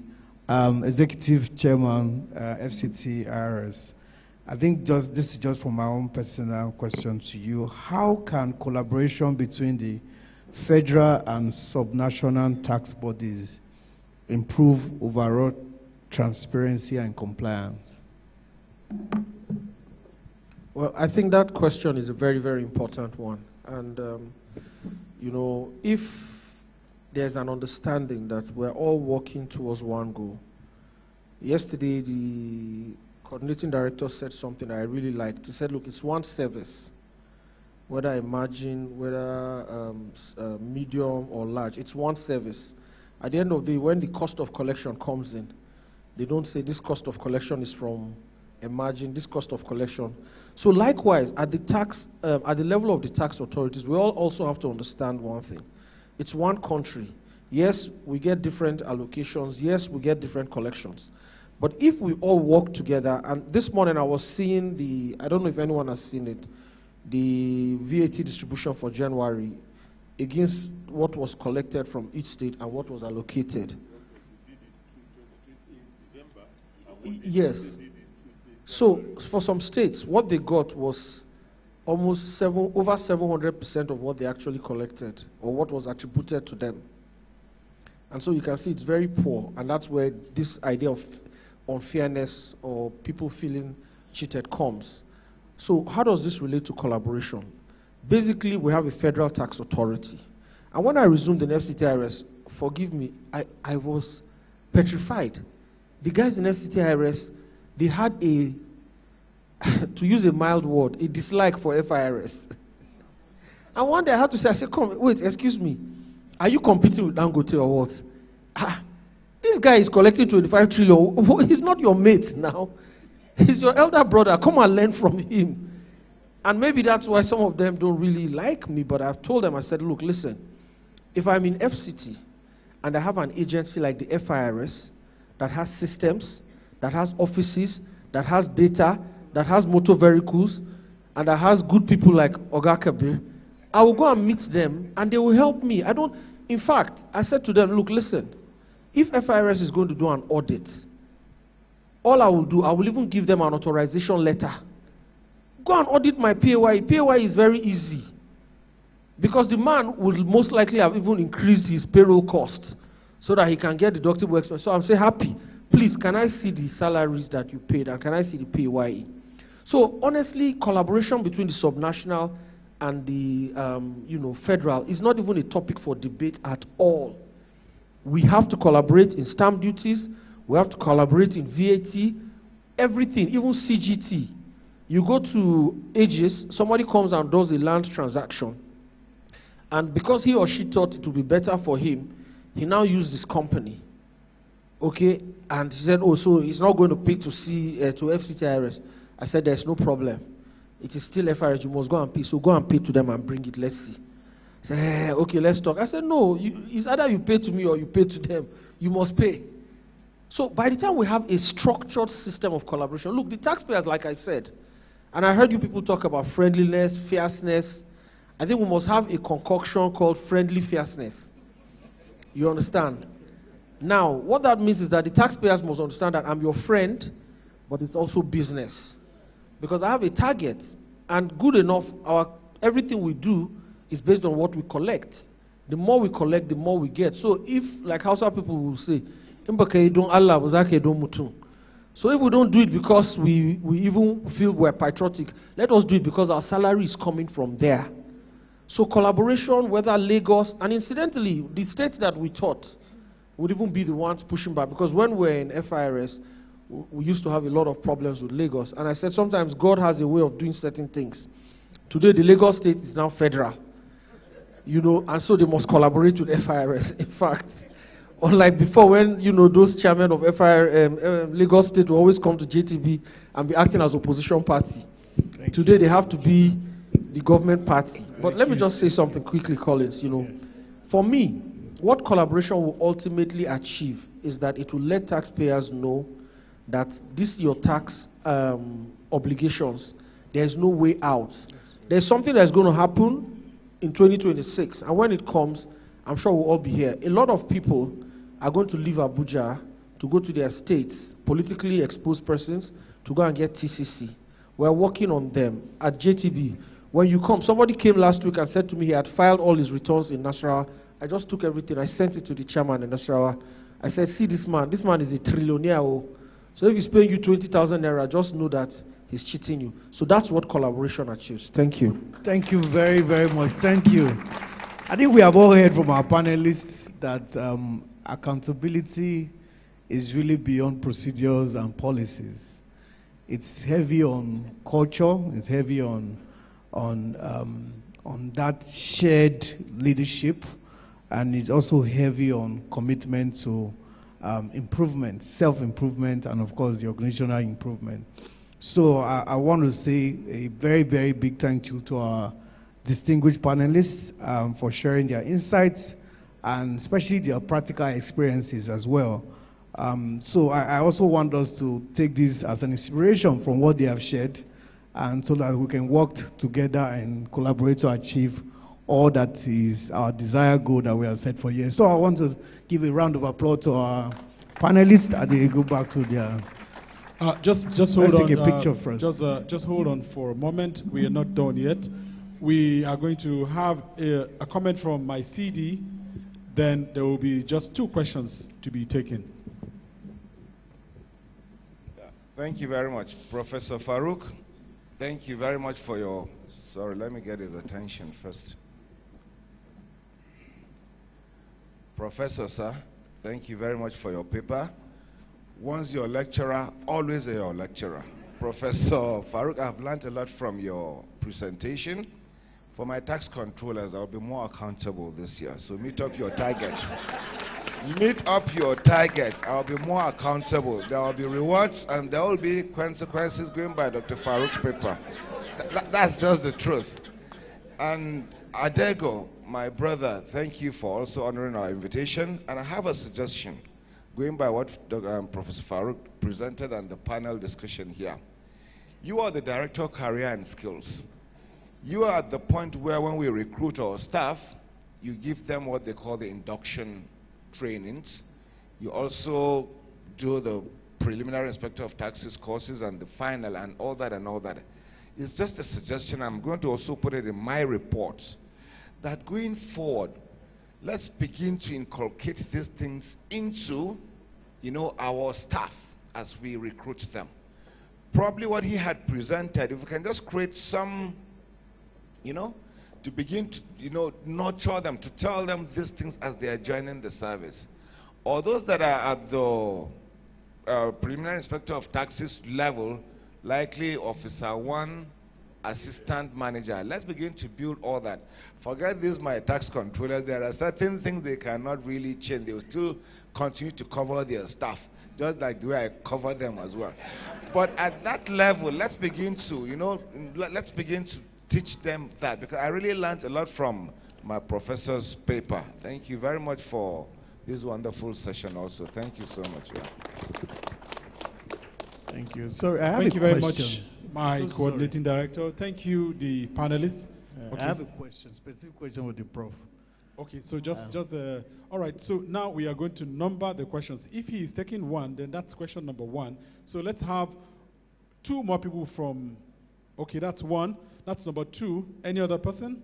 Executive Chairman, FCT IRS. I think this is just from my own personal question to you. How can collaboration between the federal and subnational tax bodies improve overall transparency and compliance? Well, I think that question is a very, very important one. And, you know, if there's an understanding that we're all working towards one goal. Yesterday, the coordinating director said something I really liked. He said, look, it's one service, whether I imagine, whether medium or large, it's one service. At the end of the day, when the cost of collection comes in, they don't say this cost of collection is from Imagine, this cost of collection. So likewise, at the level of the tax authorities, we all also have to understand one thing. It's one country. Yes, we get different allocations. Yes, we get different collections. But if we all work together, and this morning I was seeing I don't know if anyone has seen it, the VAT distribution for January against what was collected from each state and what was allocated. In December, Yes. So for some states, what they got was almost over 700% of what they actually collected, or what was attributed to them. And so you can see it's very poor, and that's where this idea of unfairness or people feeling cheated comes. So how does this relate to collaboration? Basically, we have a federal tax authority. And when I resumed in FCTIRS, forgive me, I was petrified. The guys in FCTIRS, they had a, to use a mild word, a dislike for FIRS. And one day I had to say, I said, come, wait, excuse me, are you competing with Dangote or what? This guy is collecting 25 trillion. He's not your mate now. He's your elder brother. Come and learn from him. And maybe that's why some of them don't really like me, but I've told them, I said, look, listen, if I'm in FCT and I have an agency like the FIRS that has systems, that has offices, that has data, that has motor vehicles, and that has good people like Oga Kabir, I will go and meet them and they will help me. In fact, I said to them, look, listen, if FIRS is going to do an audit, all I will do, I will even give them an authorization letter. Go and audit my PAYE. PAYE is very easy. Because the man will most likely have even increased his payroll cost so that he can get deductible expense. So I'm saying, happy, please, can I see the salaries that you paid and can I see the PAYE? So honestly, collaboration between the subnational and the federal is not even a topic for debate at all. We have to collaborate in stamp duties. We have to collaborate in VAT, everything, even CGT. You go to Aegis, somebody comes and does a land transaction. And because he or she thought it would be better for him, he now used this company. Okay? And he said, oh, so he's not going to pay to FCTIRS. I said, there's no problem. It is still FIRS, you must go and pay. So go and pay to them and bring it, let's see. He said, okay, let's talk. I said, no, it's either you pay to me or you pay to them. You must pay. So by the time we have a structured system of collaboration, look, the taxpayers, like I said, and I heard you people talk about friendliness, fierceness. I think we must have a concoction called friendly fierceness. You understand? Now, what that means is that the taxpayers must understand that I'm your friend, but it's also business. Because I have a target, and good enough, everything we do is based on what we collect. The more we collect, the more we get. So if, like Hausa people will say, so if we don't do it because we even feel we're patriotic, let us do it because our salary is coming from there. So collaboration, whether Lagos, and incidentally, the states that we taught would even be the ones pushing back, because when we're in FIRS, we used to have a lot of problems with Lagos. And I said sometimes God has a way of doing certain things. Today, the Lagos state is now federal. And so they must collaborate with FIRS. In fact, unlike before when, those chairmen of Lagos State will always come to JTB and be acting as opposition party. Today they have to be the government party. But let me just say something quickly, Collins. For me, what collaboration will ultimately achieve is that it will let taxpayers know that this your tax obligations, there's no way out. There's something that's going to happen in 2026, and when it comes, I'm sure we'll all be here. A lot of people are going to leave Abuja to go to their states, politically exposed persons, to go and get TCC. We're working on them at JTB. When you come, somebody came last week and said to me he had filed all his returns in Nasarawa. I just took everything. I sent it to the chairman in Nasarawa. I said, see this man is a trillionaire. So if he's paying you 20,000 naira, just know that he's cheating you. So that's what collaboration achieves. Thank you. Thank you very, very much. Thank you. I think we have all heard from our panelists that accountability is really beyond procedures and policies. It's heavy on culture. It's heavy on that shared leadership, and it's also heavy on commitment to improvement, self-improvement, and of course the organizational improvement. So I want to say a very, very big thank you to our distinguished panelists for sharing their insights and especially their practical experiences as well. So I also want us to take this as an inspiration from what they have shared, and so that we can work together and collaborate to achieve all that is our desired goal that we have set for years. So I want to give a round of applause to our panelists as they go back to their Just hold Let's on. take a picture first. Just hold on for a moment. We are not done yet. We are going to have a comment from my CD. Then there will be just 2 questions to be taken. Thank you very much, Professor Farouk. Thank you very much for your, sorry, let me get his attention first. Professor, sir, thank you very much for your paper. Once your lecturer, always your lecturer. Professor Farouk, I've learned a lot from your presentation. For my tax controllers, I'll be more accountable this year, so meet up your targets. Meet up your targets. I'll be more accountable. There will be rewards and there will be consequences going by Dr. Farouk's paper. That's just the truth. And Adego, my brother, thank you for also honoring our invitation. And I have a suggestion, going by what Professor Farouk presented and the panel discussion here. You are the Director of Career and Skills. You are at the point where when we recruit our staff, you give them what they call the induction trainings. You also do the preliminary inspector of taxes courses and the final and all that and all that. It's just a suggestion. I'm going to also put it in my report that going forward, let's begin to inculcate these things into, our staff as we recruit them. Probably what he had presented, if we can just create some, to begin to, nurture them, to tell them these things as they are joining the service. Or those that are at the preliminary inspector of taxes level, likely officer 1, assistant manager. Let's begin to build all that. Forget these, my tax controllers. There are certain things they cannot really change. They will still continue to cover their staff, just like the way I cover them as well. But at that level, let's begin to, let's begin to teach them that, because I really learned a lot from my professor's paper. Thank you very much for this wonderful session also. Thank you so much. Yeah. Thank you. Sorry, I have Thank a you very question. much, my coordinating director. Thank you, the panelists. I have a question, specific question with the prof. Okay, so all right, so now we are going to number the questions. If he is taking 1, then that's question number 1. So let's have 2 more people from, okay, that's 1. That's number 2. Any other person?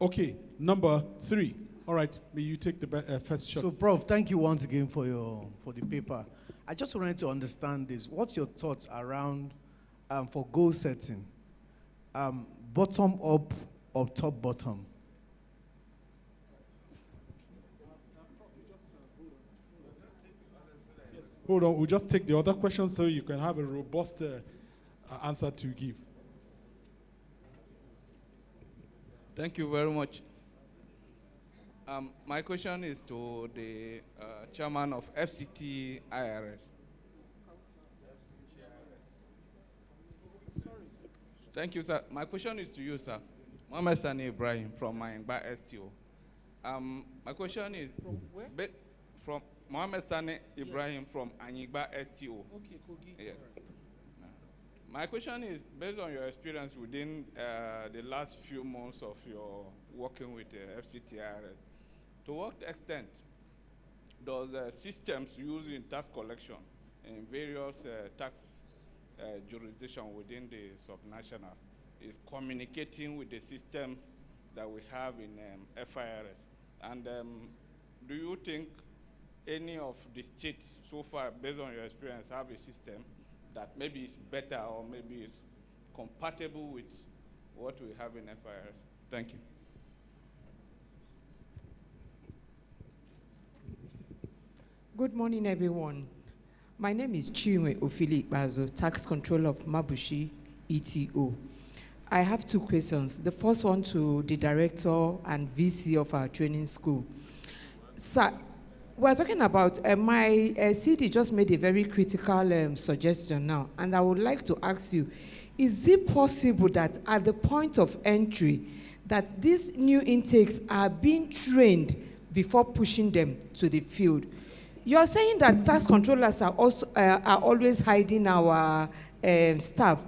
Okay, number 3. All right, may you take the first shot. So, Prof, thank you once again for the paper. I just wanted to understand this. What's your thoughts around for goal setting? Bottom up or top bottom? Hold on, we'll just take the other question so you can have a robust answer to give. Thank you very much. My question is to the chairman of FCT IRS. Thank you, sir. My question is to you, sir. Mohamed Sani Ibrahim from Mayangba STO. My question is... From where? From Mohamed Sani Ibrahim from Anyigba STO. Okay, Kogi. Yes. My question is, based on your experience within the last few months of your working with FCTIRS, to what extent does systems used in tax collection in various tax jurisdictions within the subnational is communicating with the system that we have in FIRS? And do you think any of the states so far, based on your experience, have a system that maybe is better or maybe is compatible with what we have in FIRS? Thank you. Good morning, everyone. My name is Chinwe Ofili Bazo, Tax Controller of Mabushi ETO. I have 2 questions. The first one to the director and VC of our training school. Sir, we're talking about, my CD just made a very critical suggestion now, and I would like to ask you, is it possible that at the point of entry, that these new intakes are being trained before pushing them to the field? You're saying that tax controllers are also are always hiding our staff.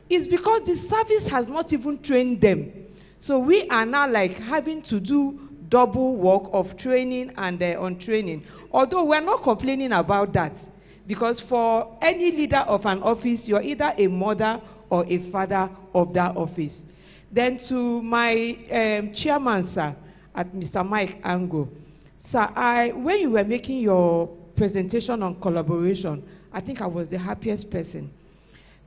It's because the service has not even trained them. So we are now like having to do double work of training and on training. Although we're not complaining about that, Because for any leader of an office, you're either a mother or a father of that office. Then to my chairman, sir, at Mr. Mike Ango. Sir, when you were making your presentation on collaboration, I think I was the happiest person.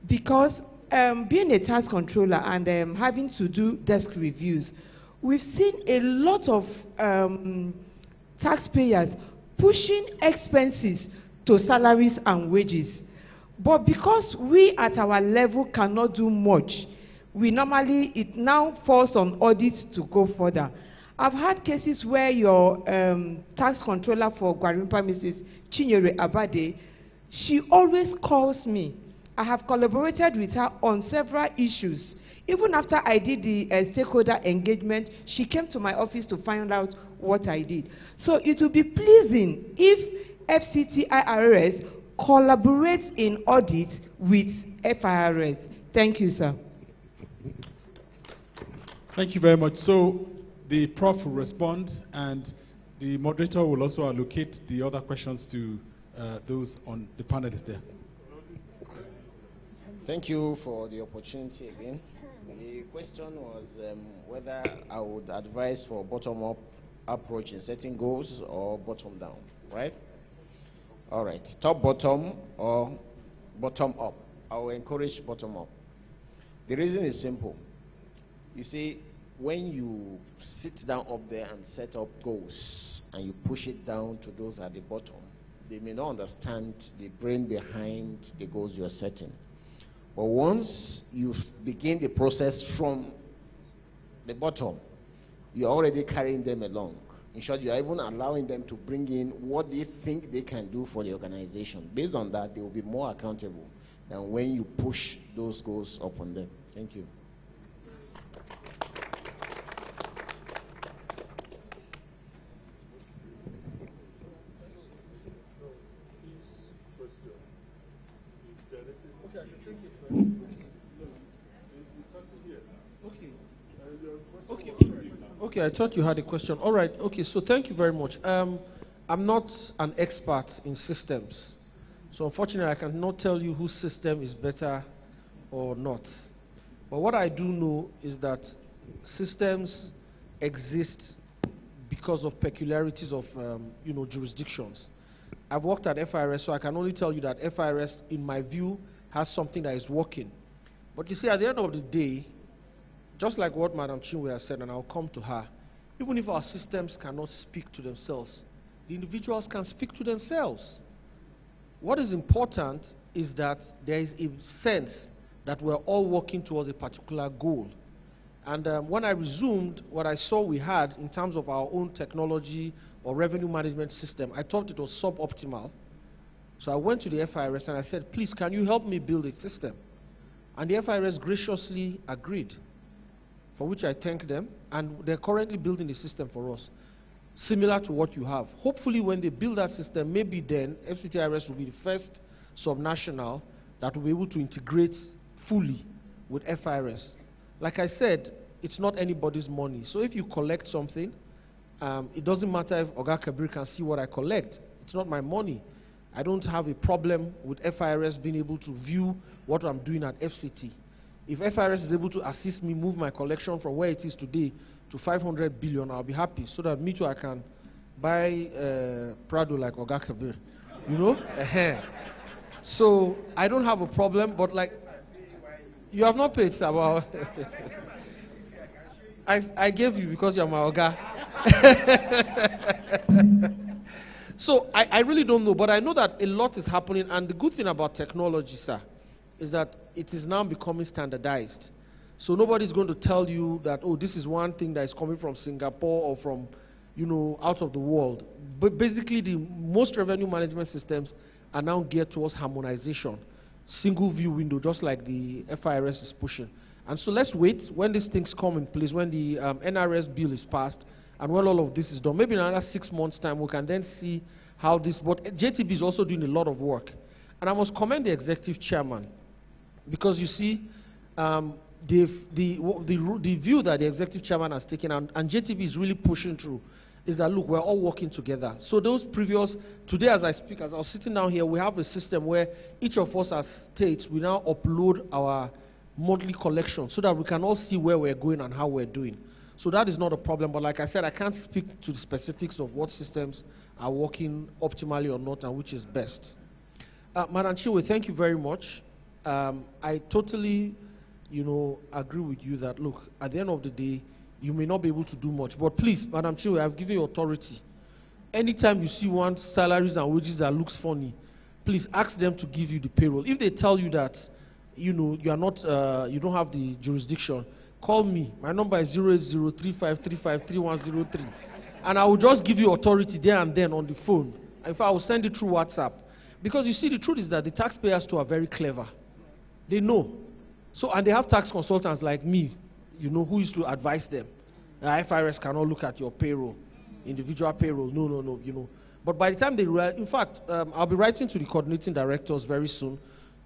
Because being a tax controller and having to do desk reviews, we've seen a lot of taxpayers pushing expenses to salaries and wages. But because we at our level cannot do much, it now falls on audits to go further. I've had cases where your tax controller for Gwarimpa, Mrs. Chinyere Abade, she always calls me. I have collaborated with her on several issues. Even after I did the stakeholder engagement, she came to my office to find out what I did. So it would be pleasing if FCT IRS collaborates in audit with FIRS. Thank you, sir. Thank you very much. So the prof will respond, and the moderator will also allocate the other questions to those on the panelists there. Thank you for the opportunity again. The question was whether I would advise for bottom-up approach in setting goals or bottom-down, right? All right, top-bottom or bottom-up. I will encourage bottom-up. The reason is simple. You see, when you sit down up there and set up goals and you push it down to those at the bottom, they may not understand the brain behind the goals you're setting. But once you begin the process from the bottom, you're already carrying them along. In short, you're even allowing them to bring in what they think they can do for the organization. Based on that, they will be more accountable than when you push those goals up on them. Thank you. Okay, I thought you had a question. All right, okay, so thank you very much. I'm not an expert in systems. So unfortunately, I cannot tell you whose system is better or not. But what I do know is that systems exist because of peculiarities of jurisdictions. I've worked at FIRS, so I can only tell you that FIRS, in my view, has something that is working. But you see, at the end of the day, just like what Madam Chinwe has said, and I'll come to her, even if our systems cannot speak to themselves, the individuals can speak to themselves. What is important is that there is a sense that we're all working towards a particular goal. And when I resumed what I saw we had in terms of our own technology or revenue management system, I thought it was suboptimal. So I went to the FIRS and I said, please, can you help me build a system? And the FIRS graciously agreed, for which I thank them, and they're currently building a system for us, similar to what you have. Hopefully when they build that system, maybe then FCTIRS will be the first subnational that will be able to integrate fully with FIRS. Like I said, it's not anybody's money. So if you collect something, it doesn't matter if Oga Kabir can see what I collect. It's not my money. I don't have a problem with FIRS being able to view what I'm doing at FCT. If FIRS is able to assist me move my collection from where it is today to 500 billion, I'll be happy, so that me too, I can buy Prado like Oga Kabir, you know? So I don't have a problem, but like, you have not paid, sir. Well, I gave you because you're my Oga. So I really don't know, but I know that a lot is happening, and the good thing about technology, sir, is that it is now becoming standardized. So nobody's going to tell you that, oh, this is one thing that is coming from Singapore or from, out of the world. But basically, most revenue management systems are now geared towards harmonization. Single view window, just like the FIRS is pushing. And so let's wait when these things come in place, when the NRS bill is passed, and when all of this is done. Maybe in another 6 months' time, we can then see how this, but JTB is also doing a lot of work. And I must commend the executive chairman, because you see, the view that the executive chairman has taken, and JTB is really pushing through. is that, look, we're all working together. So those previous, today as I speak, as I was sitting down here, we have a system where each of us as states, we now upload our monthly collection so that we can all see where we're going and how we're doing. So that is not a problem, but like I said, I can't speak to the specifics of what systems are working optimally or not and which is best. Madam Chiwe, thank you very much. I totally, agree with you that, look, at the end of the day, you may not be able to do much. But please, Madam Chiwe, I've given you authority. Anytime you see one salaries and wages that looks funny, please ask them to give you the payroll. If they tell you that, you are not, you don't have the jurisdiction, call me. My number is 08035353103. And I will just give you authority there and then on the phone. In fact, I will send it through WhatsApp. Because you see, the truth is that the taxpayers too are very clever. They know. So, and they have tax consultants like me, who used to advise them. FIRS cannot look at your payroll, individual payroll. No, But by the time they realize, in fact, I'll be writing to the coordinating directors very soon.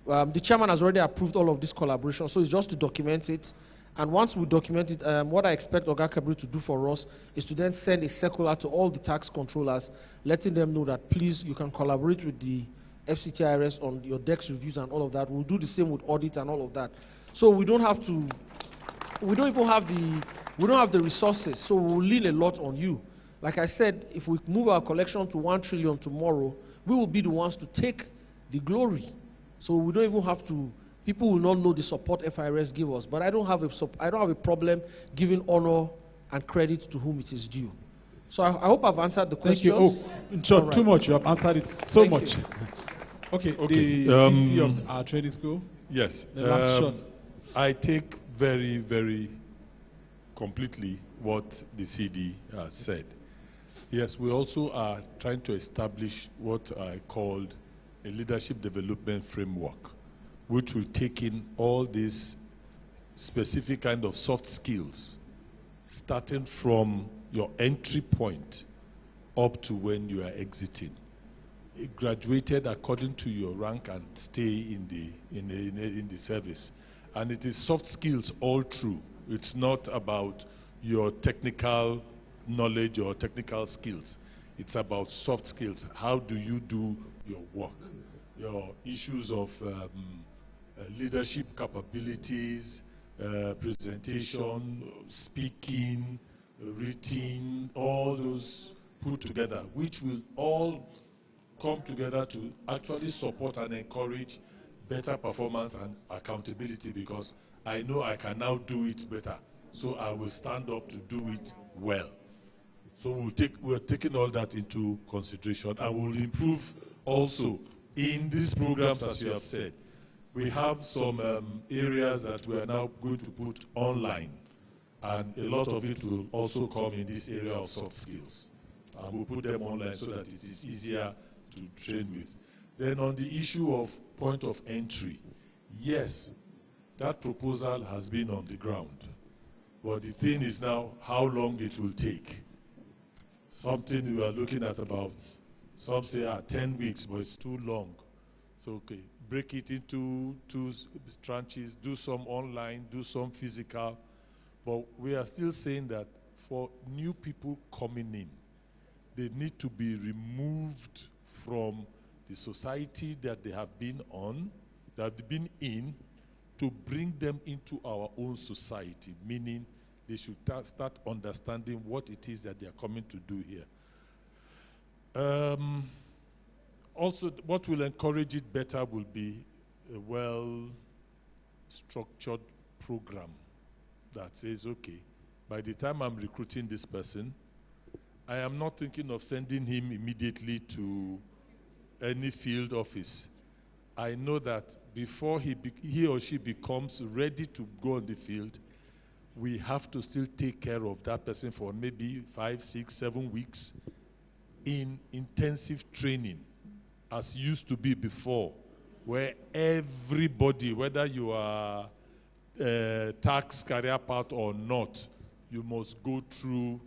The chairman has already approved all of this collaboration, so it's just to document it. And once we document it, what I expect Oga Kabir to do for us is to then send a circular to all the tax controllers, letting them know that, please, you can collaborate with the FCTIRS on your DEX reviews and all of that. We'll do the same with audit and all of that. So we don't have to, we don't have the resources, so we'll lean a lot on you. Like I said, if we move our collection to 1 trillion tomorrow, we will be the ones to take the glory. So we don't even have to, people will not know the support FIRS give us, but I don't have a problem giving honor and credit to whom it is due. So I hope I've answered the questions. Thank you. Oh, too much. You have answered it so Thank much. you. Okay, the DC of our trading school. Yes. The last shot. I take very, very completely what the CD has said. Yes, we also are trying to establish what I called a leadership development framework, which will take in all these specific kind of soft skills, starting from your entry point up to when you are exiting. Graduated according to your rank and stay in the service. And it is soft skills all through. It's not about your technical knowledge or technical skills. It's about soft skills. How do you do your work? Your issues of leadership capabilities, presentation, speaking, reading, all those put together, which will all come together to actually support and encourage better performance and accountability, because I know I can now do it better. So I will stand up to do it well. So we're taking all that into consideration, and we'll improve also in these programs, as you have said. We have some areas that we are now going to put online, and a lot of it will also come in this area of soft skills. And we'll put them online so that it is easier to train with. Then on the issue of point of entry, yes, that proposal has been on the ground. But the thing is now how long it will take. Something we are looking at about, some say 10 weeks, but it's too long. So, okay, break it into 2 tranches, do some online, do some physical. But we are still saying that for new people coming in, they need to be removed from the society that they have been on, that they've been in, to bring them into our own society, meaning they should start understanding what it is that they are coming to do here. Also, what will encourage it better will be a well-structured program that says, okay, by the time I'm recruiting this person, I am not thinking of sending him immediately to any field office. I know that before he or she becomes ready to go on the field, we have to still take care of that person for maybe 5, 6, 7 weeks in intensive training, as used to be before, where everybody, whether you are tax career path or not, you must go through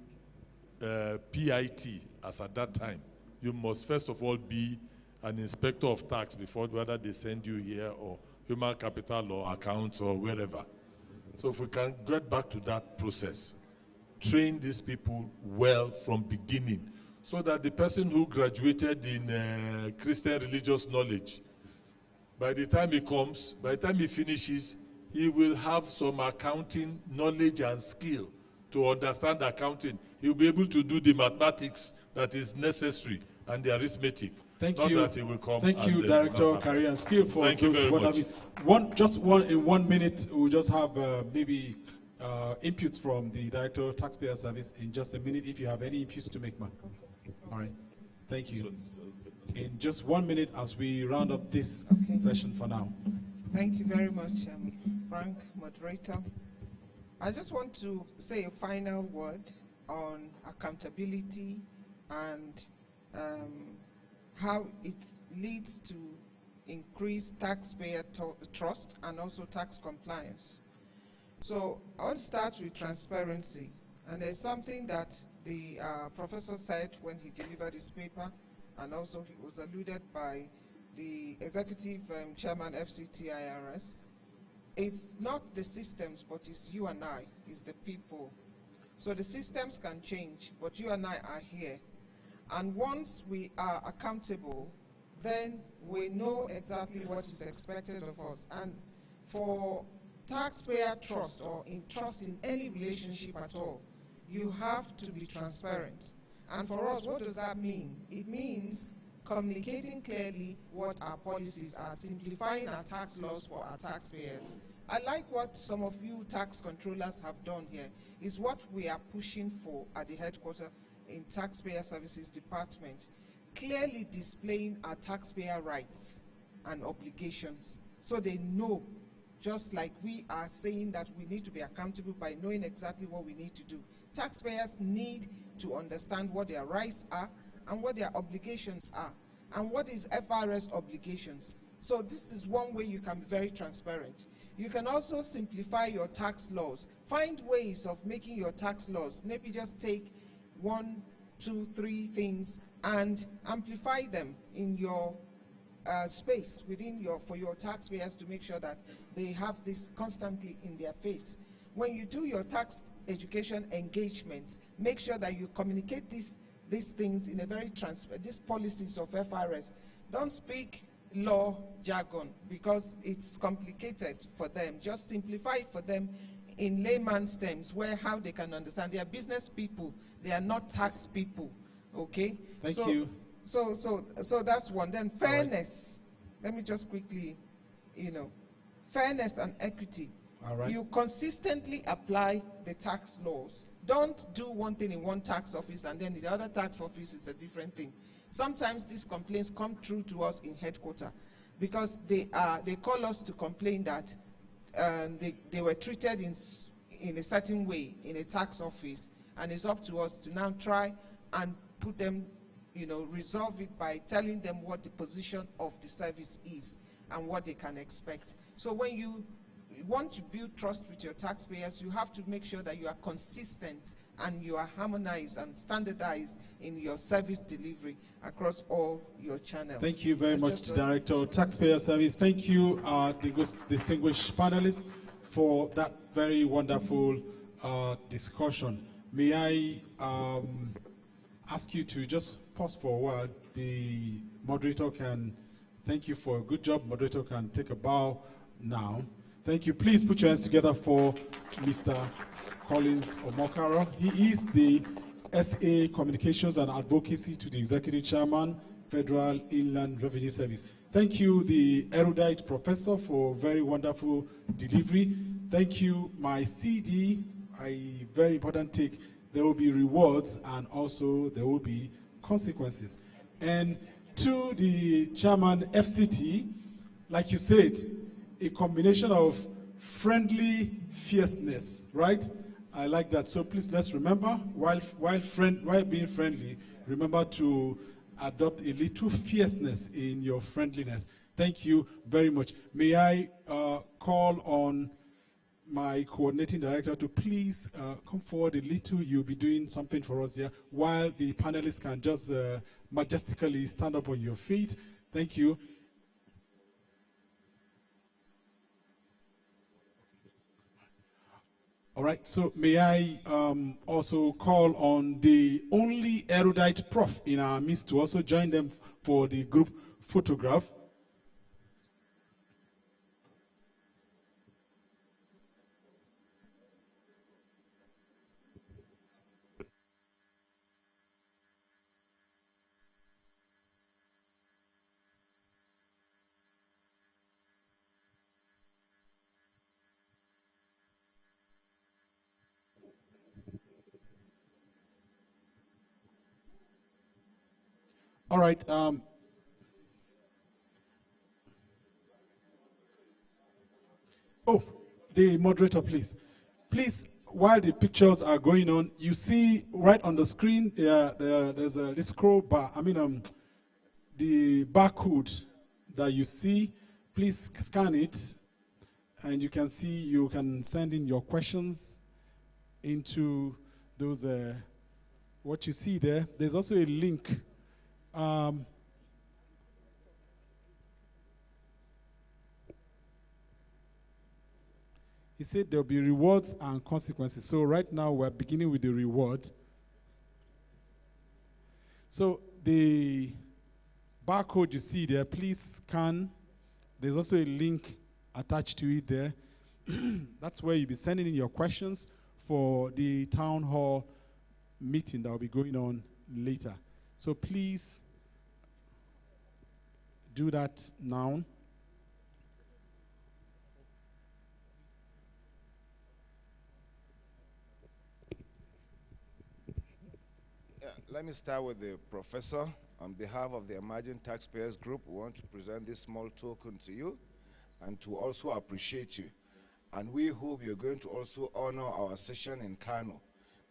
PIT as at that time. You must first of all be an inspector of tax before whether they send you here or human capital or accounts or wherever. So if we can get back to that process, train these people well from beginning, so that the person who graduated in Christian religious knowledge, by the time he comes, by the time he finishes, he will have some accounting knowledge and skill to understand accounting. He will be able to do the mathematics that is necessary and the arithmetic. Thank Not you. that he will come. Thank you, Director Career and Skill, for Thank you those very much. In 1 minute, we'll just have maybe inputs from the Director of Taxpayer Service in just a minute, if you have any inputs to make, ma'am. All right. Thank you. In just 1 minute as we round up this session for now. Thank you very much, Frank, moderator. I just want to say a final word on accountability and how it leads to increased taxpayer trust and also tax compliance. So I want to start with transparency. And there's something that the professor said when he delivered his paper, and also it was alluded by the executive chairman FCTIRS. It's not the systems, but it's you and I, it's the people. So the systems can change, but you and I are here. And once we are accountable, then we know exactly what is expected of us. And for taxpayer trust or in trust in any relationship at all, you have to be transparent. And for us, what does that mean? It means communicating clearly what our policies are, simplifying our tax laws for our taxpayers. I like what some of you tax controllers have done here, is what we are pushing for at the headquarters in Taxpayer Services Department, clearly displaying our taxpayer rights and obligations so they know, just like we are saying that we need to be accountable by knowing exactly what we need to do. Taxpayers need to understand what their rights are and what their obligations are and what is FIRS obligations. So this is one way you can be very transparent. You can also simplify your tax laws. Find ways of making your tax laws. Maybe just take 1, 2, 3 things and amplify them in your space within for your taxpayers to make sure that they have this constantly in their face. When you do your tax education engagement, make sure that you communicate these things in a very transparent, these policies of FIRS. Don't speak law jargon because it's complicated for them. Just simplify it for them in layman's terms, where how they can understand. They are business people, they are not tax people. Okay? Thank you. So that's one. Then fairness. Let me just quickly, fairness and equity. All right. You consistently apply the tax laws. Don't do one thing in one tax office and then the other tax office is a different thing. Sometimes these complaints come through to us in headquarters because they call us to complain that they were treated in a certain way in a tax office, and it's up to us to now try and put them, resolve it by telling them what the position of the service is and what they can expect. So when you want to build trust with your taxpayers, you have to make sure that you are consistent and you are harmonized and standardized in your service delivery across all your channels. Thank you very much, Director of Taxpayer Service. Thank you, distinguished panelists, for that very wonderful discussion. May I ask you to just pause for a while? The moderator can, thank you for a good job. Moderator can take a bow now. Thank you. Please put your hands together for Mr. Collins Omokaro. He is the SA Communications and Advocacy to the Executive Chairman, Federal Inland Revenue Service. Thank you, the erudite professor, for very wonderful delivery. Thank you, my CD. A very important take. There will be rewards and also there will be consequences. And to the chairman, FCT, like you said, a combination of friendly fierceness, right? I like that. So please let's remember, while being friendly, remember to adopt a little fierceness in your friendliness. Thank you very much. May I call on my coordinating director to please come forward a little. You'll be doing something for us here, while the panelists can just majestically stand up on your feet. Thank you. All right, so may I also call on the only erudite prof in our midst to also join them for the group photograph. All right. Oh, the moderator, please. Please, while the pictures are going on, you see right on the screen there's this scroll bar. The barcode that you see. Please scan it, and you can see you can send in your questions into those. What you see there. There's also a link. He said there'll be rewards and consequences. So right now we're beginning with the reward. So the barcode you see there, please scan. There's also a link attached to it there. That's where you'll be sending in your questions for the town hall meeting that will be going on later. So please do that now. Let me start with the professor. On behalf of the Emerging Taxpayers Group, we want to present this small token to you and to also appreciate you. And we hope you're going to also honor our session in Kano,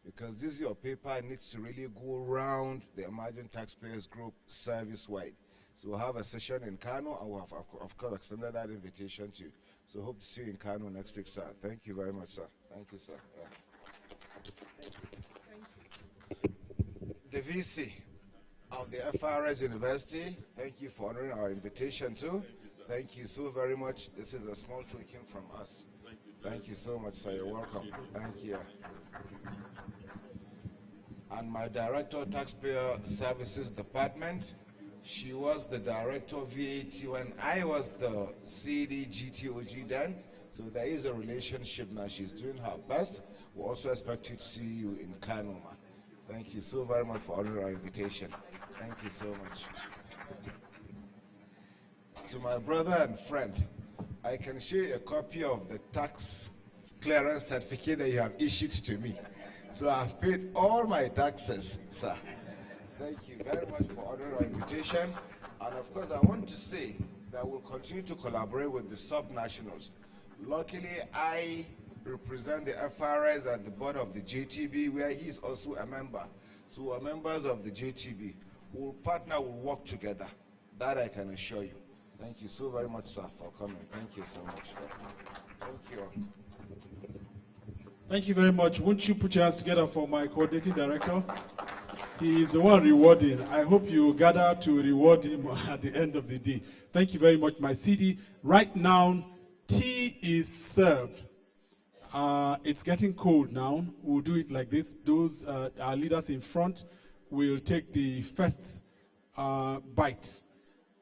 because this your paper needs to really go around the Emerging Taxpayers Group service-wide. So we'll have a session in Kano, and we'll have, of course, extended that invitation to you. So hope to see you in Kano next week, sir. Thank you very much, sir. Thank you, sir. Yeah. The VC of the FIRS University, thank you for honoring our invitation too. Thank you so very much. This is a small token from us. Thank you so much, sir. You're welcome. Thank you. And my Director of Taxpayer Services Department, she was the Director of VAT when I was the CDGTOG then. So there is a relationship now. She's doing her best. We also expect to see you in Kano. Thank you so very much for honoring our invitation. Thank you so much. To my brother and friend, I can show you a copy of the tax clearance certificate that you have issued to me. So I've paid all my taxes, sir. Thank you very much for honoring our invitation. And of course, I want to say that we'll continue to collaborate with the sub-nationals. Luckily, I represent the FRS at the board of the JTB, where he is also a member. So we're members of the JTB. We'll partner, we'll work together. That I can assure you. Thank you so very much, sir, for coming. Thank you so much. Thank you. Thank you very much. Won't you put your hands together for my coordinating director? He is the one rewarding. I hope you gather to reward him at the end of the day. Thank you very much, my CD. Right now, tea is served. It's getting cold now. We'll do it like this. Those our leaders in front will take the first bite.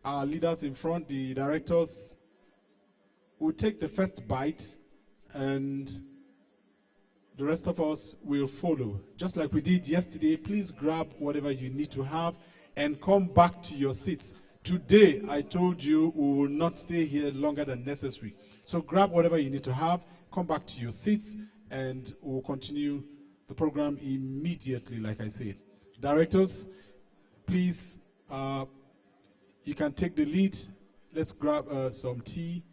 Our leaders in front, the directors, will take the first bite, and the rest of us will follow. Just like we did yesterday, please grab whatever you need to have and come back to your seats. Today, I told you we will not stay here longer than necessary. So grab whatever you need to have, come back to your seats, and we'll continue the program immediately, like I said. Directors, please, you can take the lead. Let's grab some tea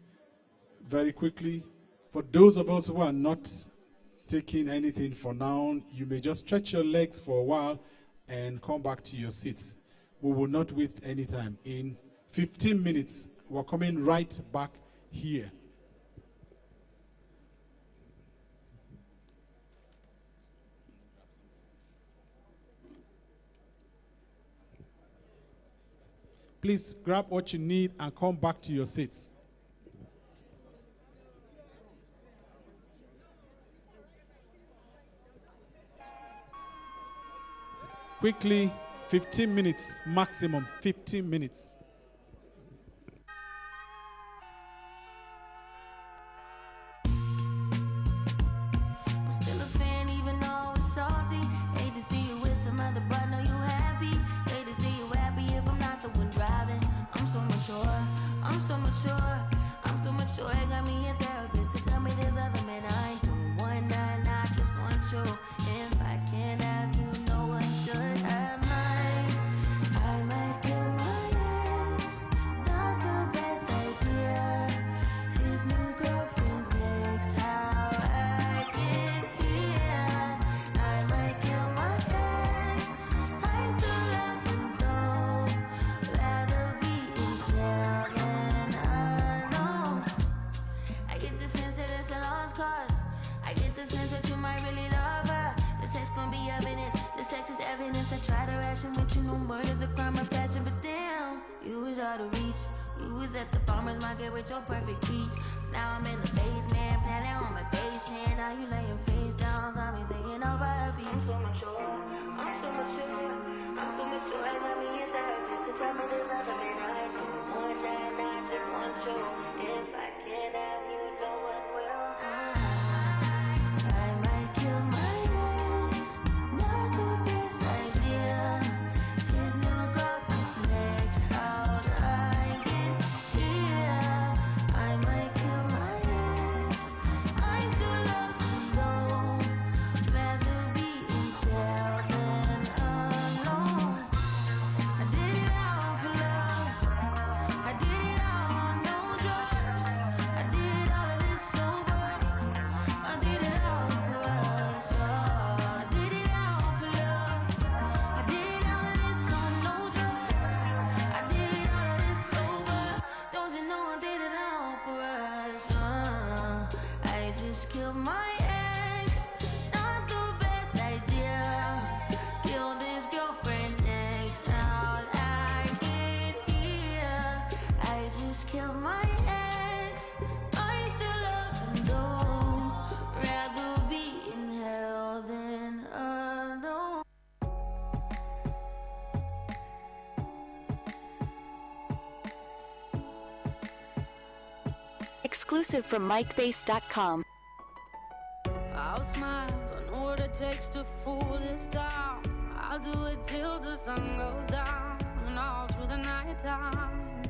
very quickly. For those of us who are not taking anything for now, you may just stretch your legs for a while and come back to your seats. We will not waste any time. In 15 minutes, we're coming right back here. Please grab what you need and come back to your seats. Quickly, 15 minutes maximum, 15 minutes. I'm still a fan even though it's salty. Hate to see you with some other, but know you happy. Hate to see you happy if I'm not the one driving. I'm so mature, I'm so mature, I'm so mature. It got me a therapist to tell me there's other men I ain't doing one night, I just want you. If I can't have you, no one should have mine. I might kill my ex, not the best idea. His new girlfriend's next, how I get here. I might kill my ex, I still love him though. Rather be in jail than alone. I get the sense that it's a lost cause. I get the sense that you might really love her. The sex gon' be evidence, the sex is evidence. I try to ration with you, no murder's a crime of passion, but damn, you was out of reach. You was at the farmer's market with your perfect peach. Now I'm in the basement, planning on my patient. Now you laying face down, got me saying over a beat. I'm so mature, I'm so mature, I'm so mature. I got me a therapist to tell me there's other men I know. One night, I just want you. If I can't have you, no one will. I might kill my ex, not the best idea. His new girlfriend's next, how'd I get here? I might kill my ex, I still love him though. Rather be in jail than alone. I did it all for love, I did it all on no drugs. I did all of this sober, I did it all for us. Oh, I did it all for love, I did all of this on no drugs. I did all of this sober, don't you know I did it all for us. I just killed my ex, not the best idea. Killed his girlfriend next, how'd I get here? I just killed my ex, I still love him though. Rather be in hell than alone. Exclusive from MikeBase.com. I'll smile, I know what it takes to fool this town. I'll do it till the sun goes down and all through the night time.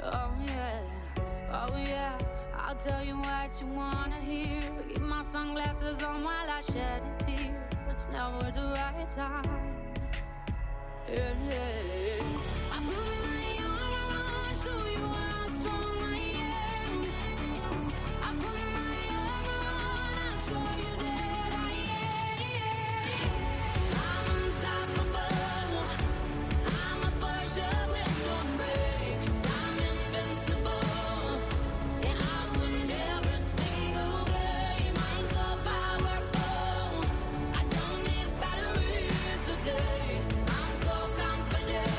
Oh yeah, I'll tell you what you wanna hear. Keep my sunglasses on while I shed a tear. It's never the right time. Yeah. I put my armor on, show you how strong I am. I put my armor on, I'll show you that I am. I'm unstoppable. I'm a Porsche with no brakes. I'm invincible. Yeah, I win every single game. I'm so powerful. I don't need batteries to play. I'm so confident.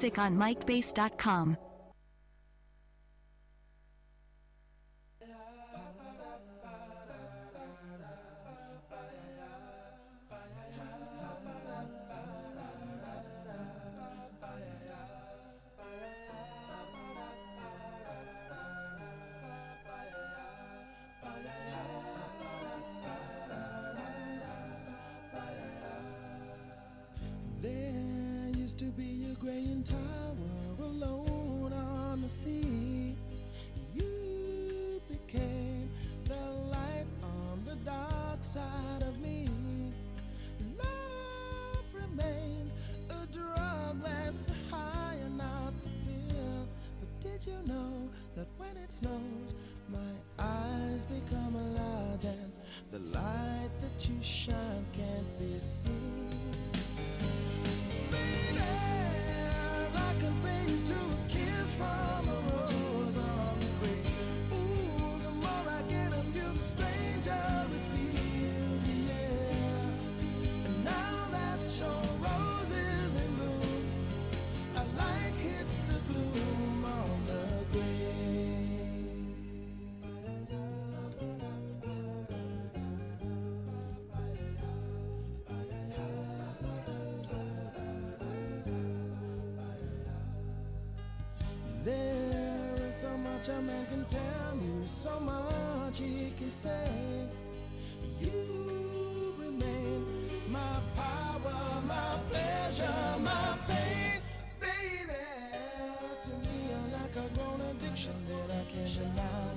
music on MikeBase.com. There used to be a graying tower alone on the sea. You became the light on the dark side of me. Love remains a drug that's the high and not the pill. But did you know that when it snows, my eyes become a lot, and the light that you shine can't be seen? I compare you to a kiss from a rose on the grave. Ooh, the more I get of you, the stranger it feels, yeah. And now that your rose is in bloom, a light hits the gloom on the grave. There is so much a man can tell you, so much he can say. You remain my power, my pleasure, my pain, baby. To me, you're like a grown addiction that I can't deny.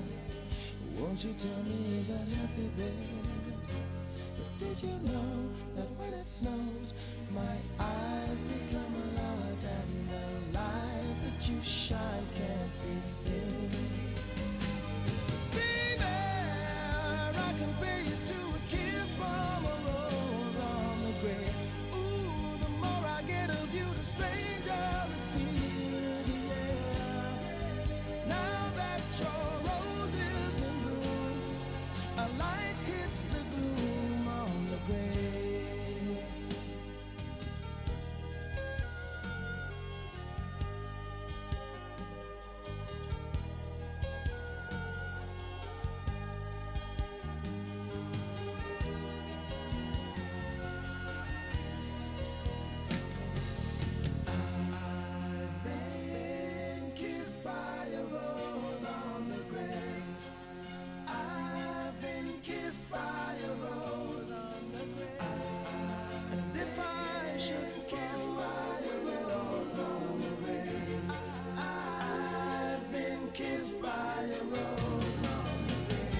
Won't you tell me, is that healthy, baby? But did you know that when it snows, my eyes become a lot, and the light that you shine can't be seen? Baby, I compare you to a kiss from a rose on the grave. Ooh, the more I get of you, the stranger it feels, yeah. Now that your rose is in bloom, a light hits the gloom on the grave. I've been kissed by a rose on the grave. I've been kissed by a rose on the grave. And if I should kiss by a rose on the grave, I've been kissed by a rose on the grave.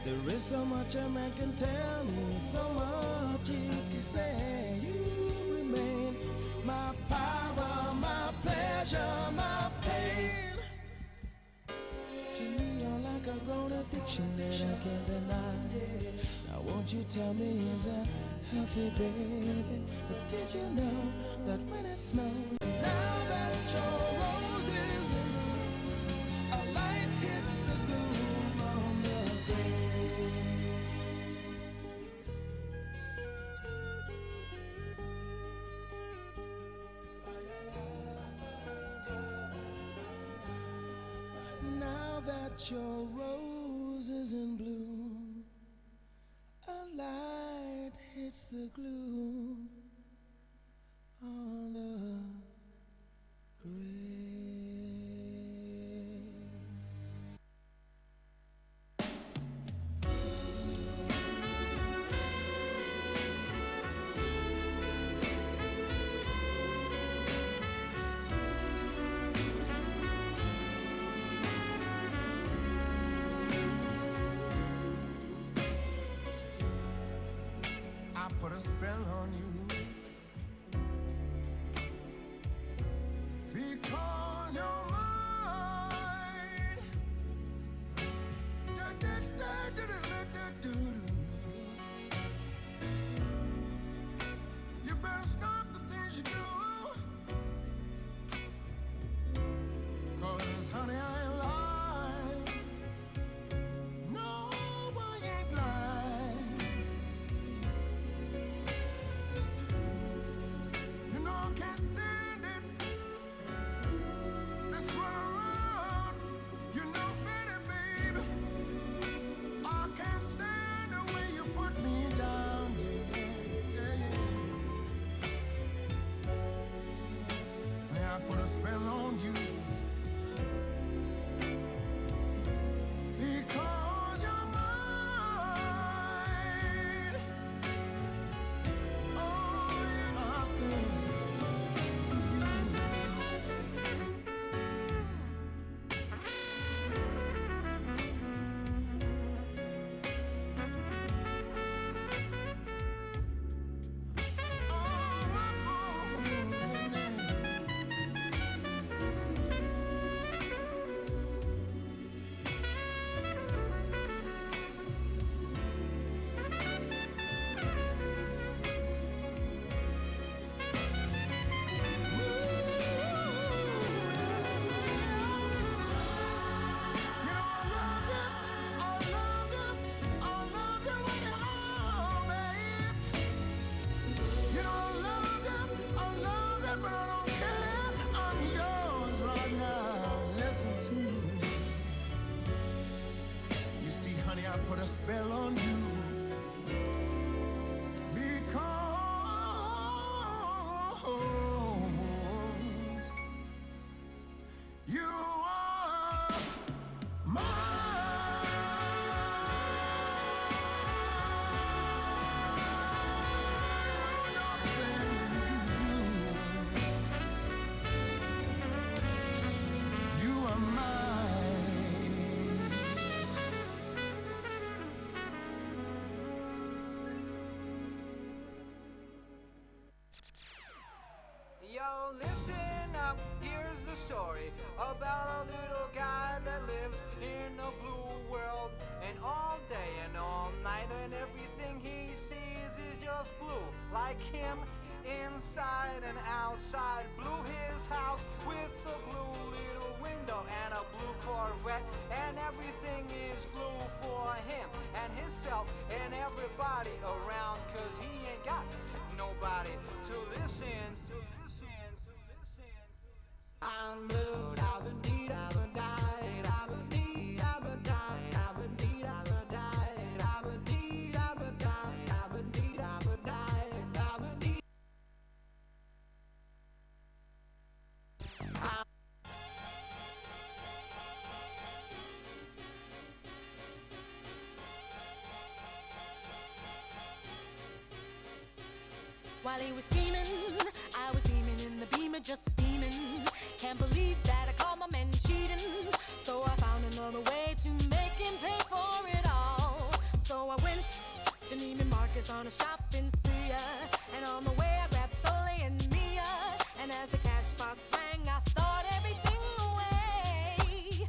There is so much a man can tell me, so much he can say. You remain my power, my pleasure, my pain. To me, you're like a grown addiction that I can't deny. Now won't you tell me, is that healthy, baby? But did you know that when it snows, now that your rose is in bloom, a light hits the gloom on the grave. Now that your rose is in bloom, a light hits the gloom on the grave. I put a spell on you because you're mine. You better stop the things you do, 'cause honey, I ain't lying. No, I ain't lying. You know I can't stand it spell on you. Because you're mine. Oh, you're nothing. I put a spell on you because you are you are mine. Yo, listen up, here's the story about a little guy that lives in a blue world. And all day and all night and everything he sees is just blue. Like him, inside and outside. Blew his house with a blue little window and a blue Corvette. And everything is blue for him and himself and everybody around. Cause he ain't got nobody to listen to. I'm blue, da-ba-dee, da-ba-die, da-ba-dee, da-ba-die, da-ba-dee, da-ba-die, da-ba-dee, da-ba-die, da-ba-dee, da-ba-die, da-ba-dee. While he was scheming, I was beaming in the beamer, just steaming. Can't believe that I caught my man cheating. So I found another way to make him pay for it all. So I went to Neiman Marcus on a shopping spree. And on the way I grabbed Soleil and Mia. And as the cash box rang, I thought everything away.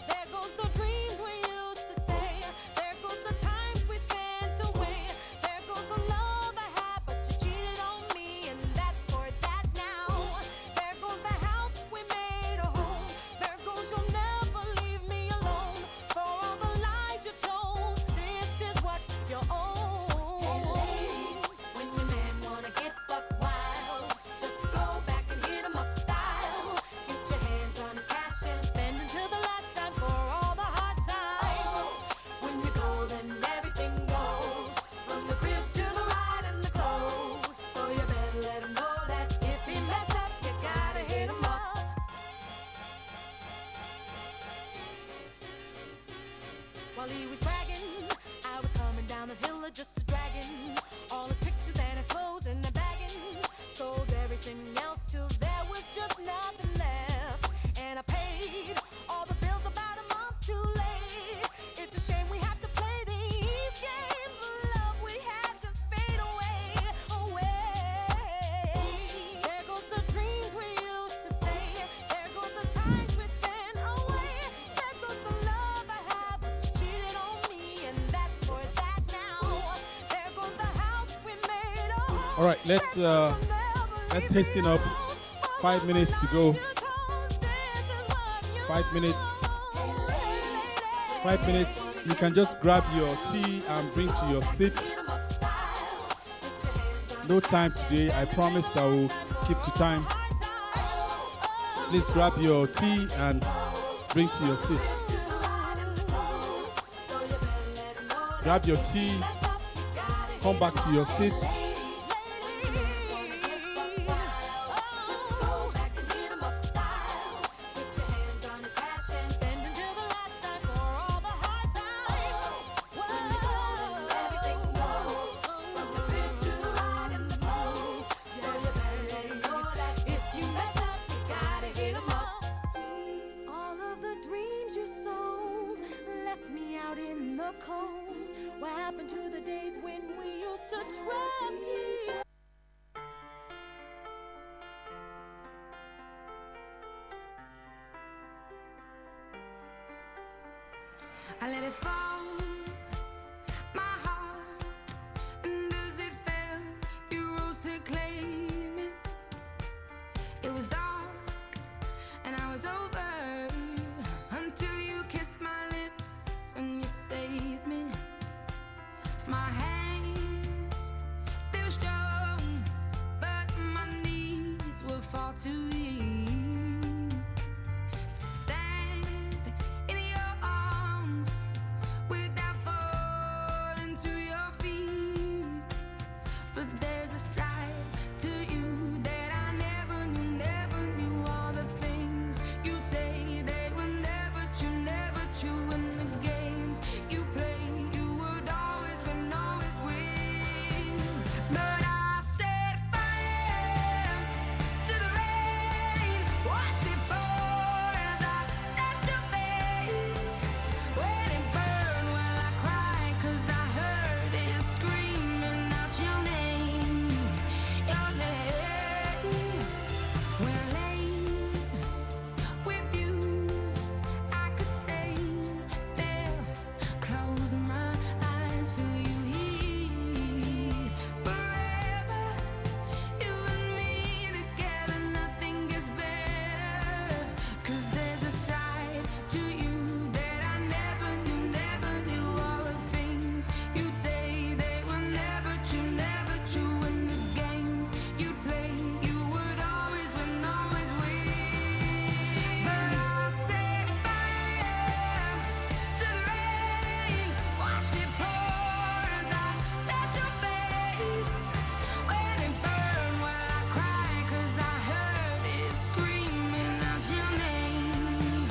There goes the dreams we used to say. There goes the times we spent away. There goes the love I had, but you cheated on me, and that's for that now. There goes the house we made a home. There goes you'll never leave me alone. For all the lies you told, this is what you own. Hey ladies, when your man wanna get buck wild, just go back and hit him up style. Get your hands on his cash and spend until the last time for all the hard times. When you go, then everything goes, from the crib to the ride and the clothes. So you better let him know that if he mess up, you gotta hit him up. While he was bragging, I was coming down the hill of just a dragon. All his pictures and his clothes in the bagging. Sold everything else till there was just nothing left. And I paid all the bills about a month too late. It's a shame we have to play these games. The love we had just fade away, away. There goes the dreams we used to say. There goes the times we spent away. There goes the love I had, but you cheated on me, and that's for that now. There goes the house we made a home. All right, let's hasten up. 5 minutes to go. 5 minutes. 5 minutes. You can just grab your tea and bring to your seat. No time today. I promised I will keep to time. Please grab your tea and bring to your seats. Grab your tea. Come back to your seats. I let it fall, my heart, and as it fell, you rose to claim it. It was dark, and I was over, until you kissed my lips and you saved me. My hands, they were strong, but my knees were far too weak to stand in your arms without falling to your feet. But there's a side to you that I never knew all the things you say, they were never true, and the games you play, you would always win, but I set fire to the rain, watched it pour as I touched your face. When it burned, well, I cried 'cause I heard it screaming out your name, your name. When I lay with you, I could stay there, close my eyes, feel you here forever. You and me together, nothing gets better. 'Cause there's a side to you that I never knew all the things you'd say, they were never true, and the games you play, you would always win, but I set fire to the rain, watched it pour as I touched your face. When it burned, well, I cried 'cause I heard it screaming out your name,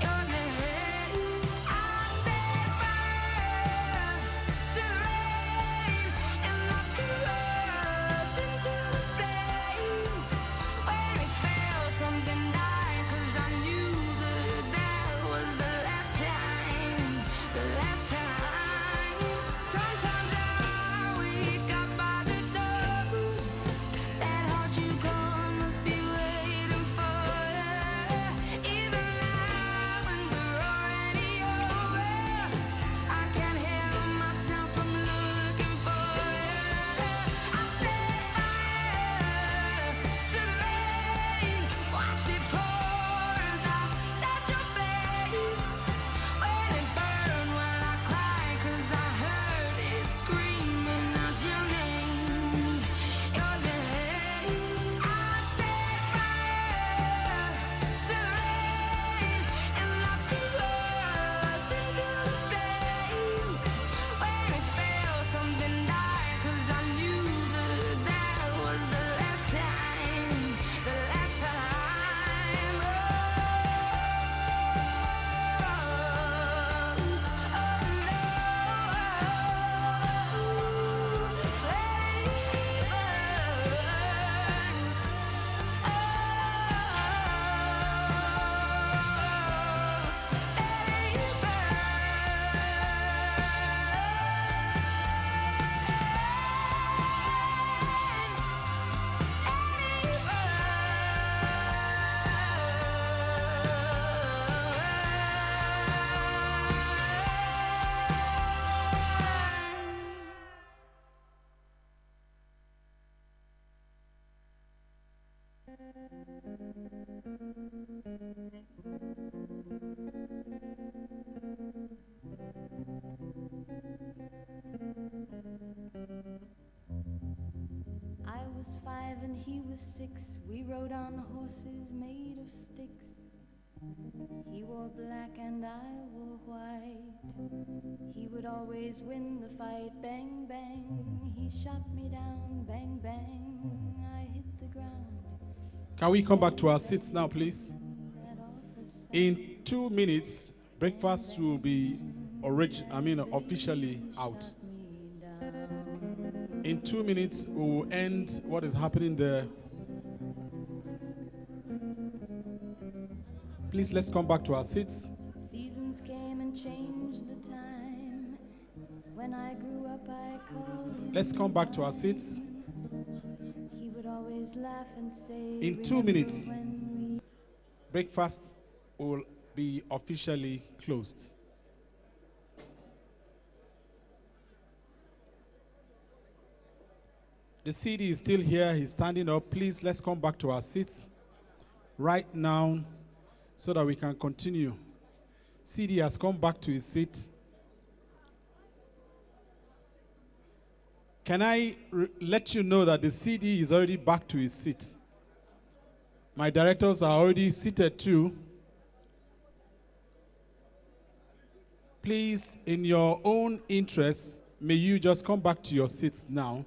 your name. I set fire to the rain, and I threw us into the flames. When it fell, something died, 'cause I knew that was the last time, the last time. Sometimes I wake up by the door, that heart you gone must be waiting for you. Even now when we're already over, I can't help myself from looking for you. I set fire to the rain, watched it pour as I touched your face. When it burned, well, I cried 'cause I heard it screaming out your name, your name. I set fire to the rain, and I threw us into the flames. When it fell, something died, 'cause I knew that was the last time, the last time. I was 5 and he was 6. We rode on horses made of sticks. He wore black and I wore white. He would always win the fight. Bang, bang. He shot me down. Bang, bang. I hit the ground. Can we come back to our seats now, please? In 2 minutes, breakfast will be officially out. In 2 minutes, we will end what is happening there. Please, let's come back to our seats. Seasons came and changed the time. When I grew up, I called him. Let's come back to our seats. He would always laugh and say, In 2 minutes, breakfast will be officially closed. The CD is still here. He's standing up. Please, let's come back to our seats right now so that we can continue. CD has come back to his seat. Can I let you know that the CD is already back to his seat? My directors are already seated too. Please, in your own interest, may you just come back to your seats now.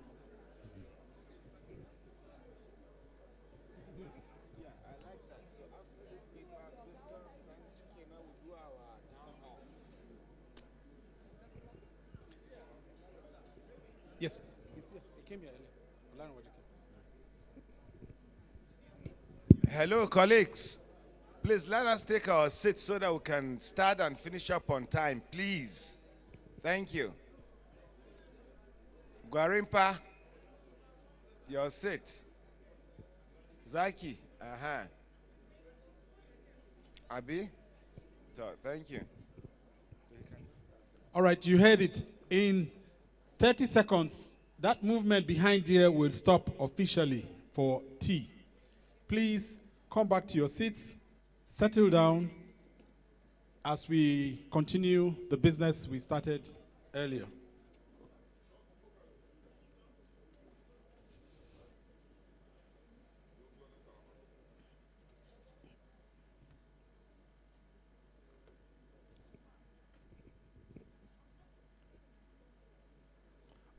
Yes. He came here earlier. Hello, colleagues. Please let us take our seats so that we can start and finish up on time, please. Thank you. Gwarimpa, your seat. Zaki, Abi, so thank you. All right, you heard it. In 30 seconds, that movement behind here will stop officially for tea. Please come back to your seats, settle down as we continue the business we started earlier.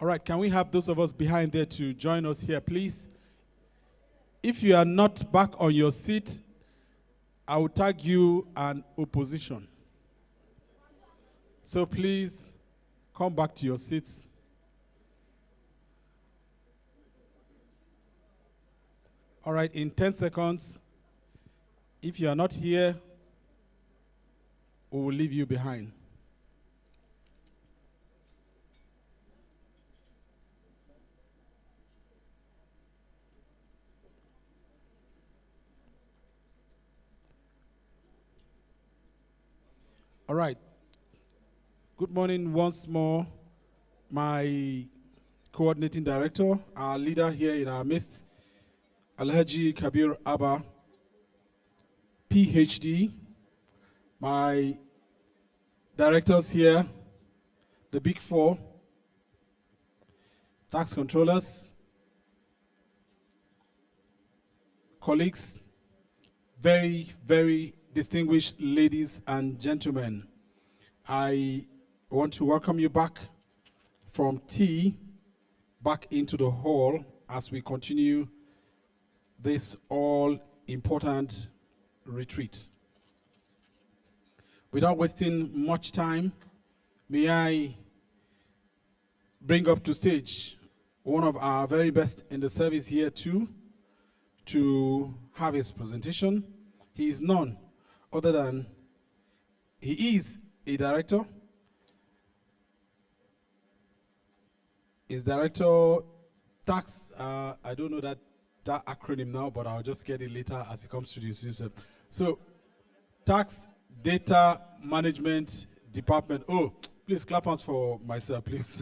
All right, can we have those of us behind there to join us here, please? If you are not back on your seat, I will tag you an opposition. So please come back to your seats. All right, in 10 seconds, if you are not here, we will leave you behind. All right. Good morning once more, my coordinating director, our leader here in our midst, Alhaji Kabir Abba, PhD, my directors here, the Big Four, tax controllers, colleagues, very, very distinguished ladies and gentlemen. I want to welcome you back from tea back into the hall as we continue this all-important retreat. Without wasting much time, may I bring up to stage one of our very best in the service here too, to have his presentation. He is none other than, he is a director. Is director tax, I don't know that acronym now, but I'll just get it later as it comes to the system. So, Tax Data Management Department. Oh, please clap hands for myself, please.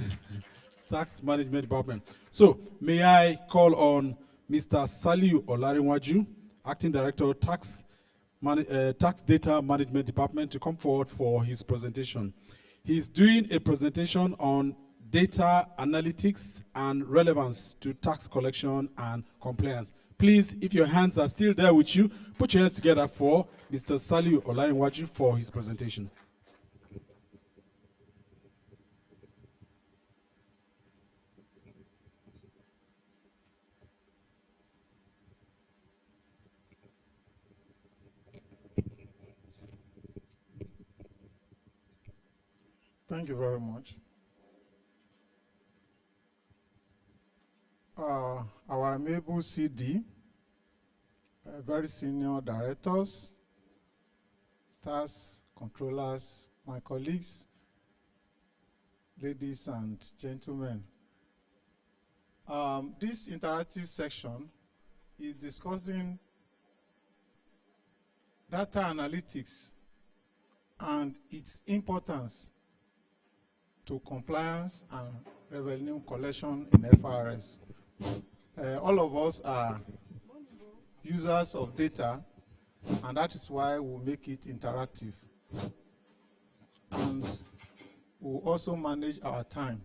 Tax Management Department. So, may I call on Mr. Saliu Olarinwaju, Acting Director, Tax Data Management Department, to come forward for his presentation. He's doing a presentation on data analytics and relevance to tax collection and compliance. Please, if your hands are still there with you, put your hands together for Mr. Saliu Olarinwaju for his presentation. Thank you very much. Our amiable CD, very senior directors, tax controllers, my colleagues, ladies and gentlemen. This interactive section is discussing data analytics and its importance to compliance and revenue collection in FIRS. All of us are users of data, and that is why we make it interactive. And we also manage our time.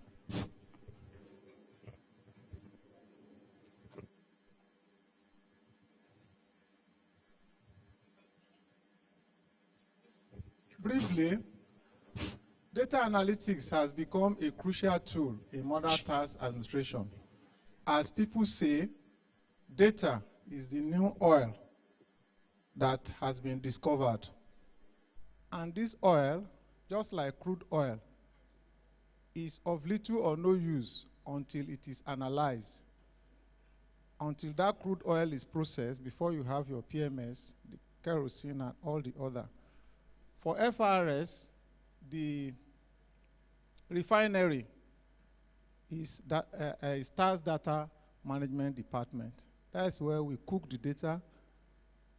Briefly, data analytics has become a crucial tool in modern tax administration. As people say, data is the new oil that has been discovered. And this oil, just like crude oil, is of little or no use until it is analyzed. Until that crude oil is processed before you have your PMS, the kerosene, and all the other. For FIRS, the refinery is Tax Data Management Department. That's where we cook the data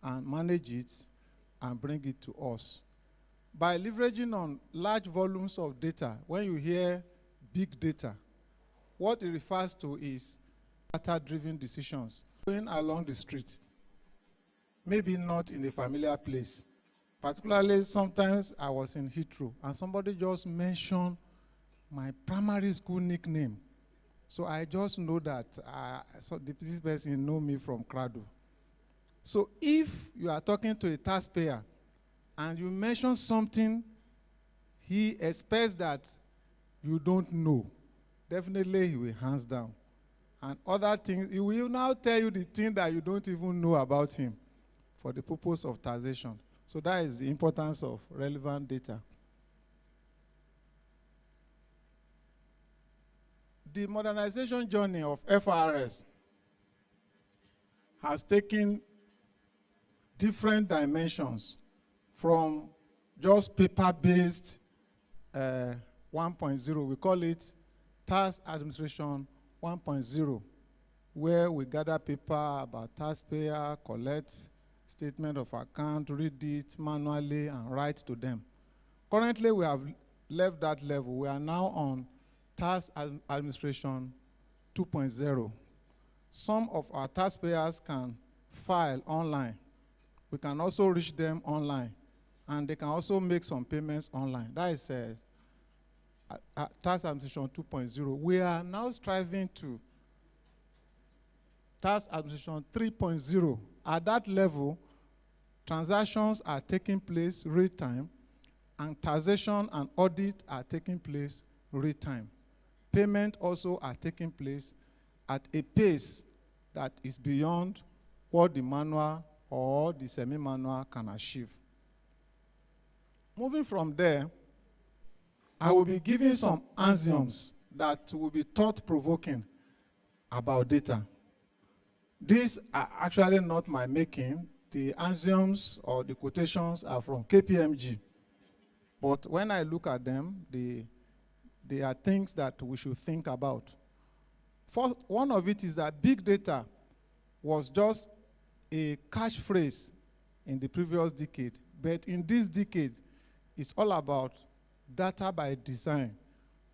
and manage it and bring it to us. By leveraging on large volumes of data, when you hear big data, what it refers to is data-driven decisions. Going along the street, maybe not in a familiar place. Particularly, sometimes I was in Heathrow, and somebody just mentioned my primary school nickname. So I just know that this person know me from Crado. So if you are talking to a taxpayer and you mention something he expects that you don't know, definitely he will hands down. And other things, he will now tell you the thing that you don't even know about him for the purpose of taxation. So that is the importance of relevant data. The modernization journey of FIRS has taken different dimensions from just paper-based 1.0. We call it Tax Administration 1.0, where we gather paper about taxpayer, collect statement of account, read it manually, and write to them. Currently, we have left that level. We are now on Tax Administration 2.0. Some of our taxpayers can file online. We can also reach them online, and they can also make some payments online. That is Tax Administration 2.0. We are now striving to Tax Administration 3.0. At that level, transactions are taking place real time, and taxation and audit are taking place real time. Payment also are taking place at a pace that is beyond what the manual or the semi-manual can achieve. Moving from there, I will be giving some axioms that will be thought-provoking about data. These are actually not my making. The axioms or the quotations are from KPMG. But when I look at them, they are things that we should think about. First, one of it is that big data was just a catchphrase in the previous decade. But in this decade, it's all about data by design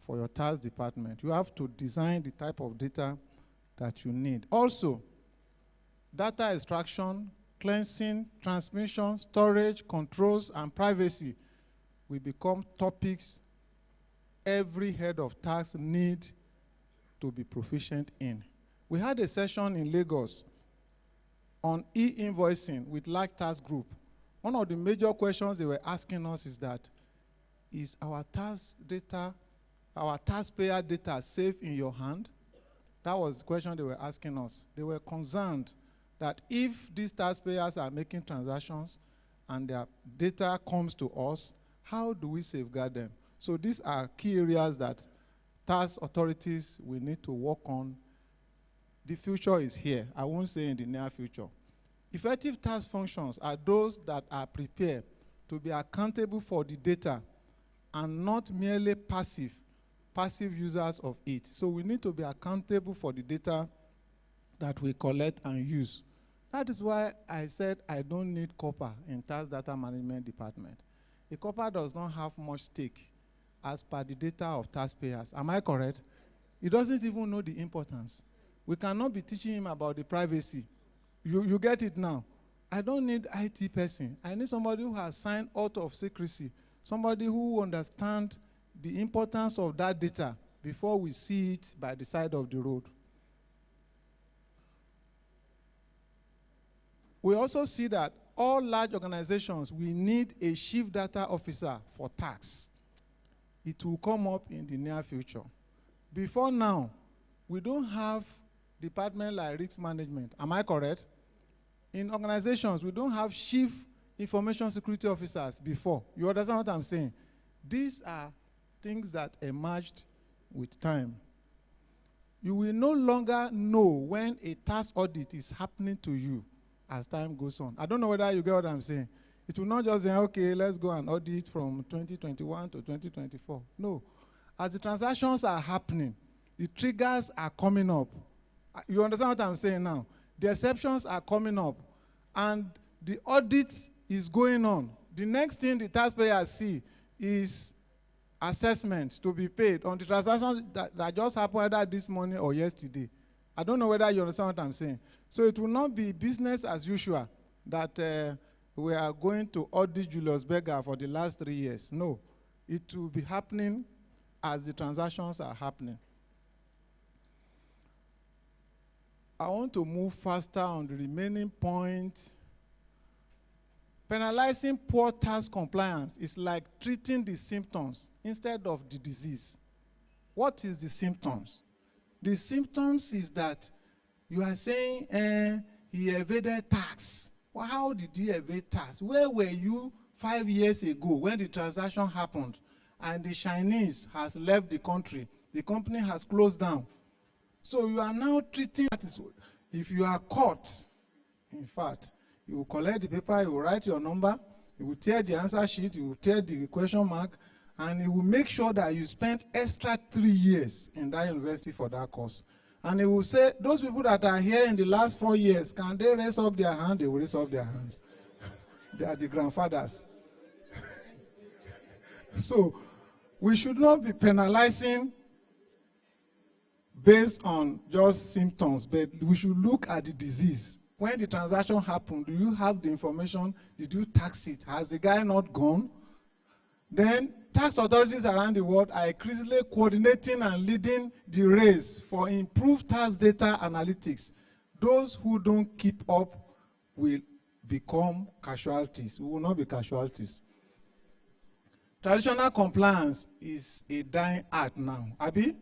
for your tax department. You have to design the type of data that you need. Also, data extraction, cleansing, transmission, storage, controls, and privacy will become topics every head of tax need to be proficient in. We had a session in Lagos on e-invoicing with large tax group. One of the major questions they were asking us is that, is our tax data, our taxpayer data safe in your hand? That was the question they were asking us. They were concerned that if these taxpayers are making transactions and their data comes to us, how do we safeguard them? So these are key areas that tax authorities will need to work on. The future is here. I won't say in the near future. Effective tax functions are those that are prepared to be accountable for the data and not merely passive users of it. So we need to be accountable for the data that we collect and use. That is why I said I don't need copper in Tax Data Management Department. A copper does not have much stake as per the data of taxpayers. Am I correct? It doesn't even know the importance. We cannot be teaching him about the privacy. You get it now. I don't need IT person. I need somebody who has signed oath of secrecy, somebody who understands the importance of that data before we see it by the side of the road. We also see that all large organizations, we need a chief data officer for tax. It will come up in the near future. Before now, we don't have department like risk management. Am I correct? In organizations, we don't have chief information security officers before. You understand what I'm saying? These are things that emerged with time. You will no longer know when a tax audit is happening to you as time goes on. I don't know whether you get what I'm saying. It will not just say, okay, let's go and audit from 2021 to 2024. No. As the transactions are happening, the triggers are coming up. You understand what I'm saying now? The exceptions are coming up, and the audit is going on. The next thing the taxpayers see is assessment to be paid on the transaction that just happened either this morning or yesterday. I don't know whether you understand what I'm saying. So it will not be business as usual that we are going to audit Julius Berger for the last 3 years. No, it will be happening as the transactions are happening. I want to move faster on the remaining point. Penalizing poor tax compliance is like treating the symptoms instead of the disease. What is the symptoms? The symptoms is that you are saying he evaded tax. Well, how did he evade tax? Where were you 5 years ago when the transaction happened and the Chinese has left the country? The company has closed down. So you are now treating that. If you are caught, in fact, you will collect the paper, you will write your number, you will tear the answer sheet, you will tear the question mark, and it will make sure that you spend extra 3 years in that university for that course. And it will say, those people that are here in the last 4 years, can they raise up their hand? They will raise up their hands. They are the grandfathers. So we should not be penalizing based on just symptoms, but we should look at the disease. When the transaction happened, do you have the information? Did you tax it? Has the guy not gone? Then tax authorities around the world are increasingly coordinating and leading the race for improved tax data analytics. Those who don't keep up will become casualties. We will not be casualties. Traditional compliance is a dying art now, Abi,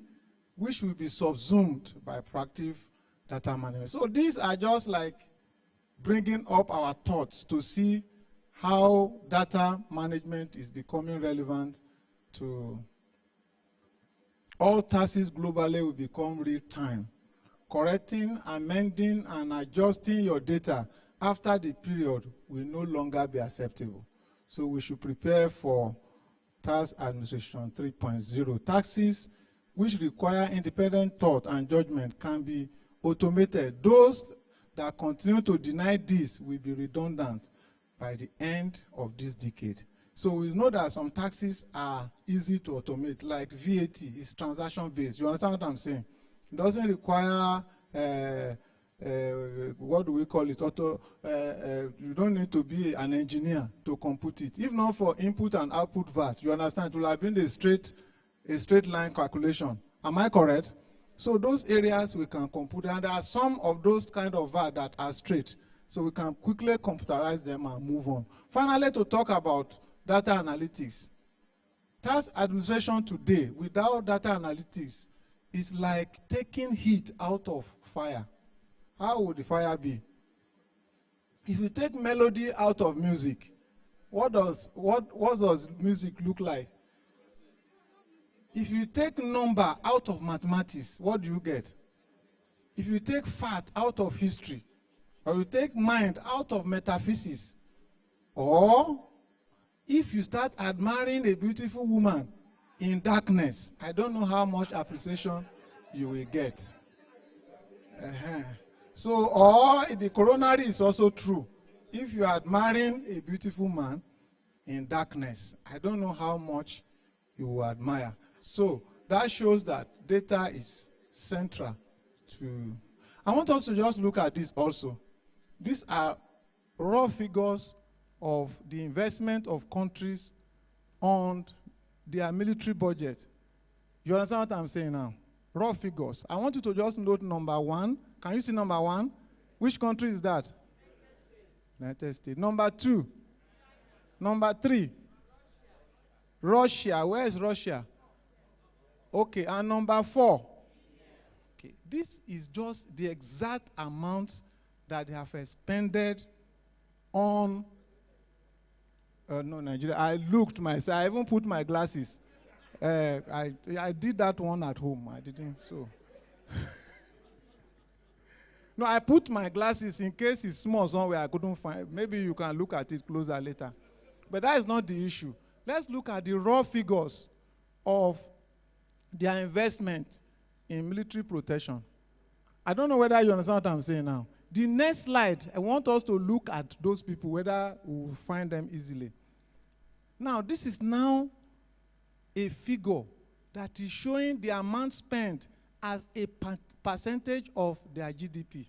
which will be subsumed by proactive data management. So these are just like bringing up our thoughts to see how data management is becoming relevant to all taxes globally will become real time. Correcting, amending, and adjusting your data after the period will no longer be acceptable. So we should prepare for Tax Administration 3.0. Taxes which require independent thought and judgment can be automated. Those that continue to deny this will be redundant by the end of this decade. So we know that some taxes are easy to automate, like VAT is transaction-based. You understand what I'm saying? It doesn't require, what do we call it? You don't need to be an engineer to compute it. If not for input and output VAT, you understand, it will have been a straight line calculation. Am I correct? So those areas we can compute, and there are some of those kind of VAT that are straight. So we can quickly computerize them and move on. Finally, to talk about data analytics. Tax administration today, without data analytics, is like taking heat out of fire. How would the fire be? If you take melody out of music, what does music look like? If you take number out of mathematics, what do you get? If you take fact out of history, or you take mind out of metaphysics, or if you start admiring a beautiful woman in darkness, I don't know how much appreciation you will get. So, or the coronary is also true. If you are admiring a beautiful man in darkness, I don't know how much you will admire. So that shows that data is central to I want us to just look at this also. These are raw figures of the investment of countries on their military budget. You understand what I'm saying now? Raw figures. I want you to just note number 1. Can you see number 1? Which country is that? United States. Number 2. Number 3. Russia. Where is Russia? Okay, and number 4. Okay, this is just the exact amount that they have expended on no, Nigeria. I looked myself. I even put my glasses. I did that one at home. I didn't, so. No, I put my glasses in case it's small somewhere I couldn't find. Maybe you can look at it closer later. But that is not the issue. Let's look at the raw figures of their investment in military protection. I don't know whether you understand what I'm saying now. The next slide, I want us to look at those people, whether we will find them easily. Now, this is now a figure that is showing the amount spent as a percentage of their GDP.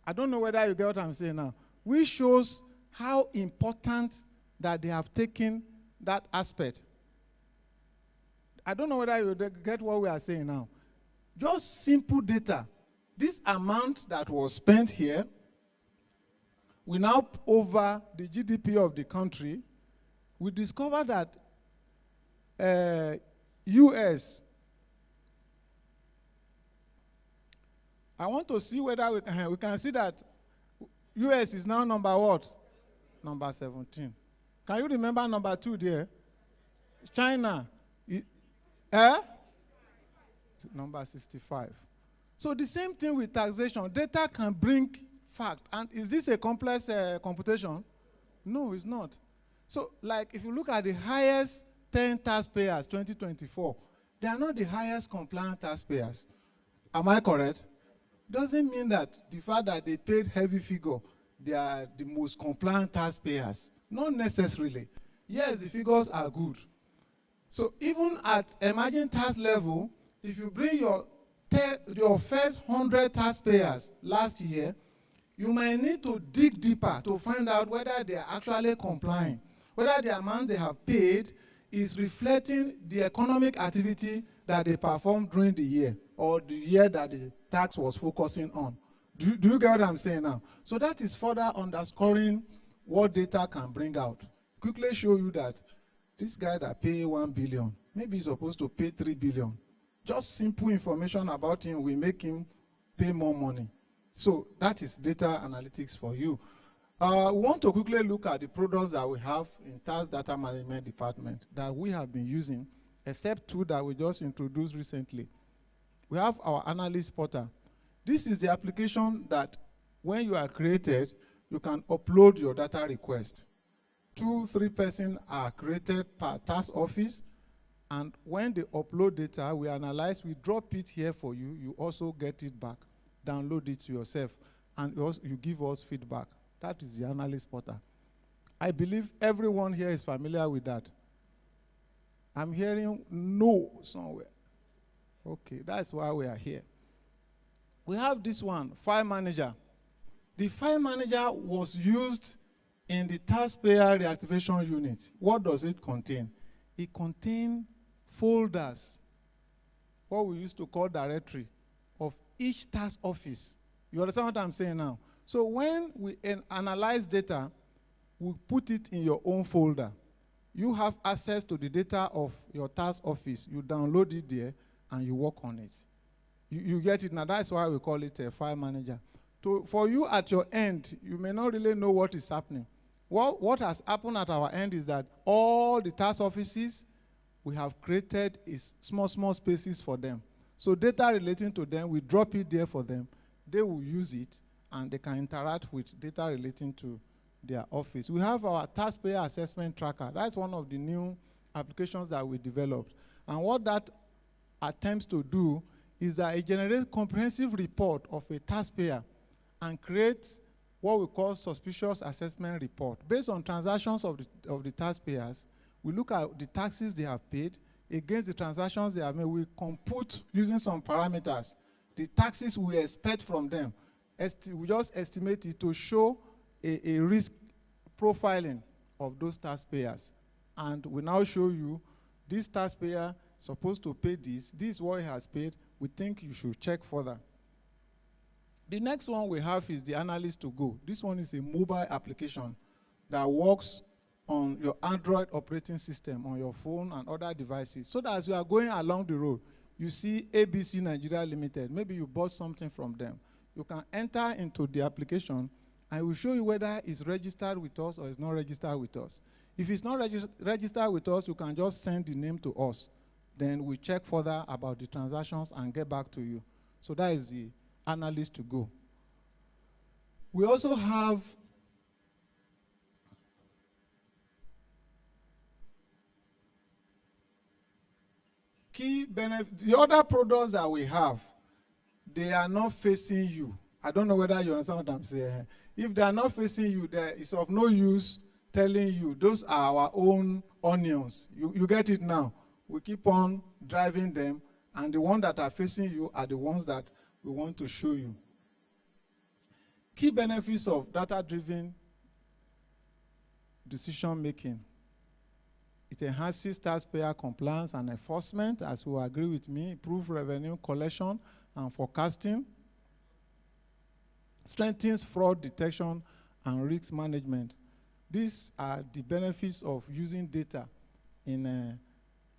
I don't know whether you get what I'm saying now. Which shows how important that they have taken that aspect. I don't know whether you get what we are saying now. Just simple data. This amount that was spent here, we now over the GDP of the country, we discover that US, I want to see whether we can see that US is now number what? Number 17. Can you remember number 2 there? China. Number 65. So the same thing with taxation. Data can bring fact. And is this a complex computation? No, it's not. So like if you look at the highest 10 taxpayers, 2024, they are not the highest compliant taxpayers. Am I correct? Doesn't mean that the fact that they paid heavy figure, they are the most compliant taxpayers. Not necessarily. Yes, the figures are good. So even at emerging tax level, if you bring your first 100 taxpayers last year, you might need to dig deeper to find out whether they are actually complying, whether the amount they have paid is reflecting the economic activity that they performed during the year or the year that the tax was focusing on. Do you get what I'm saying now? So that is further underscoring what data can bring out. Quickly show you that this guy that pay 1 billion, maybe he's supposed to pay 3 billion. Just simple information about him will make him pay more money. So that is data analytics for you. We want to quickly look at the products that we have in Tax Data Management Department that we have been using, except 2 that we just introduced recently. We have our analyst portal. This is the application that when you are created, you can upload your data request. 2-3 persons are created per tax office, and when they upload data, we analyze, we drop it here for you, you also get it back, download it to yourself, and you give us feedback. That is the analyst portal. I believe everyone here is familiar with that. I'm hearing no somewhere. Okay, that's why we are here. We have this one, File Manager. The File Manager was used in the Taxpayer Reactivation Unit. What does it contain? It contains folders, what we used to call directory, of each tax office. You understand what I'm saying now? So when we analyze data, we put it in your own folder. You have access to the data of your tax office. You download it there, and you work on it. You get it now. That's why we call it a file manager. For you at your end, you may not really know what is happening. What has happened at our end is that all the tax offices, we have created is small spaces for them. So data relating to them, we drop it there for them. They will use it, and they can interact with data relating to their office. We have our taxpayer assessment tracker. That's one of the new applications that we developed. And what that attempts to do is that it generates comprehensive report of a taxpayer and creates what we call suspicious assessment report. Based on transactions of the taxpayers, we look at the taxes they have paid against the transactions they have made. We compute using some parameters. the taxes we expect from them. We just estimate it to show a risk profiling of those taxpayers. And we now show you this taxpayer supposed to pay this is what he has paid, we think you should check further. The next one we have is the analyst to go. This one is a mobile application that works on your Android operating system, on your phone and other devices. So that as you are going along the road, you see ABC Nigeria Limited, maybe you bought something from them. You can enter into the application and it will show you whether it's registered with us or it's not registered with us. If it's not registered with us, you can just send the name to us. Then we check further about the transactions and get back to you. So that is the analyst to go. We also have key benefits. The other products that we have, they are not facing you. I don't know whether you understand what I'm saying. If they are not facing you, it's of no use telling you those are our own onions. You get it now. We keep on driving them, and the ones that are facing you are the ones that we want to show you. Key benefits of data-driven decision making. It enhances taxpayer compliance and enforcement, as you agree with me, improve revenue collection and forecasting, strengthens fraud detection and risk management. These are the benefits of using data in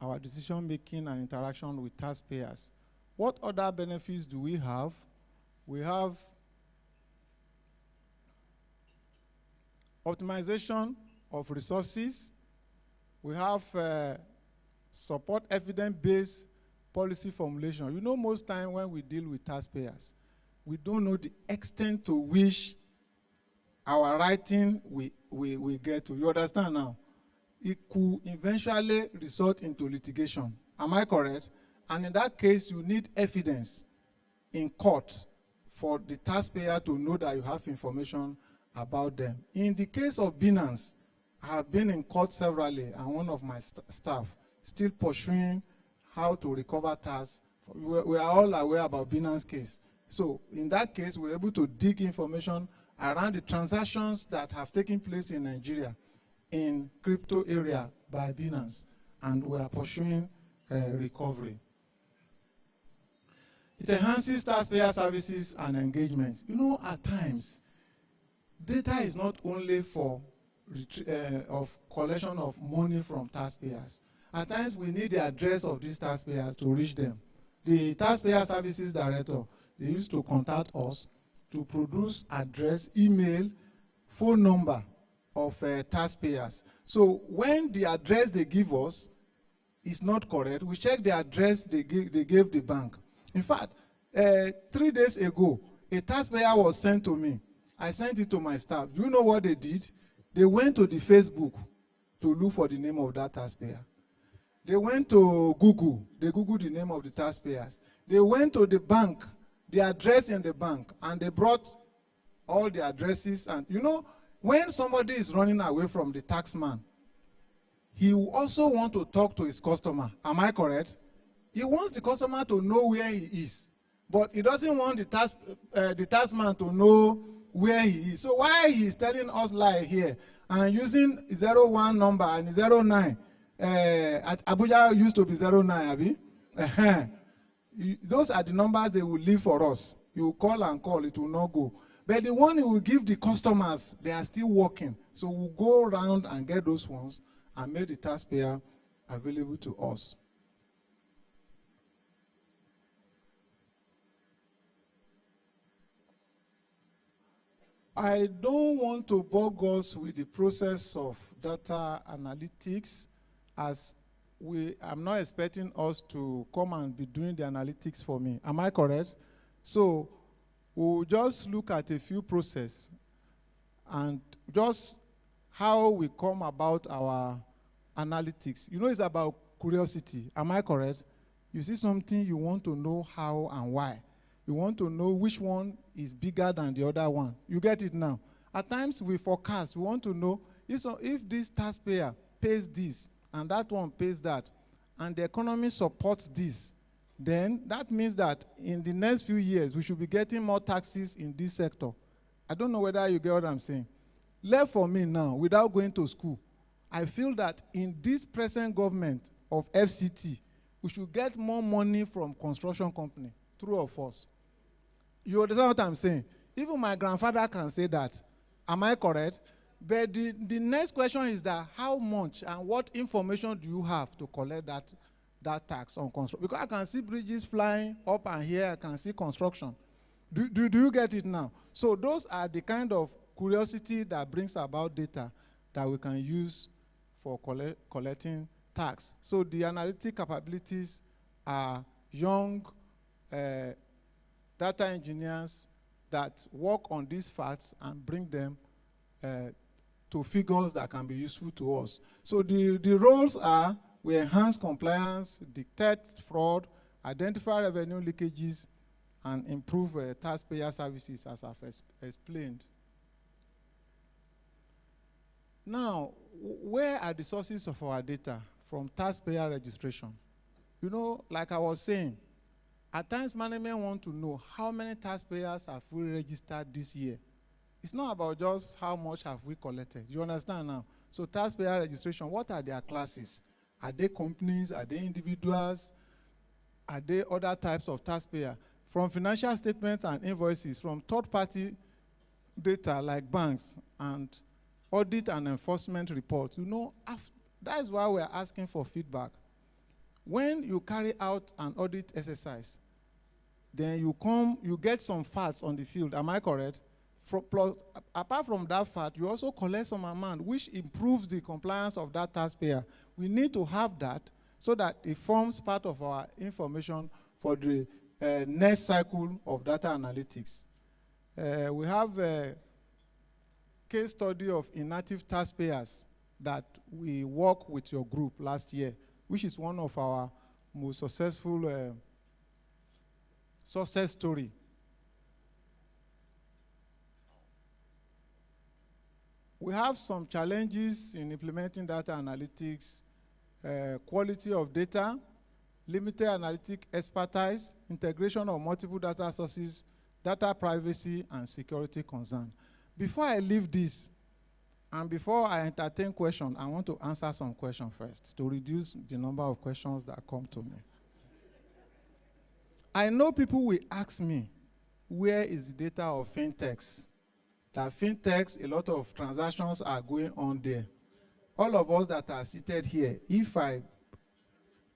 our decision making and interaction with taxpayers. What other benefits do we have? We have optimization of resources. We have support evidence-based policy formulation. You know, most time when we deal with taxpayers, we don't know the extent to which our writing we get to. You understand now? It could eventually result into litigation. Am I correct? And in that case, you need evidence in court for the taxpayer to know that you have information about them. In the case of Binance, I have been in court severally, and one of my staff still pursuing how to recover tax. We are all aware about Binance case. So in that case, we're able to dig information around the transactions that have taken place in Nigeria in crypto area by Binance, and we are pursuing recovery. It enhances taxpayer services and engagement. You know, at times, data is not only for of collection of money from taxpayers. At times, we need the address of these taxpayers to reach them. The taxpayer services director, they used to contact us to produce address, email, phone number of taxpayers. So when the address they give us is not correct, we check the address they gave the bank. In fact, 3 days ago, a taxpayer was sent to me. I sent it to my staff. Do you know what they did? They went to the Facebook to look for the name of that taxpayer. They went to Google. They Googled the name of the taxpayers. They went to the bank, the address in the bank, and they brought all the addresses. And you know, when somebody is running away from the taxman, he will also want to talk to his customer. Am I correct? He wants the customer to know where he is, but he doesn't want the taxman to know where he is. So why he is telling us lie here and using 01 number and 09? At Abuja used to be 09, Abi. Those are the numbers they will leave for us. You call and call, it will not go. But the one he will give the customers, they are still working. So we'll go around and get those ones and make the taxpayer available to us. I don't want to bog us with the process of data analytics, as I'm not expecting us to come and be doing the analytics for me. Am I correct? So we'll just look at a few processes and just how we come about our analytics. You know, it's about curiosity. Am I correct? You see something, you want to know how and why. You want to know which one is bigger than the other one. You get it now. At times we forecast. We want to know if this taxpayer pays this and that one pays that, and the economy supports this, then that means that in the next few years, we should be getting more taxes in this sector. I don't know whether you get what I'm saying. Left for me now, without going to school, I feel that in this present government of FCT, we should get more money from construction company, true or false. You understand what I'm saying? Even my grandfather can say that. Am I correct? But the next question is that how much and what information do you have to collect that tax on construction? Because I can see bridges flying up and here, I can see construction. Do you get it now? So those are the kind of curiosity that brings about data that we can use for collecting tax. So the analytic capabilities are young data engineers that work on these facts and bring them to figures that can be useful to us. So the roles are, we enhance compliance, detect fraud, identify revenue leakages, and improve taxpayer services, as I've explained. Now, where are the sources of our data? From taxpayer registration. You know, like I was saying, at times management want to know how many taxpayers have we registered this year. It's not about just how much have we collected. You understand now? So taxpayer registration, what are their classes? Are they companies? Are they individuals? Are they other types of taxpayer? From financial statements and invoices, from third-party data like banks and audit and enforcement reports. You know, that is why we are asking for feedback. When you carry out an audit exercise, then you get some facts on the field. Am I correct? Plus, apart from that fact, you also collect some amount which improves the compliance of that taxpayer. We need to have that so that it forms part of our information for the next cycle of data analytics. We have a case study of inactive taxpayers that we worked with your group last year, which is one of our most successful success story. We have some challenges in implementing data analytics, quality of data, limited analytic expertise, integration of multiple data sources, data privacy, and security concern. Before I leave this, and before I entertain questions, I want to answer some questions first to reduce the number of questions that come to me. I know people will ask me, where is the data of fintechs? That fintechs, a lot of transactions are going on there. All of us that are seated here,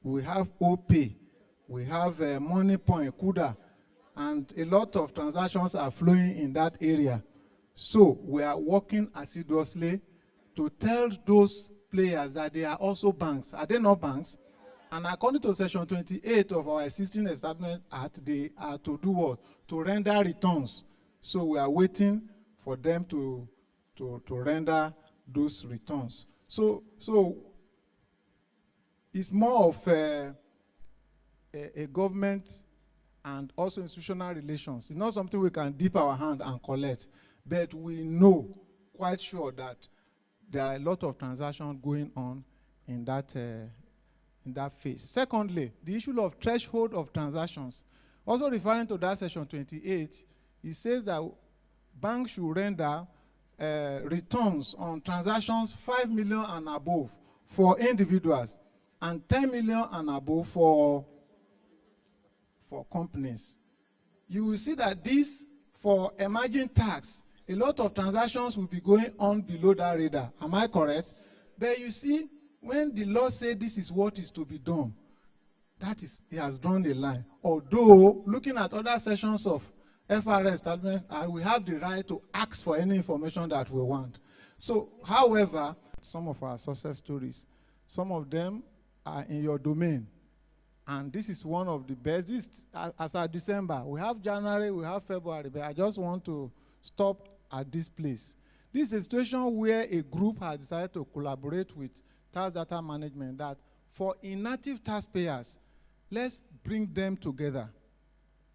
we have OPay, we have MoneyPoint, Kuda, and a lot of transactions are flowing in that area. So we are working assiduously to tell those players that they are also banks. Are they not banks? And according to Section 28 of our existing Establishment Act, they are to do what? To render returns. So we are waiting for them to render those returns. So it's more of a government and also institutional relations. It's not something we can dip our hand and collect, but we know quite sure that there are a lot of transactions going on in that phase. Secondly, the issue of threshold of transactions. Also referring to that Section 28, it says that banks should render returns on transactions 5 million and above for individuals and 10 million and above for companies. You will see that this, for emerging tax, a lot of transactions will be going on below that radar. Am I correct? But you see, when the law says this is what is to be done, that is, he has drawn a line. Although, looking at other sections of FIRS establishment, we have the right to ask for any information that we want. So, however, some of our success stories, some of them are in your domain. And this is one of the best. This, as of December, we have January, we have February, but I just want to stop at this place. This is a situation where a group has decided to collaborate with tax data management that for inactive taxpayers, let's bring them together.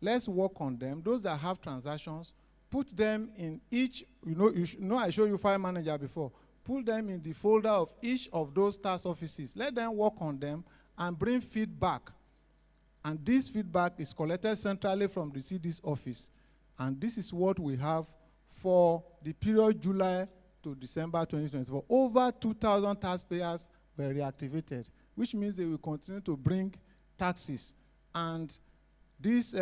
Let's work on them. Those that have transactions, put them in each, I showed you file manager before. Put them in the folder of each of those tax offices. Let them work on them and bring feedback And this feedback is collected centrally from the CD's office. And this is what we have for the period July to December 2024. Over 2,000 taxpayers were reactivated, which means they will continue to bring taxes. And this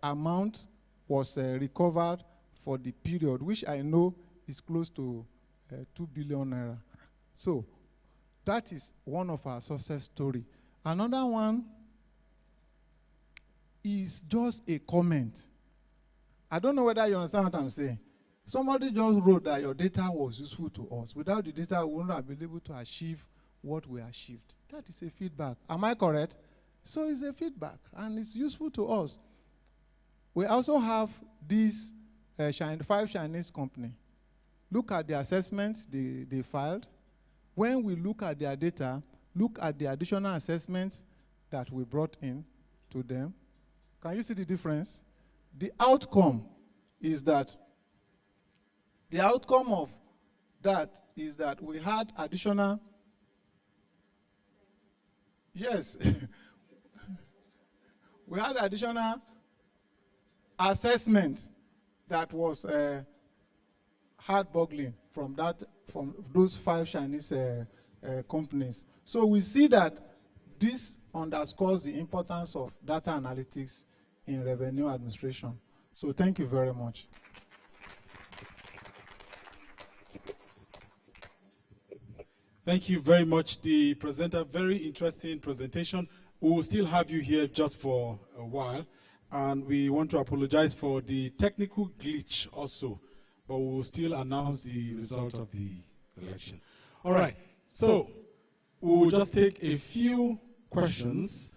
amount was recovered for the period, which I know is close to 2 billion naira. So that is one of our success story. Another one is just a comment. I don't know whether you understand what I'm saying. Somebody just wrote that your data was useful to us. Without the data, we wouldn't have been able to achieve what we achieved. That is a feedback. Am I correct? So it's a feedback, and it's useful to us. We also have these 5 Chinese companies. Look at the assessments they filed. When we look at their data, look at the additional assessments that we brought in to them. Can you see the difference? The outcome is that we had additional, yes, we had additional assessment that was heart-boggling from those 5 Chinese companies. So we see that this underscores the importance of data analytics in revenue administration. So thank you very much. Thank you very much, the presenter. Very interesting presentation. We will still have you here just for a while. And we want to apologize for the technical glitch also, but we will still announce the result of the election. All right, so we will just take a few questions.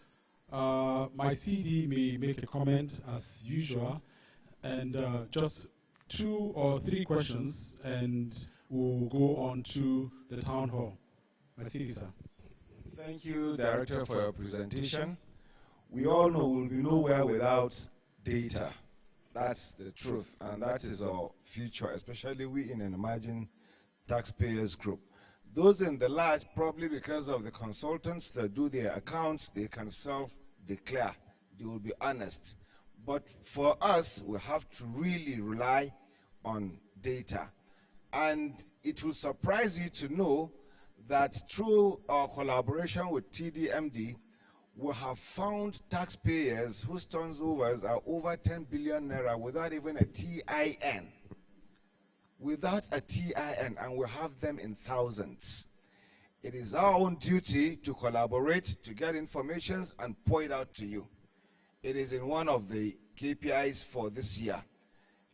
My CD may make a comment as usual, and just 2 or 3 questions, and we'll go on to the town hall. My CD, sir. Thank you, Director, for your presentation. We all know we'll be nowhere without data. That's the truth, and that is our future, especially we in an emerging taxpayers group. Those in the large, probably because of the consultants that do their accounts, they can self-declare. They will be honest. But for us, we have to really rely on data. And it will surprise you to know that through our collaboration with TDMD, we have found taxpayers whose turnovers are over 10 billion naira without even a TIN. Without a TIN, and we have them in thousands. It is our own duty to collaborate, to get information and point out to you. It is in one of the KPIs for this year.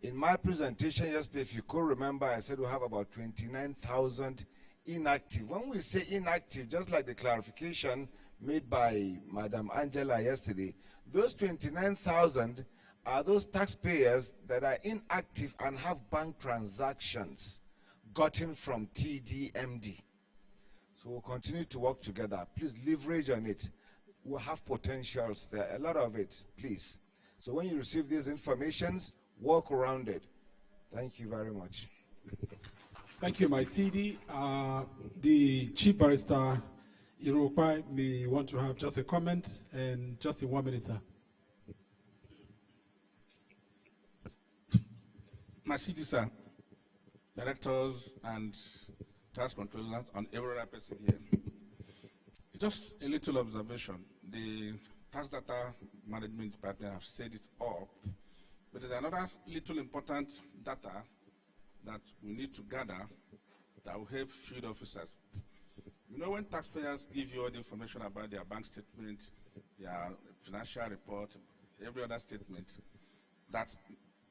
In my presentation yesterday, if you could remember, I said we have about 29,000 inactive. When we say inactive, just like the clarification made by Madam Angela yesterday, those 29,000 are those taxpayers that are inactive and have bank transactions gotten from TDMD. So we'll continue to work together. Please leverage on it. We'll have potentials there, a lot of it, please. So when you receive these informations, work around it. Thank you very much. Thank you, my CD. The Chief Barrister Iropai may want to have just a comment, and just in 1 minute, sir. My CD, sir, directors and tax controllers and every other person here. Just a little observation. The tax data management department have set it up, but there's another little important data that we need to gather that will help field officers. You know, when taxpayers give you all the information about their bank statement, their financial report, every other statement, that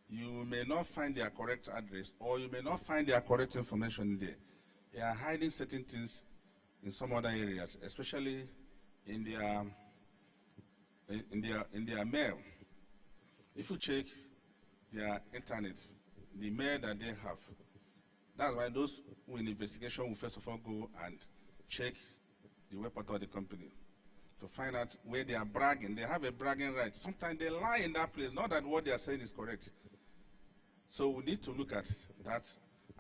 you may not find their correct address, or you may not find their correct information there. They are hiding certain things in some other areas, especially in their mail. If you check their internet, the mail that they have, that's why those who in investigation will first of all go and check the web portal of the company to find out where they are bragging. They have a bragging right. Sometimes they lie in that place, not that what they are saying is correct. So we need to look at that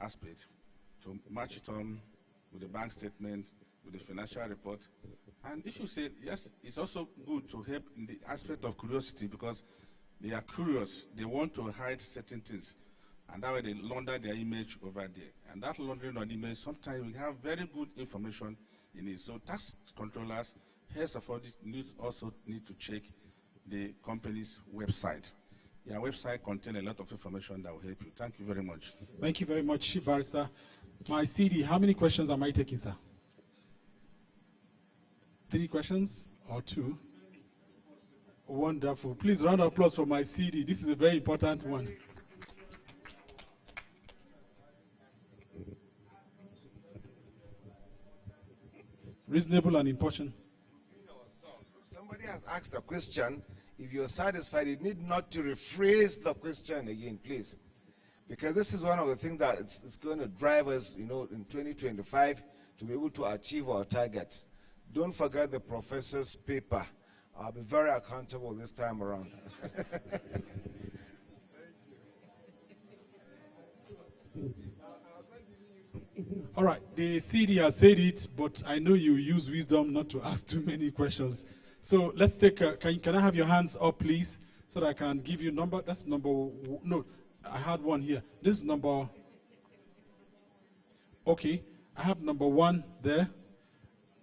aspect to match it on with the bank statement, with the financial report. And if you say, yes, it's also good to help in the aspect of curiosity because they are curious. They want to hide certain things. And that way they launder their image over there. And that laundering of image, sometimes we have very good information in it. So tax controllers, heads of audit also need to check the company's website. Your website contains a lot of information that will help you. Thank you very much. Thank you very much, Barrister. My CD, how many questions am I taking, sir? 3 questions or 2? Wonderful. Please round of applause for my CD. This is a very important one. Reasonable and important. Somebody has asked a question. If you're satisfied, you need not to rephrase the question again, please. Because this is one of the things that it's going to drive us, in 2025 to be able to achieve our targets. Don't forget the professor's paper. I'll be very accountable this time around. All right, the CD has said it, but I know you use wisdom not to ask too many questions. So let's take, can I have your hands up, please, so that I can give you number? That's number, no, I had one here. This is number, okay, I have number 1 there,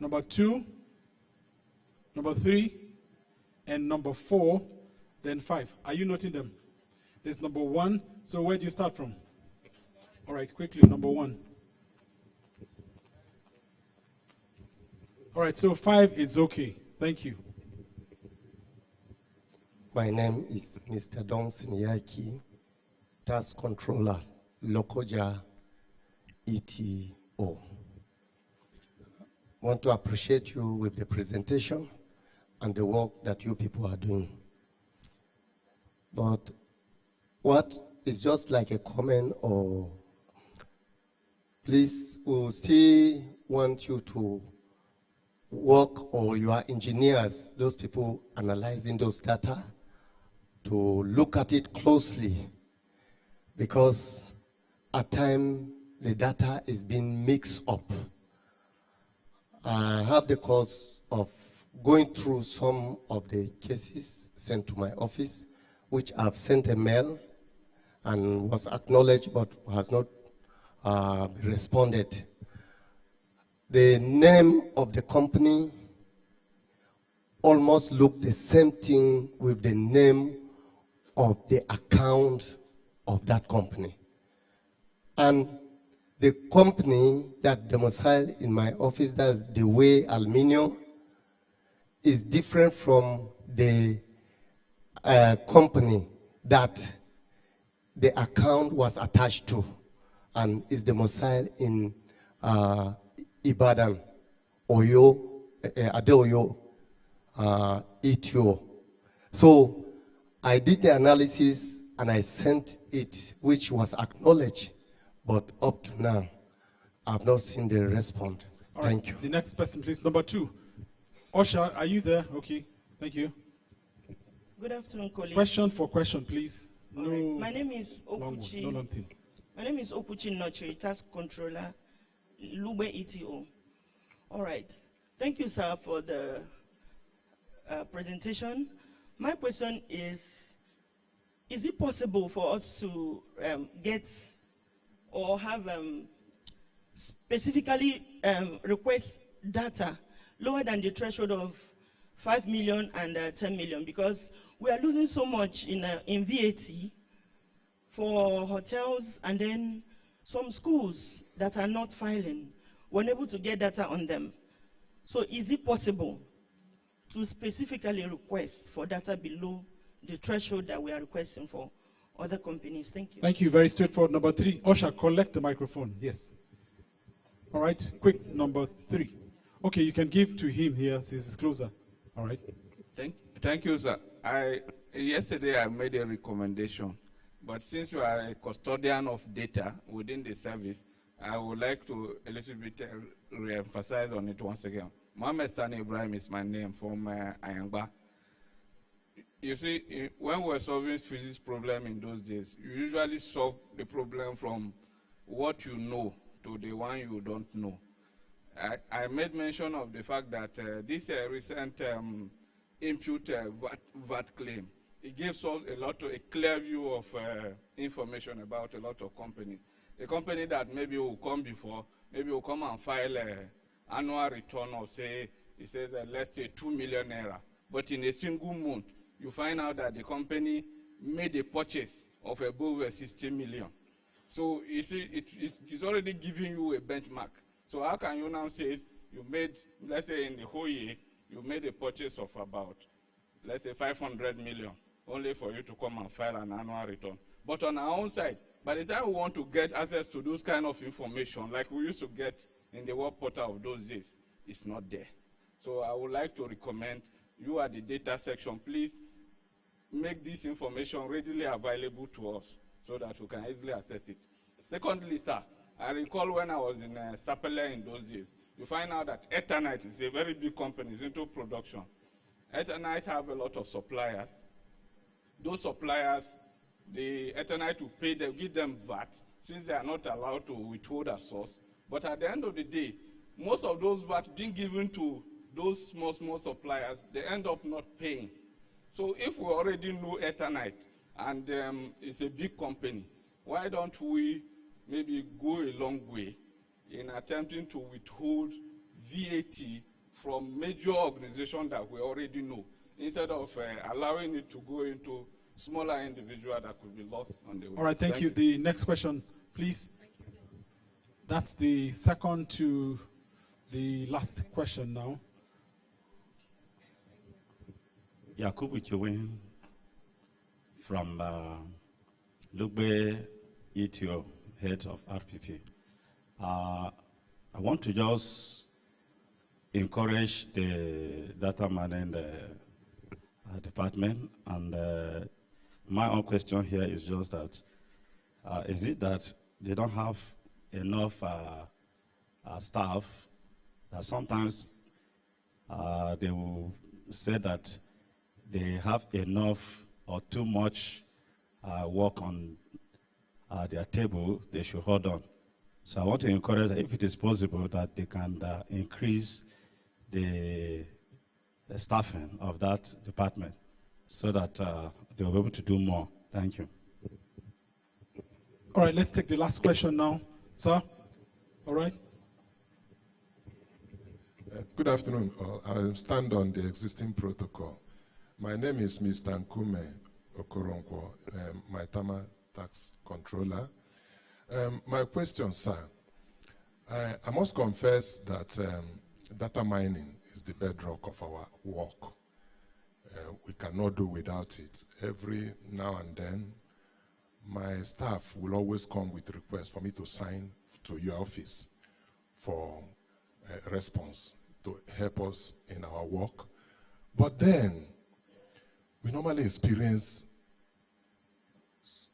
number 2, number 3, and number 4, then 5. Are you noting them? There's number 1, so where do you start from? All right, quickly, number 1. All right, so 5, it's okay. Thank you. My name is Mr. Don Sinyaki, Tax Controller, Lokoja ETO. Want to appreciate you with the presentation and the work that you people are doing. But what is just like a comment, or please, we'll still want you to work, or your engineers, those people analyzing those data, to look at it closely, because at times the data is being mixed up. I have the course of going through some of the cases sent to my office, which I've sent a mail and was acknowledged but has not responded. The name of the company almost looked the same thing with the name of the account of that company. And the company that domiciled in my office, that's the Way Aluminium, is different from the company that the account was attached to, and is domiciled in Ibadan, Oyo, Adeoyo, ETO. So I did the analysis and I sent it, which was acknowledged, but up to now, I've not seen the response. Thank you. The next person, please, number 2. Osha, are you there? Okay, thank you. Good afternoon, colleagues. Question for question, please. No. Right. My name is long Okuchi. no long thing. My name is Okuchi Nochiri, Task Controller, Lube ETO. All right. Thank you, sir, for the presentation. My question is it possible for us to get or have specifically request data lower than the threshold of 5 million and 10 million? Because we are losing so much in VAT for hotels, and then some schools that are not filing. We're unable to get data on them. So is it possible to specifically request for data below the threshold that we are requesting for other companies? Thank you. Thank you. Very straightforward. Number 3. Osha, collect the microphone. Yes. All right. Quick, number 3. Okay, you can give to him here since it's closer. All right. Thank you, sir. Yesterday I made a recommendation, but since you are a custodian of data within the service, I would like to a little bit re-emphasize on it once again. Mohammed Sani Ibrahim is my name, from Ayangba. You see, when we're solving physics problem in those days, you usually solve the problem from what you know to the one you don't know. I made mention of the fact that this recent input VAT claim, it gives us a clear view of information about a lot of companies. A company that maybe will come before, maybe will come and file an annual return of, say, it says, let's say 2 million naira. But in a single month, you find out that the company made a purchase of above 60 million. So you see, it's already giving you a benchmark. So how can you now say you made, let's say in the whole year, you made a purchase of about, let's say 500 million, only for you to come and file an annual return. But on our own side, by the time we want to get access to those kind of information, like we used to get in the work portal of those days, it's not there. So I would like to recommend you at the data section, please make this information readily available to us so that we can easily access it. Secondly, sir, I recall when I was in Sapele in those days, you find out that Eternite is a very big company, it's into production. Eternite have a lot of suppliers. Those suppliers, the Eternite will pay them, give them VAT, since they are not allowed to withhold a source. But at the end of the day, most of those VAT being given to those small suppliers, they end up not paying. So if we already know Eternite and it's a big company, why don't we maybe go a long way in attempting to withhold VAT from major organizations that we already know, instead of allowing it to go into smaller individuals that could be lost on the way. All right, thank you. The next question, please. That's the second to the last question now. Yakubu Chewin from Lugbe ETO, head of RPP. I want to just encourage the data mining department, and my own question here is just that, is it that they don't have enough staff, that sometimes they will say that they have enough or too much work on their table, they should hold on. So I want to encourage that if it is possible that they can increase the staffing of that department so that they will be able to do more. Thank you. All right, let's take the last question now. Sir, all right. Good afternoon. I'll stand on the existing protocol. My name is Mr. Nkume Okoronkwo, Maitama Tax Controller. My question, sir, I must confess that data mining is the bedrock of our work. We cannot do without it. Every now and then, my staff will always come with requests for me to sign to your office for a response to help us in our work. But then, we normally experience,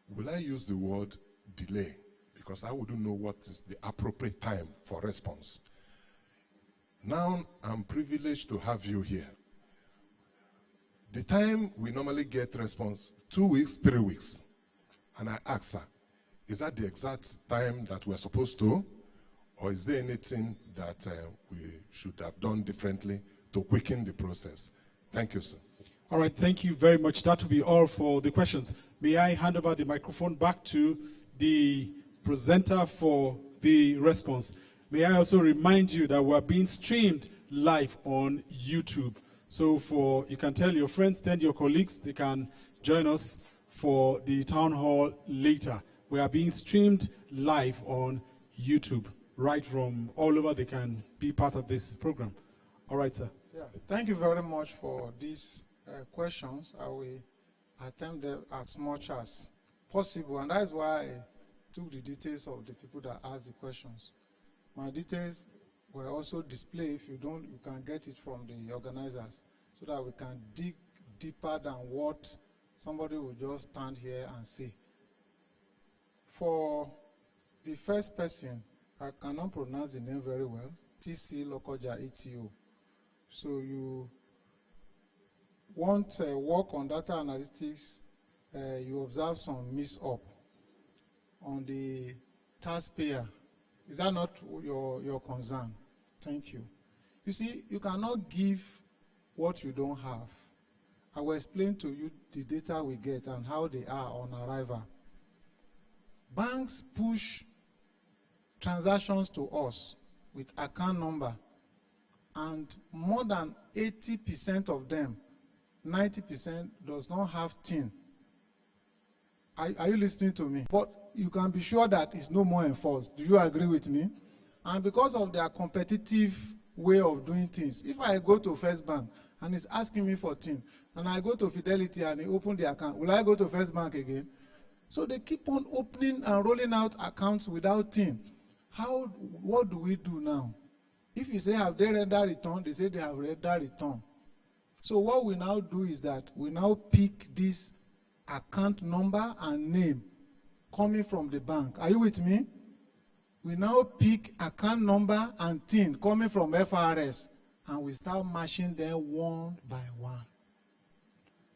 will I use the word delay? Because I wouldn't know what is the appropriate time for response. Now, I'm privileged to have you here. The time we normally get response, 2 weeks, 3 weeks. And I ask her, is that the exact time that we're supposed to? Or is there anything that we should have done differently to quicken the process? Thank you, sir. All right, thank you very much. That will be all for the questions. May I hand over the microphone back to the presenter for the response. May I also remind you that we're being streamed live on YouTube. So you can tell your friends, tell your colleagues, they can join us for the town hall later. We are being streamed live on YouTube. Right from all over, they can be part of this program. All right, sir. Yeah, thank you very much for these questions. I will attempt them as much as possible, and that's why I took the details of the people that asked the questions. My details were also displayed. If you don't, you can get it from the organizers, so that we can dig deeper than what somebody will just stand here and say. For the first person, I cannot pronounce the name very well, TC Lokoja ETO. So you want work on data analytics, you observe some miss-up on the taxpayer. Is that not your concern? Thank you. You see, you cannot give what you don't have. I will explain to you the data we get and how they are on arrival. Banks push transactions to us with account number, and more than 80% of them, 90% does not have TIN. Are you listening to me? But you can be sure that it's no more enforced. Do you agree with me? And because of their competitive way of doing things, if I go to First Bank and it's asking me for TIN, and I go to Fidelity and they open the account, will I go to First Bank again? So they keep on opening and rolling out accounts without TIN. What do we do now? If you say, have they rendered return? They say they have rendered return. So what we now do is that we now pick this account number and name coming from the bank. Are you with me? We now pick account number and TIN coming from FIRS, and we start matching them one by one.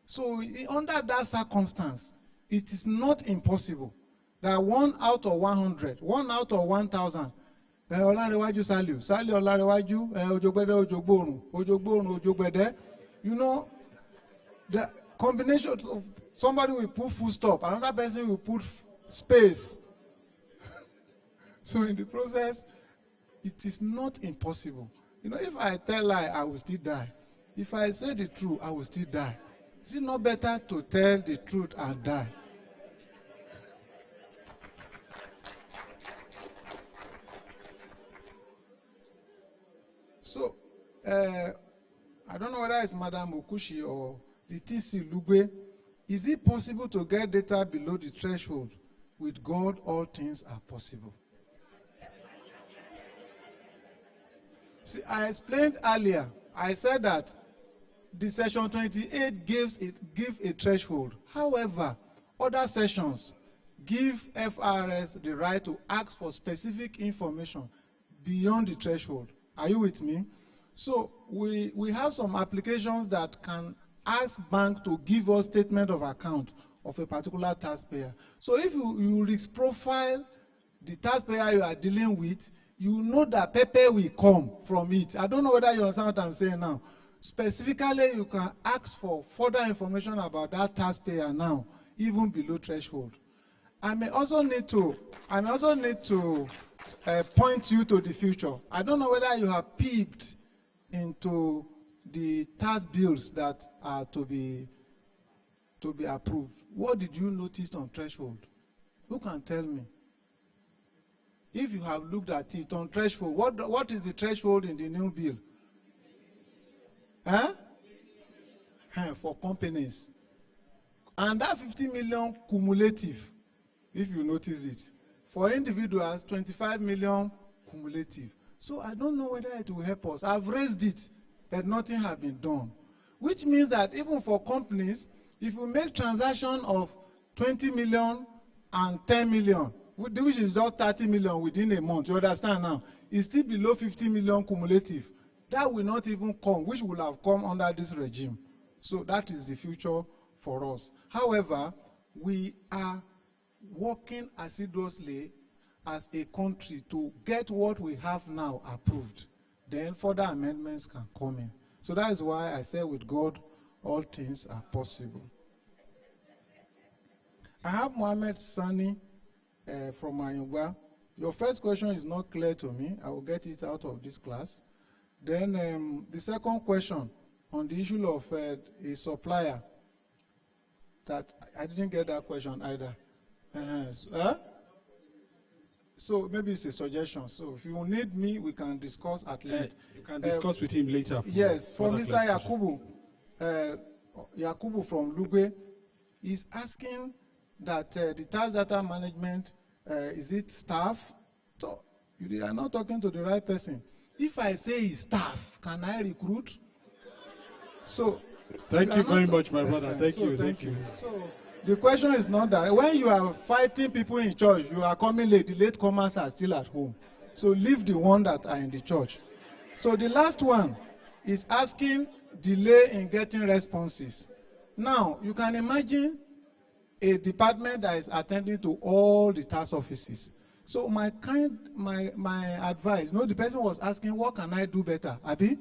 So under that circumstance, it is not impossible that 1 out of 100, 1 out of 1,000, Olarewaju Saliu, Saliu Olarewaju, Ojogbede Ojogborun, Ojogborun Ojogbede, you know, the combination of somebody will put full stop, another person will put space. So in the process, it is not impossible. You know, if I tell lie, I will still die. If I say the truth, I will still die. Is it not better to tell the truth and die? So, I don't know whether it's Madam Okushi or the TC Lugwe. Is it possible to get data below the threshold? With God, all things are possible. See, I explained earlier, I said that the section 28 gives a threshold. However, other sections give FIRS the right to ask for specific information beyond the threshold. Are you with me? So we have some applications that can ask bank to give us statement of account of a particular taxpayer. So if you risk profile the taxpayer you are dealing with, you know that paper will come from it. I don't know whether you understand what I'm saying now. Specifically, you can ask for further information about that taxpayer now, even below threshold. I may also need to point you to the future. I don't know whether you have peeped into the tax bills that are to be approved. What did you notice on threshold? Who can tell me? If you have looked at it on threshold, what is the threshold in the new bill? For companies. And that 50 million cumulative, if you notice it. For individuals, 25 million cumulative. So I don't know whether it will help us. I've raised it, but nothing has been done. Which means that even for companies, if you make transaction of 20 million and 10 million, which is just 30 million within a month, you understand now, it's still below 50 million cumulative. That will not even come, which will have come under this regime. So that is the future for us. However, we are working assiduously as a country to get what we have now approved. Then further amendments can come in. So that is why I say with God, all things are possible. I have Mohammed Sani from Ayungwa. Your first question is not clear to me. I will get it out of this class. Then the second question on the issue of a supplier, that I didn't get that question either. So maybe it's a suggestion. So if you need me, we can discuss at length. You can discuss with him later. Yes, for Mr. Yakubu from Lugbe, is asking that the tax data management, is it staff? So you are not talking to the right person. If I say it's staff, can I recruit? So thank you very much, my brother. Thank you. So the question is not that. When you are fighting people in church, you are coming late. The late comers are still at home. So leave the one that are in the church. So the last one is asking delay in getting responses. Now, you can imagine a department that is attending to all the tax offices. So my advice, the person was asking, what can I do better? Abi,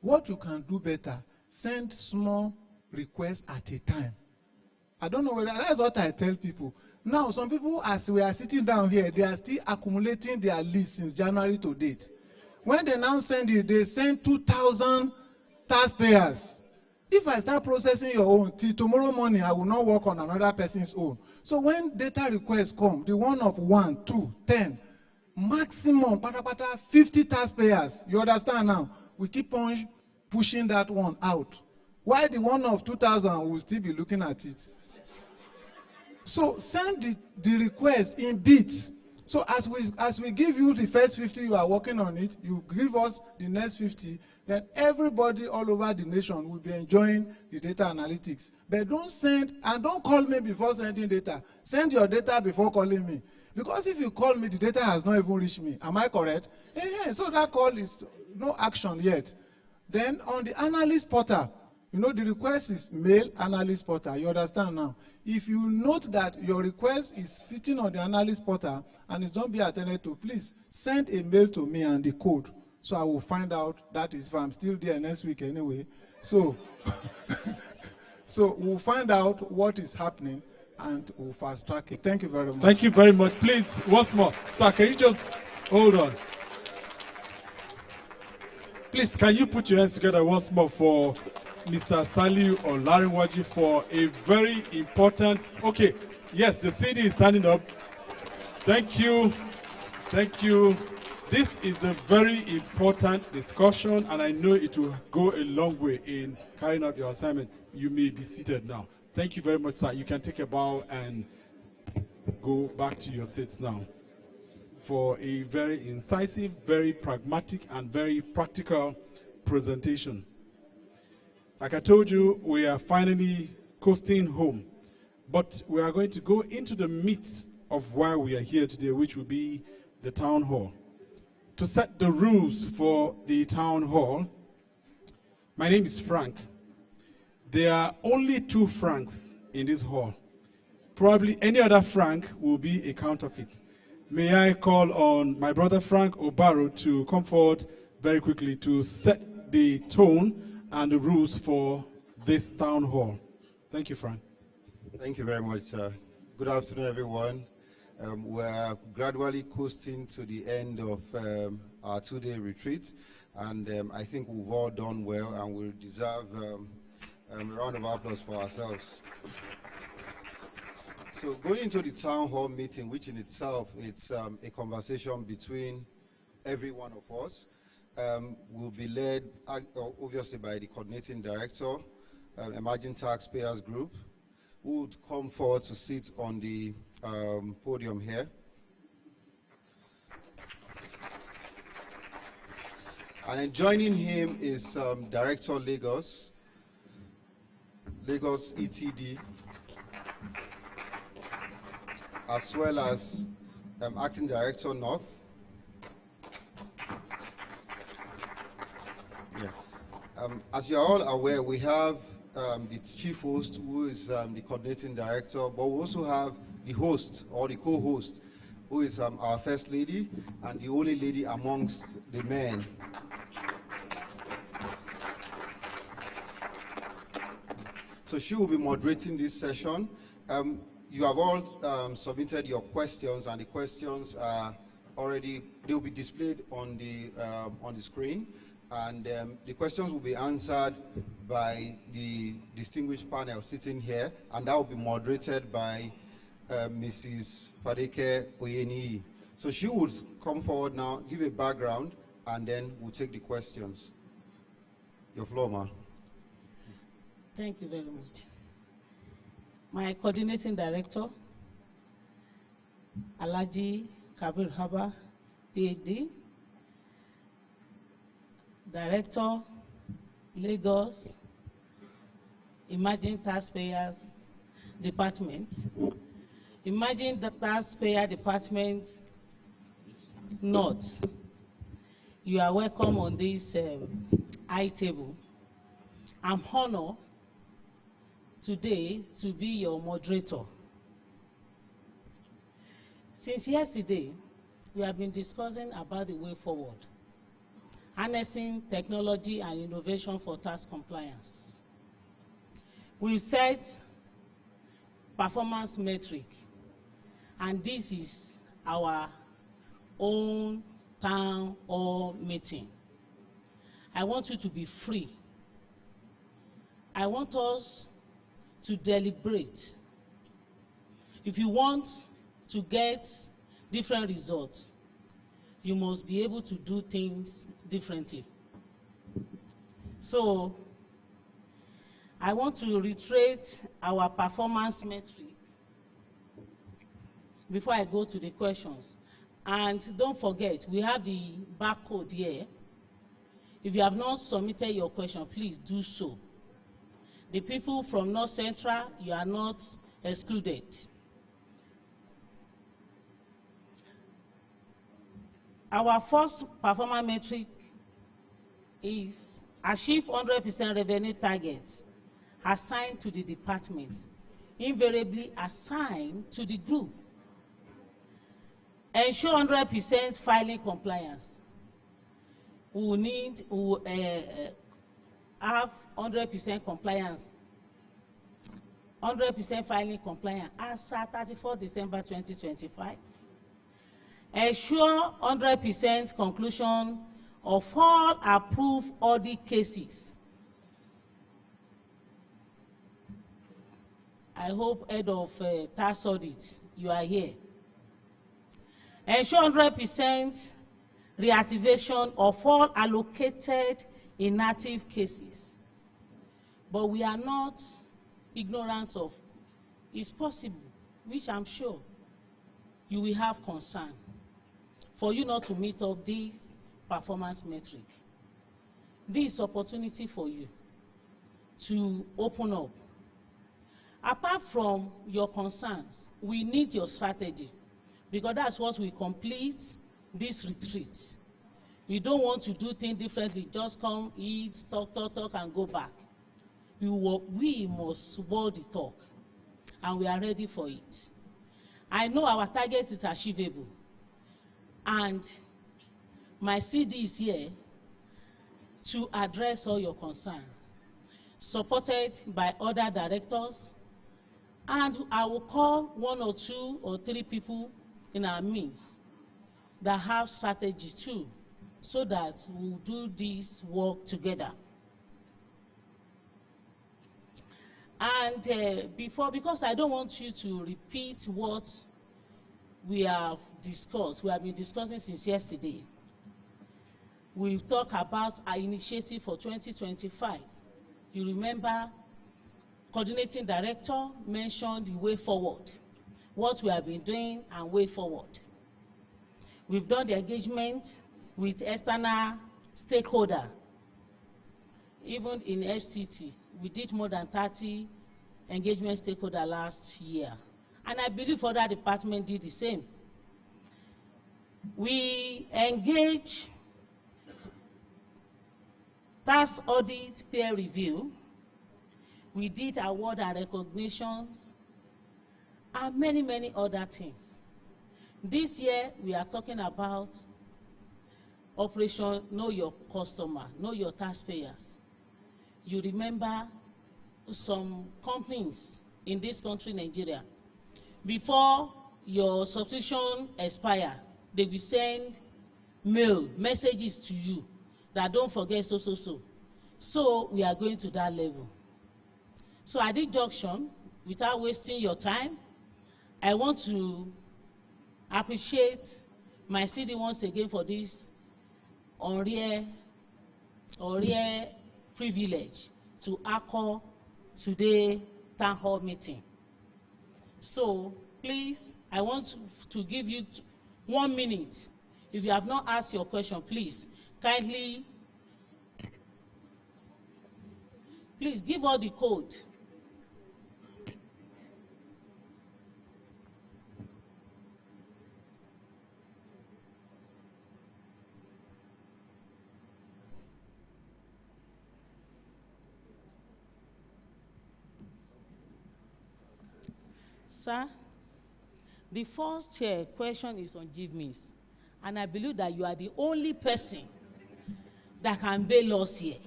what you can do better, send small requests at a time. I don't know whether, that's what I tell people. Now, some people, as we are sitting down here, they are still accumulating their list since January to date. When they now send it, they send 2,000 taxpayers. If I start processing your own, till tomorrow morning, I will not work on another person's own. So when data requests come, the one of 1, 2, 10, maximum, 50 taxpayers, you understand now? We keep on pushing that one out. Why the one of 2,000 will still be looking at it? So send the request in bits. So as we give you the first 50, you are working on it, you give us the next 50, then everybody all over the nation will be enjoying the data analytics. But don't send, and don't call me before sending data. Send your data before calling me. Because if you call me, the data has not even reached me. Am I correct? Yeah, so that call is no action yet. Then on the analyst portal, the request is mail analyst portal. You understand now? If you note that your request is sitting on the analyst portal and it's not being attended to, please send a mail to me and the code. So I will find out that is if I'm still there next week anyway. So, so we'll find out what is happening and we'll fast track it. Thank you very much. Thank you very much. Please, once more. Sir, can you just hold on? Please, can you put your hands together once more for Mr. Saliu Olarinwaji for a very important, okay, yes, the CD is standing up. Thank you. Thank you. This is a very important discussion, and I know it will go a long way in carrying out your assignment. You may be seated now. Thank you very much, sir. You can take a bow and go back to your seats now for a very incisive, very pragmatic, and very practical presentation. Like I told you, we are finally coasting home, but we are going to go into the meat of why we are here today, which will be the town hall. To set the rules for the town hall, my name is Frank. There are only 2 Franks in this hall. Probably any other Frank will be a counterfeit. May I call on my brother Frank Obaro to come forward very quickly to set the tone and the rules for this town hall. Thank you, Frank. Thank you very much, sir. Good afternoon, everyone. We're gradually coasting to the end of our 2-day retreat, and I think we've all done well, and we deserve a round of applause for ourselves. So going into the town hall meeting, which in itself it's a conversation between every one of us, will be led obviously by the coordinating director, Emerging Taxpayers Group, who would come forward to sit on the podium here. And then joining him is Director Lagos ETD, as well as Acting Director North. As you're all aware, we have the chief host, who is the coordinating director, but we also have the host or the co-host, who is our first lady and the only lady amongst the men. So she will be moderating this session. You have all submitted your questions, and the questions are already, they will be displayed on the screen. And the questions will be answered by the distinguished panel sitting here, and that will be moderated by Mrs. Fadeke Oyeni. So she would come forward now, give a background, and then we'll take the questions. Your floor, ma. Thank you very much. My coordinating director, Alhaji Kabir Haba, PhD, Director, Lagos, Emerging Taxpayers Department. Emerging the Taxpayer Department North. You are welcome on this high table. I'm honored today to be your moderator. Since yesterday, we have been discussing about the way forward, harnessing technology and innovation for tax compliance. We've set performance metric, and this is our own town hall meeting. I want you to be free. I want us to deliberate. If you want to get different results, you must be able to do things differently. So, I want to reiterate our performance metric before I go to the questions. And don't forget, we have the barcode here. If you have not submitted your question, please do so. The people from North Central, you are not excluded. Our first performance metric is achieve 100% revenue targets assigned to the department, invariably assigned to the group. Ensure 100% filing compliance. We will need have 100% compliance, 100% filing compliance as at 31 December 2025. Ensure 100% conclusion of all approved audit cases. I hope head of tax audit, you are here. Ensure 100% reactivation of all allocated inactive cases. But we are not ignorant of, it's possible, which I'm sure you will have concern for you not to meet up this performance metric. This opportunity for you to open up. Apart from your concerns, we need your strategy, because that's what will complete this retreat. We don't want to do things differently, just come, eat, talk, and go back. We must word the talk, and we are ready for it. I know our target is achievable, and my CD is here to address all your concerns, supported by other directors, and I will call 1 or 2 or 3 people in our midst that have strategy too, so that we'll do this work together. And because I don't want you to repeat what we have discussed, we have been discussing since yesterday. We'll talk about our initiative for 2025. You remember, coordinating director mentioned the way forward, what we have been doing and way forward. We've done the engagement with external stakeholder. Even in FCT, we did more than 30 engagement stakeholder last year. And I believe other departments did the same. We engage tax audit peer review. We did award and recognitions and many, many other things. This year, we are talking about Operation Know Your Customer, Know Your Taxpayers. You remember some companies in this country, Nigeria, before your subscription expire, they will send messages to you that don't forget so. So we are going to that level. So at this junction, without wasting your time, I want to appreciate my CD once again for this rare privilege to anchor today town hall meeting. So please, I want to give you 1 minute. If you have not asked your question, please kindly, please give all the code. Sir, The first question is on GIVMIS, and I believe that you are the only person that can bail us here.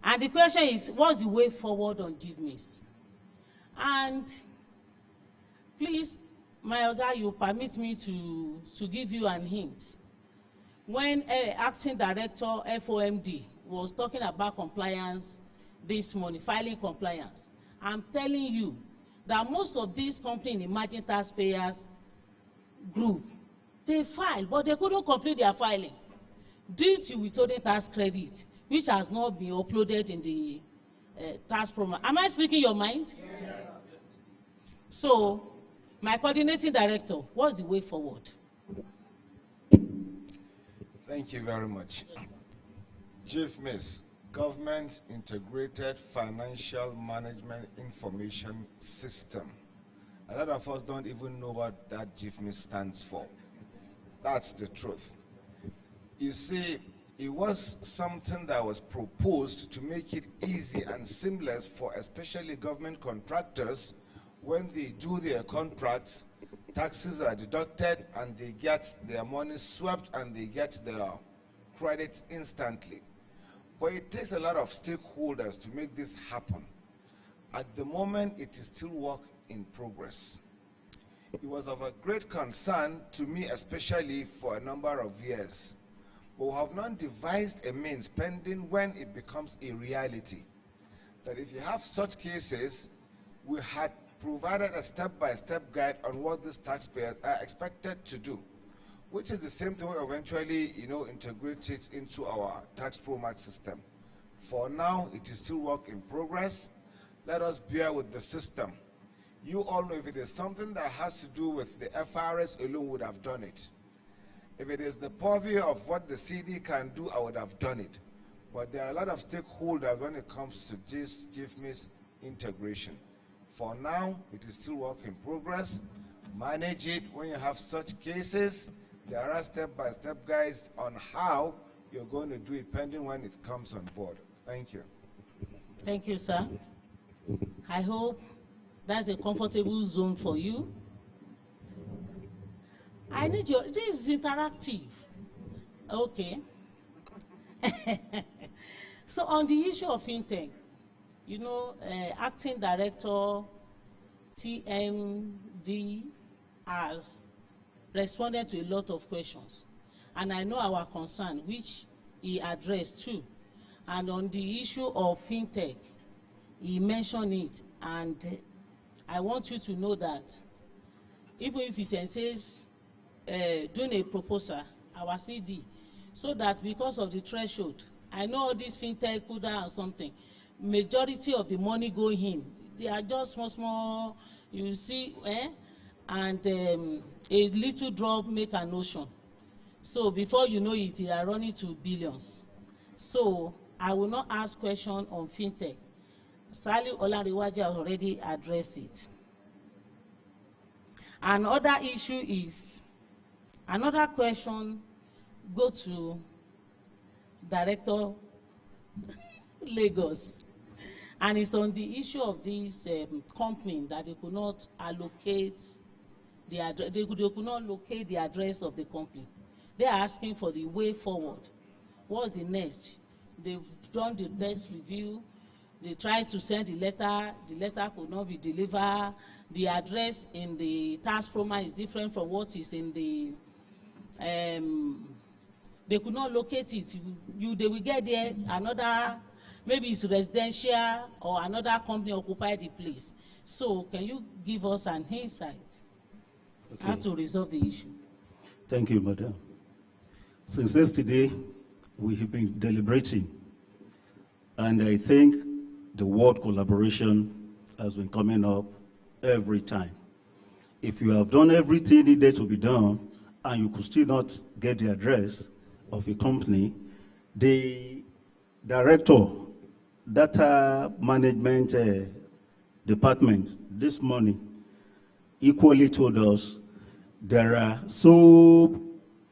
And the question is, what's the way forward on GIVMIS? And please, my Oga, you permit me to give you an hint. When Acting Director FOMD was talking about compliance this morning, filing compliance, I'm telling you that most of these companies in emerging taxpayers group, they file, but they couldn't complete their filing due to withholding tax credit, which has not been uploaded in the tax program. Am I speaking your mind? Yes. So, my coordinating director, what's the way forward? Thank you very much. GIVMIS, Government Integrated Financial Management Information System. A lot of us don't even know what that GIVMIS stands for. That's the truth. You see, it was something that was proposed to make it easy and seamless for especially government contractors. When they do their contracts, taxes are deducted and they get their money swept and they get their credits instantly. But it takes a lot of stakeholders to make this happen. At the moment, it is still work in progress. It was of a great concern to me, especially for a number of years. But we have not devised a means pending when it becomes a reality, that if you have such cases, we had provided a step-by-step guide on what these taxpayers are expected to do, which is the same thing we eventually, integrate it into our tax ProMax system. For now, it is still work in progress. Let us bear with the system. You all know if it is something that has to do with the FIRS alone, would have done it. If it is the purview of what the CD can do, I would have done it. But there are a lot of stakeholders when it comes to this GIVMIS integration. For now, it is still work in progress. Manage it when you have such cases. There are step-by-step guides on how you're going to do it pending when it comes on board. Thank you. Thank you, sir. I hope that's a comfortable zone for you. I need your, this is interactive. Okay. So on the issue of fintech, Acting Director TMD has responded to a lot of questions. And I know our concern, which he addressed too. And on the issue of fintech, he mentioned it. And I want you to know that even if it says doing a proposal, our CD, so that because of the threshold, I know all this fintech could or something, majority of the money going in, they are just small, you see, and a little drop make an ocean. So before you know it, they are running to billions. So I will not ask question on fintech. Sally Olariwaju has already addressed it. Another issue is, another question go to Director Lagos, and it's on the issue of this company that they could not allocate the address, they could not locate the address of the company. They are asking for the way forward. What's the next? They've done the best review. They tried to send the letter could not be delivered. The address in the tax program is different from what is in the, they could not locate it. They will get there, another, maybe it's residential or another company occupied the place. So can you give us an insight how to resolve the issue? Thank you, Madam. Since yesterday, we have been deliberating, and I think the word collaboration has been coming up every time. If you have done everything needed to be done, and you could still not get the address of a company, the director, data management department this morning equally told us there are so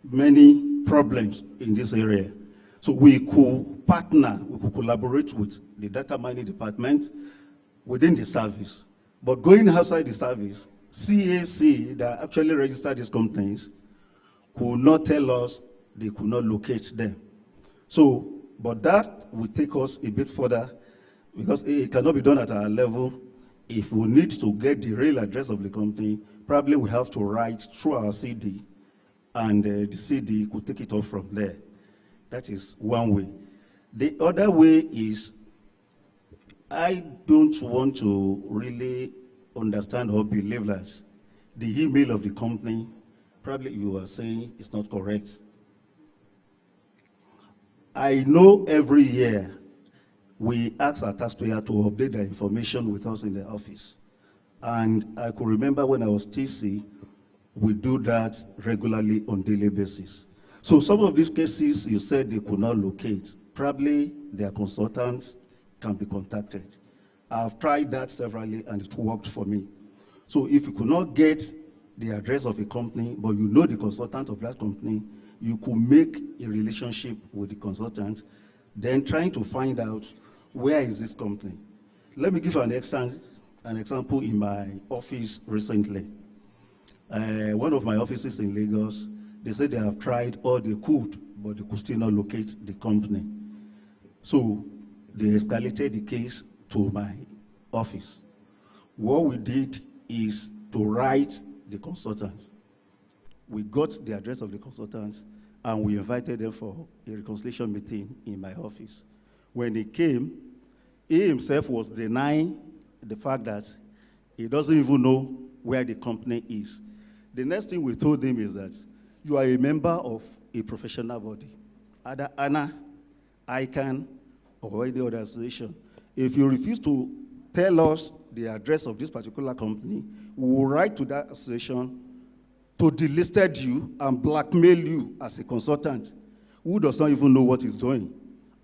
many problems in this area. So we could partner, we could collaborate with the data mining department within the service. But going outside the service, CAC that actually registered these companies could not tell us they could not locate them. So, but that will take us a bit further because it cannot be done at our level. If we need to get the real address of the company, probably we have to write through our CD, and the CD could take it off from there. That is one way. The other way is, I don't want to really understand or believe that the email of the company, probably you are saying, is not correct. I know every year we ask our taxpayer to update their information with us in the office. And I could remember when I was TC, we do that regularly on daily basis. So some of these cases you said they could not locate, probably their consultants can be contacted. I've tried that severally and it worked for me. So if you could not get the address of a company, but you know the consultant of that company, you could make a relationship with the consultant, then trying to find out where is this company. Let me give you an example in my office recently. One of my offices in Lagos, they said they have tried all they could, but they could still not locate the company. So they escalated the case to my office. What we did is to write the consultants. We got the address of the consultants and we invited them for a reconciliation meeting in my office. When he came, he himself was denying the fact that he doesn't even know where the company is. The next thing we told him is that you are a member of a professional body, either ANA, ICANN, or any other association. If you refuse to tell us the address of this particular company, we will write to that association to delist you and blackmail you as a consultant who does not even know what he's doing.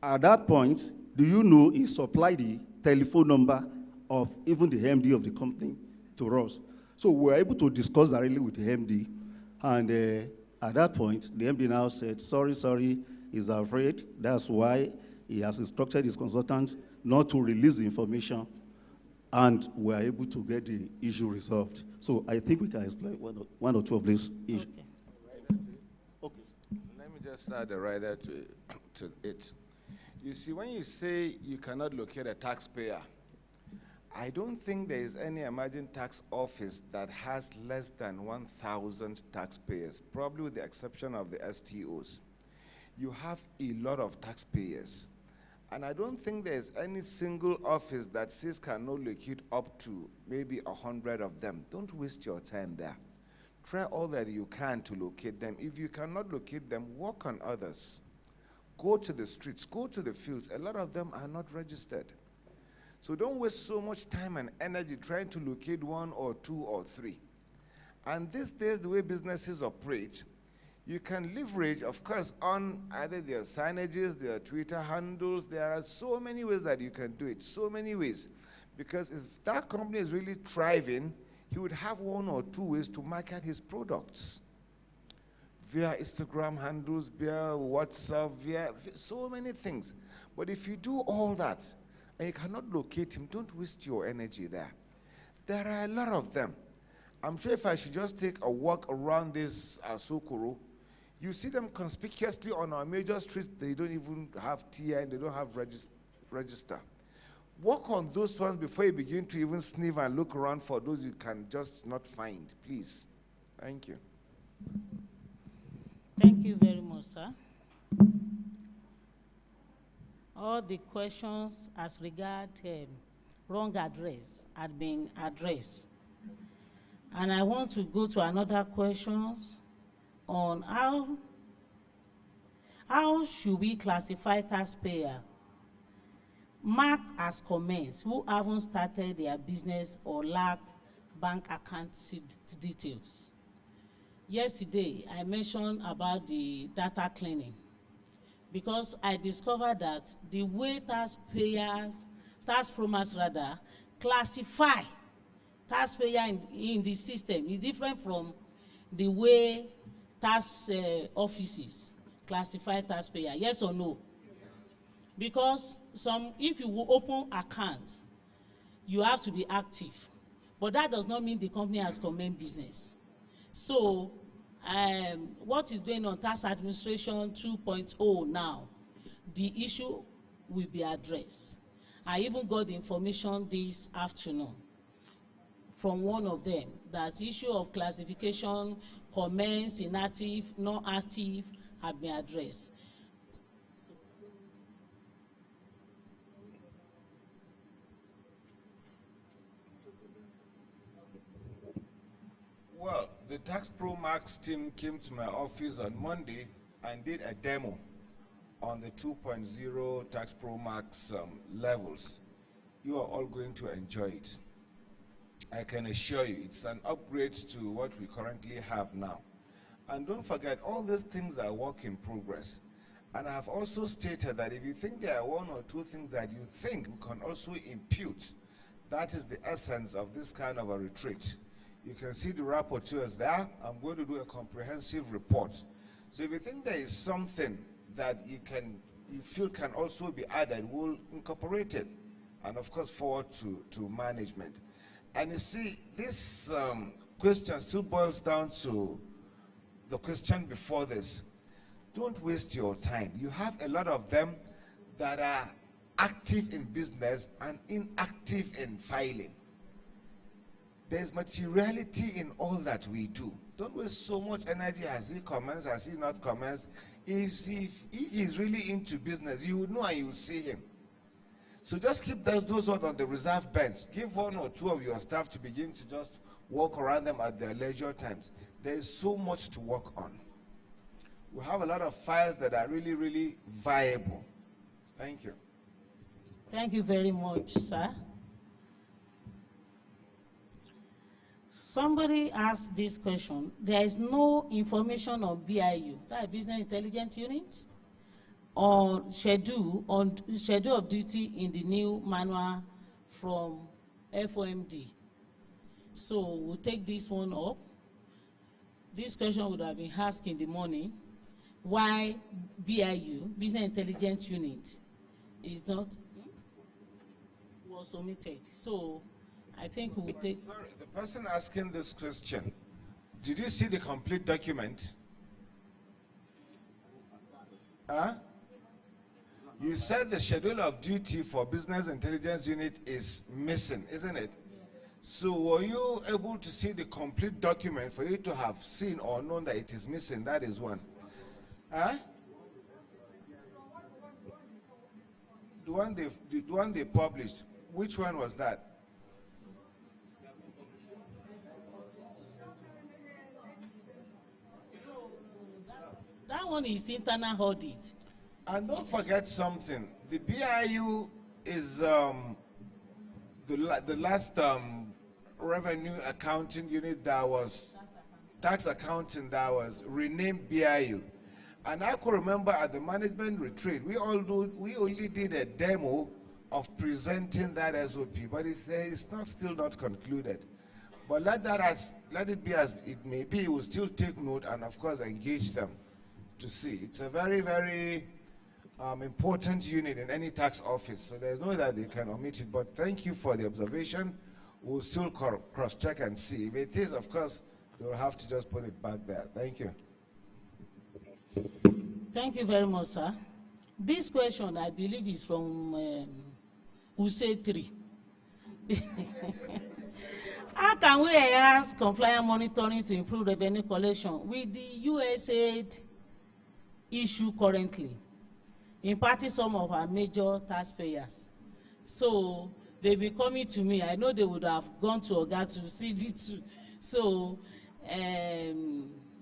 At that point, do you know he supplied the telephone number of even the MD of the company to us? So we were able to discuss directly with the MD, and at that point, the MD now said, sorry, he's afraid. That's why he has instructed his consultant not to release the information, and we are able to get the issue resolved. So I think we can explain one or two of these issues. Okay. Let me just add a rider to it. You see, when you say you cannot locate a taxpayer, I don't think there is any emerging tax office that has less than 1,000 taxpayers, probably with the exception of the STOs. You have a lot of taxpayers. And I don't think there's any single office that says cannot locate up to maybe 100 of them. Don't waste your time there. Try all that you can to locate them. If you cannot locate them, work on others. Go to the streets, go to the fields. A lot of them are not registered. So don't waste so much time and energy trying to locate one or two or three. And these days, the way businesses operate, you can leverage, of course, on either their signages, their Twitter handles. There are so many ways that you can do it, so many ways. Because if that company is really thriving, he would have one or two ways to market his products. Via Instagram handles, via WhatsApp, via so many things. But if you do all that, and you cannot locate him, don't waste your energy there. There are a lot of them. I'm sure if I should just take a walk around this Sokoro, you see them conspicuously on our major streets. They don't even have TI, they don't have register. Work on those ones before you begin to even sniff and look around for those you can just not find, please. Thank you. Thank you very much, sir. All the questions as regard wrong address had been addressed. And I want to go to another questions on how should we classify taxpayer marked as comments who haven't started their business or lack bank account details. Yesterday, I mentioned about the data cleaning because I discovered that the way tax promos rather, classify taxpayer in the system is different from the way tax offices classify taxpayer. Yes or no? Because if you will open accounts, you have to be active. but that does not mean the company has commenced business. So what is going on tax administration 2.0 now, the issue will be addressed. I even got the information this afternoon from one of them that the issue of classification, commence, inactive, non active have been addressed. Well, the Tax Pro Max team came to my office on Monday and did a demo on the 2.0 Tax Pro Max levels. You are all going to enjoy it. I can assure you it's an upgrade to what we currently have now. And don't forget, all these things are work in progress. And I have also stated that if you think there are one or two things that you think we can also impute, that is the essence of this kind of a retreat. You can see the rapporteurs there. I'm going to do a comprehensive report. So if you think there is something that you feel can also be added, we'll incorporate it. And of course, forward to management. And you see, this question still boils down to the question before this. Don't waste your time. You have a lot of them that are active in business and inactive in filing. There's materiality in all that we do. Don't waste so much energy. Has he commenced? Has he not commenced? If he's really into business, you will know and you will see him. So just keep those ones on the reserve bench. Give one or two of your staff to begin to just walk around them at their leisure times. There is so much to work on. We have a lot of files that are really, really viable. Thank you. Thank you very much, sir. Somebody asked this question. There is no information on BIU, that Business Intelligence Unit, on schedule of duty in the new manual from FOMD. So we'll take this one up. This question would have been asked in the morning. Why BIU, Business Intelligence Unit, is not was omitted. So I think we will take. Sorry, the person asking this question, did you see the complete document? Huh? You said the schedule of duty for Business Intelligence Unit is missing, isn't it? So were you able to see the complete document for you to have seen or known that it is missing? That is one. Huh? The one they published, which one was that? That one is internal audit. And don't forget something. The BIU is the last revenue accounting unit that was tax accounting that was renamed BIU. And I could remember at the management retreat, we only did a demo of presenting that SOP, but it's still not concluded. But let it be as it may be. We'll still take note and of course engage them to see. It's a very, very important unit in any tax office, so there's no way that they can omit it. But thank you for the observation. We'll still cross-check and see. If it is, of course, we'll have to just put it back there. Thank you. Thank you very much, sir. This question, I believe, is from Use 3. How can we enhance compliance monitoring to improve revenue collection with the USAID issue currently, impacting some of our major taxpayers? So they'll be coming to me. I know they would have gone to Oga to CD2. So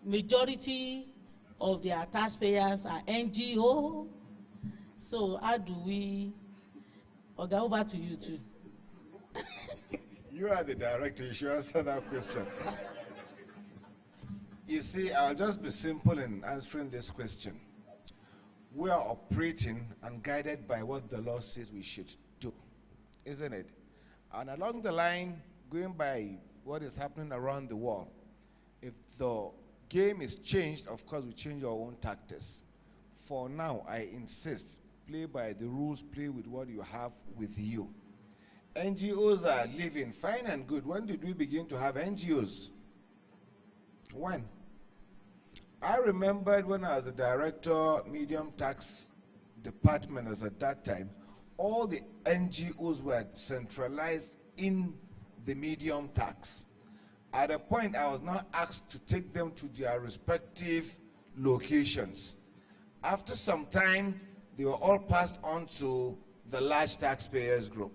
majority of their taxpayers are NGO. So how do we, Oga, over to you too. You are the director, you should answer that question. You see, I'll just be simple in answering this question. We are operating and guided by what the law says we should do, isn't it? And along the line, going by what is happening around the world, if the game is changed, of course, we change our own tactics. For now, I insist, play by the rules, play with what you have with you. NGOs are living fine and good. When did we begin to have NGOs? When? I remembered when I was a director, medium tax department as at that time, all the NGOs were centralized in the medium tax. At a point, I was now asked to take them to their respective locations. After some time, they were all passed on to the large taxpayers group.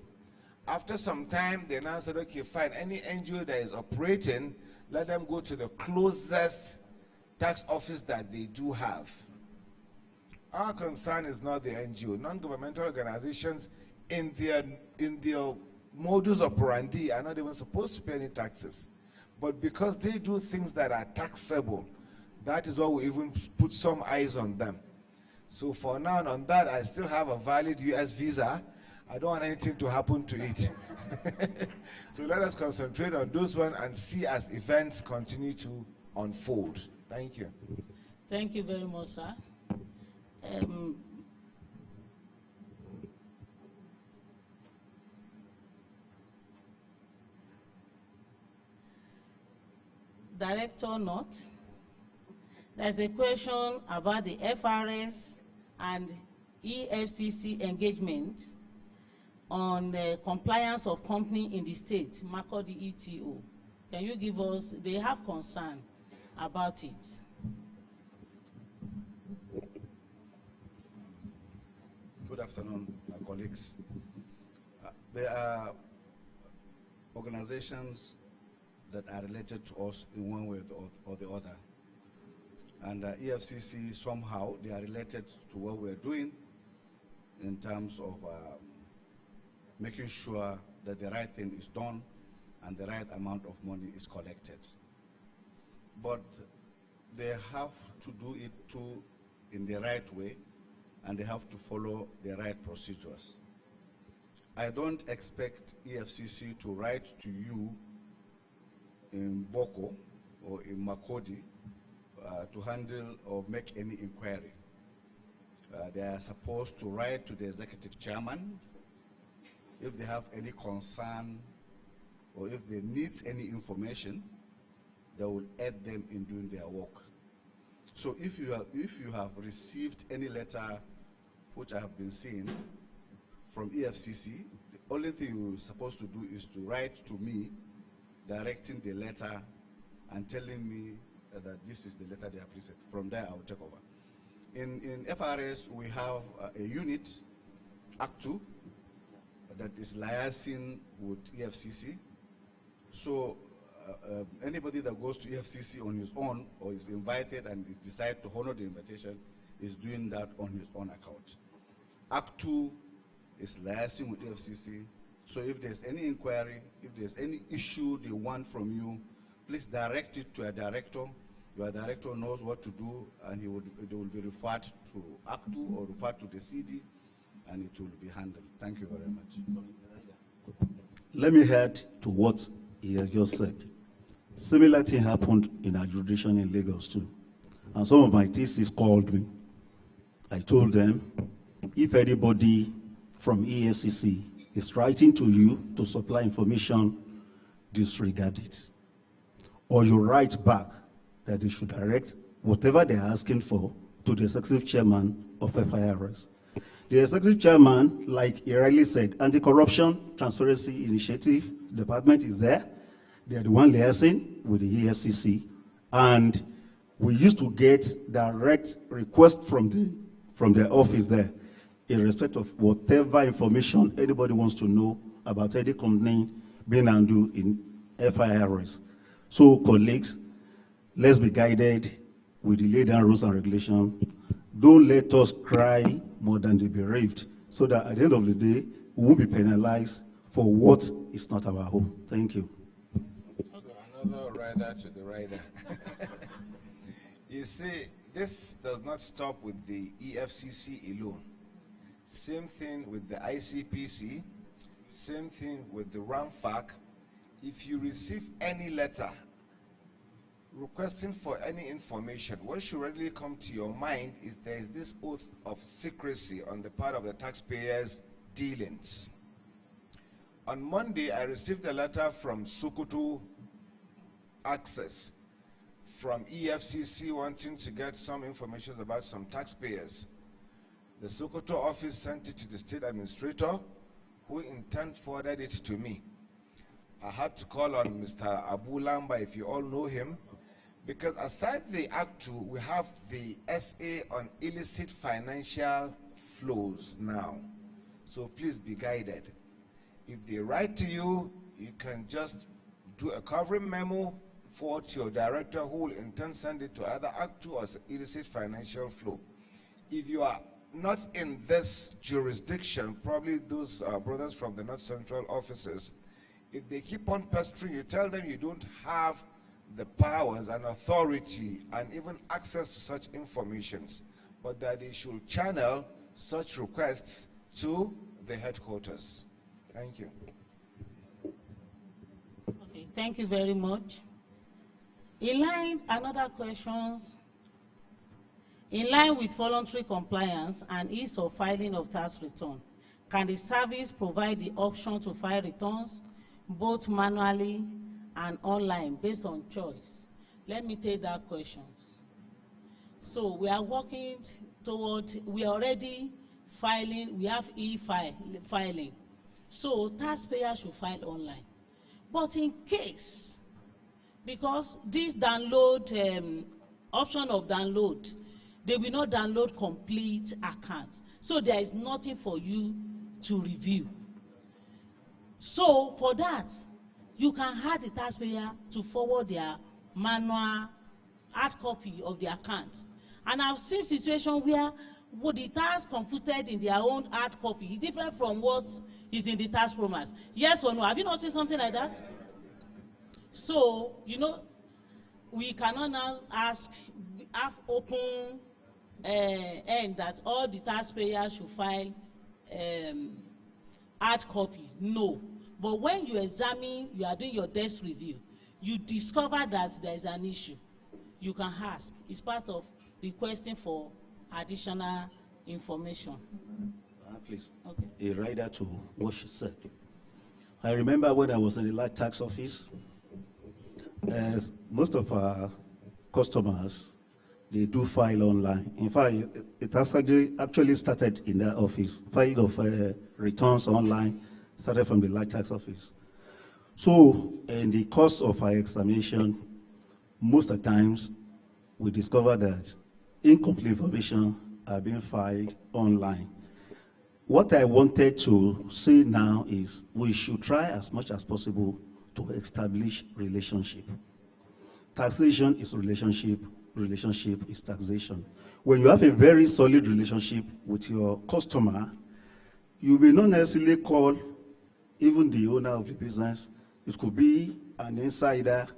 After some time, they now said, okay, fine, any NGO that is operating, let them go to the closest tax office that they do have. Our concern is not the NGO. Non-governmental organizations in their modus operandi are not even supposed to pay any taxes. But because they do things that are taxable, that is why we even put some eyes on them. So for now on that, I still have a valid US visa. I don't want anything to happen to it. So let us concentrate on those ones and see as events continue to unfold. Thank you. Thank you very much, sir. Director North, there's a question about the FIRS and EFCC engagement on the compliance of company in the state, Makurdi ETO. Can you give us, they have concern about it. Good afternoon, my colleagues. There are organizations that are related to us in one way or the other. And EFCC, somehow, they are related to what we're doing in terms of making sure that the right thing is done and the right amount of money is collected. But they have to do it too in the right way, and they have to follow the right procedures. I don't expect EFCC to write to you in Boko or in Makurdi to handle or make any inquiry. They are supposed to write to the executive chairman if they have any concern or if they need any information. They will aid them in doing their work. So if you have received any letter which I have been seeing from EFCC, the only thing you're supposed to do is to write to me, directing the letter and telling me that this is the letter they have received. From there, I will take over. In FRS, we have a unit, Act 2, that is liaising with EFCC. So anybody that goes to EFCC on his own or is invited and is decided to honor the invitation is doing that on his own account. Act 2 is liaising with EFCC. So if there's any inquiry, if there's any issue they want from you, please direct it to a director. Your director knows what to do, and they will be referred to Act 2 or referred to the CD, and it will be handled. Thank you very much. Let me add to what he has just said. Similar thing happened in our jurisdiction in Lagos too. And some of my TCs called me. I told them, if anybody from EFCC is writing to you to supply information, disregard it. Or you write back that they should direct whatever they're asking for to the executive chairman of FIRS. The executive chairman, like he rightly said, Anti-Corruption Transparency Initiative Department is there. They are the one liaising with the EFCC. And we used to get direct requests from the office there in respect of whatever information anybody wants to know about any company being handled in FIRS. So, colleagues, let's be guided with the laid down rules and regulations. Don't let us cry more than the bereaved, so that at the end of the day, we won't be penalized for what is not our home. Thank you. So another rider to the rider. You see, this does not stop with the EFCC alone. Same thing with the ICPC, same thing with the RAMFAC. If you receive any letter requesting for any information, what should readily come to your mind is there is this oath of secrecy on the part of the taxpayers' dealings. On Monday, I received a letter from Sokoto Access from EFCC wanting to get some information about some taxpayers. The Sokoto office sent it to the state administrator, who in turn forwarded it to me. I had to call on Mr. Abu Lamba, if you all know him, because aside the Act 2, we have the SA on illicit financial flows now. So please be guided. If they write to you, you can just do a covering memo, forward to your director, who will in turn send it to either Act 2 or illicit financial flow. If you are not in this jurisdiction, probably those brothers from the North Central offices, if they keep on pestering you, tell them you don't have the powers and authority and even access to such informations, but that they should channel such requests to the headquarters. Thank you. Okay, thank you very much. In line, another questions. In line with voluntary compliance and ease of filing of tax return, can the service provide the option to file returns both manually and online based on choice? Let me take that question. So we are working toward, we are already filing, we have e-filing. So taxpayers should file online. But in case, because this download, option of download, they will not download complete accounts. So there is nothing for you to review. So for that, you can have the taxpayer to forward their manual hard copy of the account. And I've seen situations where what the tax computed in their own hard copy is different from what is in the tax promise. Yes or no? Have you not seen something like that? So, you know, we cannot now ask, have open end that all the taxpayers should file hard copy. No. But when you examine, you are doing your desk review, you discover that there is an issue, you can ask. It's part of requesting for additional information. Please, okay. A rider to what she said. I remember when I was in the light tax office, as most of our customers, they do file online. In fact, it has actually started in that office. File of returns online started from the light tax office. So, in the course of our examination, most of the times, we discover that incomplete information are being filed online. What I wanted to say now is we should try as much as possible to establish relationship. Taxation is relationship, relationship is taxation. When you have a very solid relationship with your customer, you may not necessarily call even the owner of the business. It could be an insider.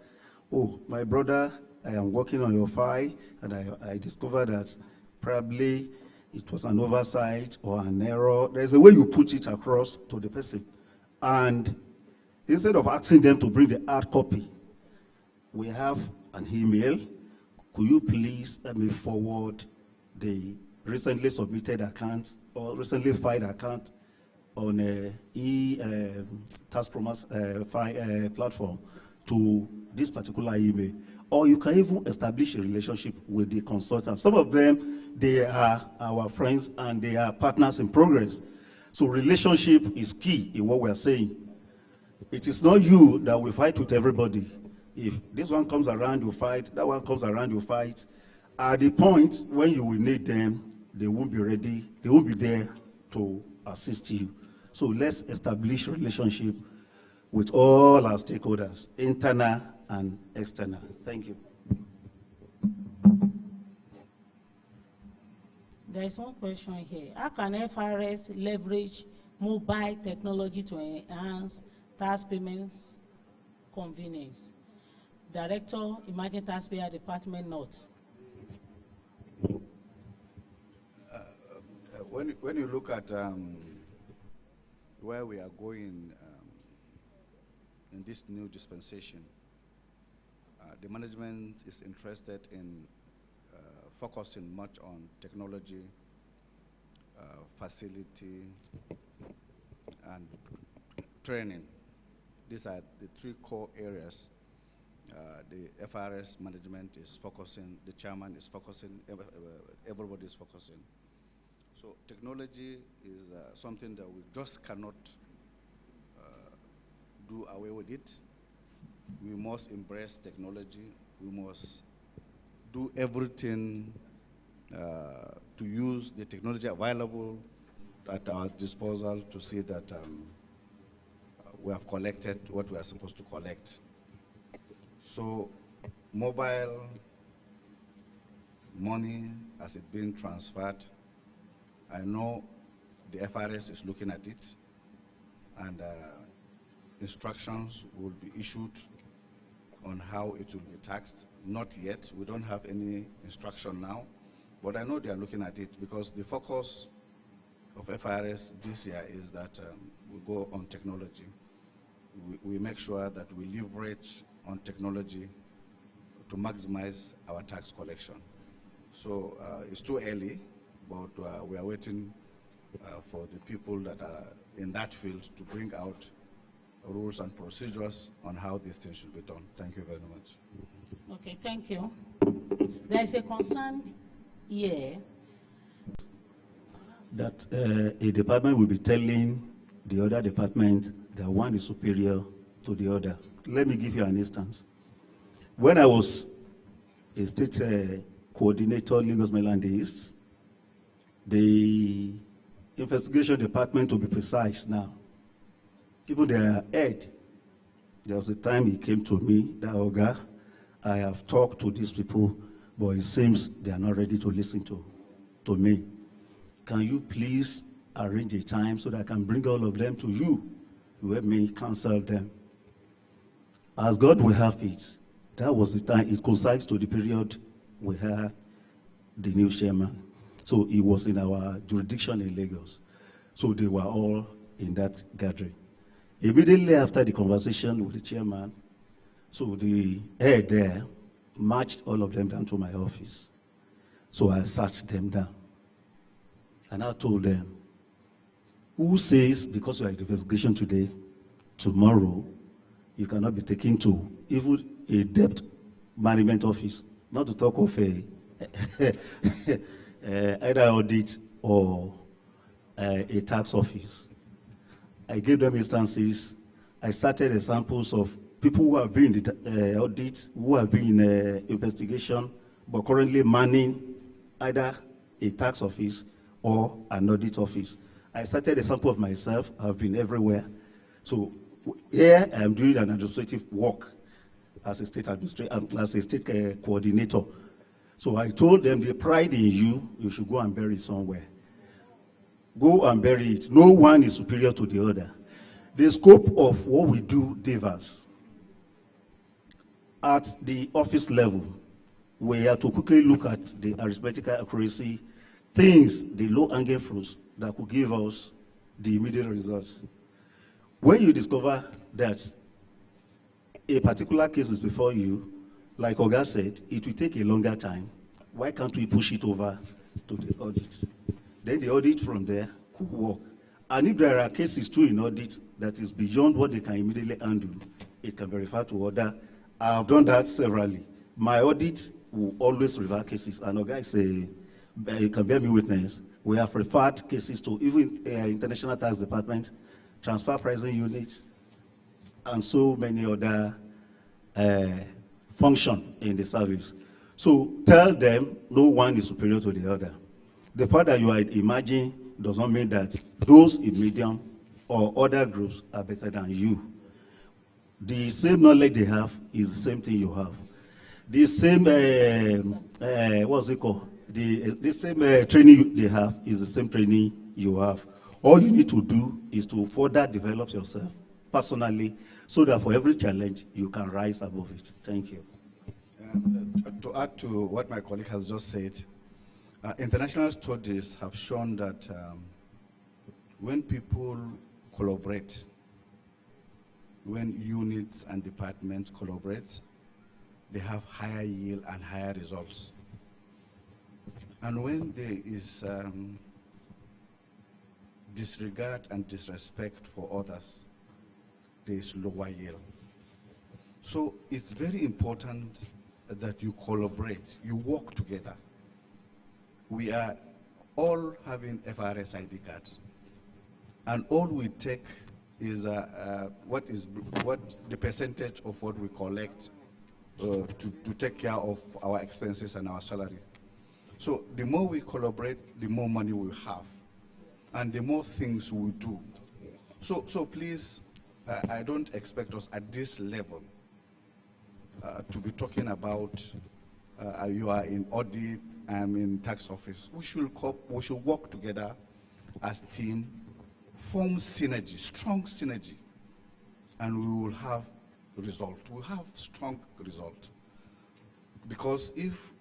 Oh, my brother, I am working on your file, and I discovered that probably it was an oversight or an error. There's a way you put it across to the person. And instead of asking them to bring the hard copy, we have an email. Could you please let me forward the recently submitted account or recently filed account on a tax promise platform to this particular email? Or you can even establish a relationship with the consultant. Some of them, they are our friends and they are partners in progress. So relationship is key in what we are saying. It is not you that will fight with everybody. If this one comes around, you fight. That one comes around, you fight. At the point when you will need them, they won't be ready. They won't be there to assist you. So let's establish relationship with all our stakeholders, internal and external. Thank you. There is one question here. How can FIRS leverage mobile technology to enhance tax payments convenience? Director, Emerging Taxpayer Department, North. When you look at where we are going in this new dispensation, the management is interested in focusing much on technology, facility, and training. These are the three core areas. The FIRS management is focusing, the chairman is focusing, everybody is focusing. So technology is something that we just cannot do away with it. We must embrace technology. We must do everything to use the technology available at our disposal to see that we have collected what we are supposed to collect. So mobile money, has it been transferred? I know the FIRS is looking at it, and instructions will be issued on how it will be taxed. Not yet, we don't have any instruction now, but I know they are looking at it because the focus of FIRS this year is that we go on technology. We make sure that we leverage on technology to maximize our tax collection. So it's too early, but we are waiting for the people that are in that field to bring out rules and procedures on how these things should be done. Thank you very much. Okay, thank you. There is a concern here that a department will be telling the other department that one is superior to the other. Let me give you an instance. When I was a state coordinator, Lagos Mainland East, the investigation department, to be precise now, even their head, there was a time he came to me, that Oga, I have talked to these people, but it seems they are not ready to listen to me. Can you please arrange a time so that I can bring all of them to you? You help me counsel them. As God will have it, that was the time. It coincides to the period we had the new chairman. So he was in our jurisdiction in Lagos. So they were all in that gathering. Immediately after the conversation with the chairman, so the head there marched all of them down to my office. So I sat them down. And I told them, who says because you are in the investigation today, tomorrow, you cannot be taken to even a debt management office, not to talk of a either audit or a tax office. I gave them instances. I started examples of people who have been in the audit, who have been in investigation, but currently manning either a tax office or an audit office. I started a sample of myself. I've been everywhere. So here I am doing an administrative work as a state administrator, as a state coordinator. So I told them the pride in you, you should go and bury it somewhere. Go and bury it. No one is superior to the other. The scope of what we do differs. At the office level, we have to quickly look at the arithmetical accuracy, things, the low-hanging fruits that could give us the immediate results. When you discover that a particular case is before you, like Oga said, it will take a longer time. Why can't we push it over to the audit? Then the audit from there could work. And if there are cases too in audit that is beyond what they can immediately handle, it can be referred to order. I've done that severally. My audit will always refer cases. And Oga is you can bear me witness, we have referred cases to even International Tax Department, Transfer Pricing Unit, and so many other function in the service. So tell them no one is superior to the other. The fact that you are emerging does not mean that those in medium or other groups are better than you. The same knowledge they have is the same thing you have. The same, what's it called? The same training they have is the same training you have. All you need to do is to further develop yourself personally so that for every challenge, you can rise above it. Thank you. To add to what my colleague has just said, international studies have shown that when people collaborate, when units and departments collaborate, they have higher yield and higher results. And when there is disregard and disrespect for others, there's lower yield. So it's very important that you collaborate, you work together. We are all having FIRS ID cards, and all we take is what the percentage of what we collect to take care of our expenses and our salary. So the more we collaborate, the more money we have, and the more things we do. So please, I don't expect us at this level to be talking about you are in audit, I'm in tax office. We should work together as team, form synergy, strong synergy, and we will have result. We'll have strong result. Because if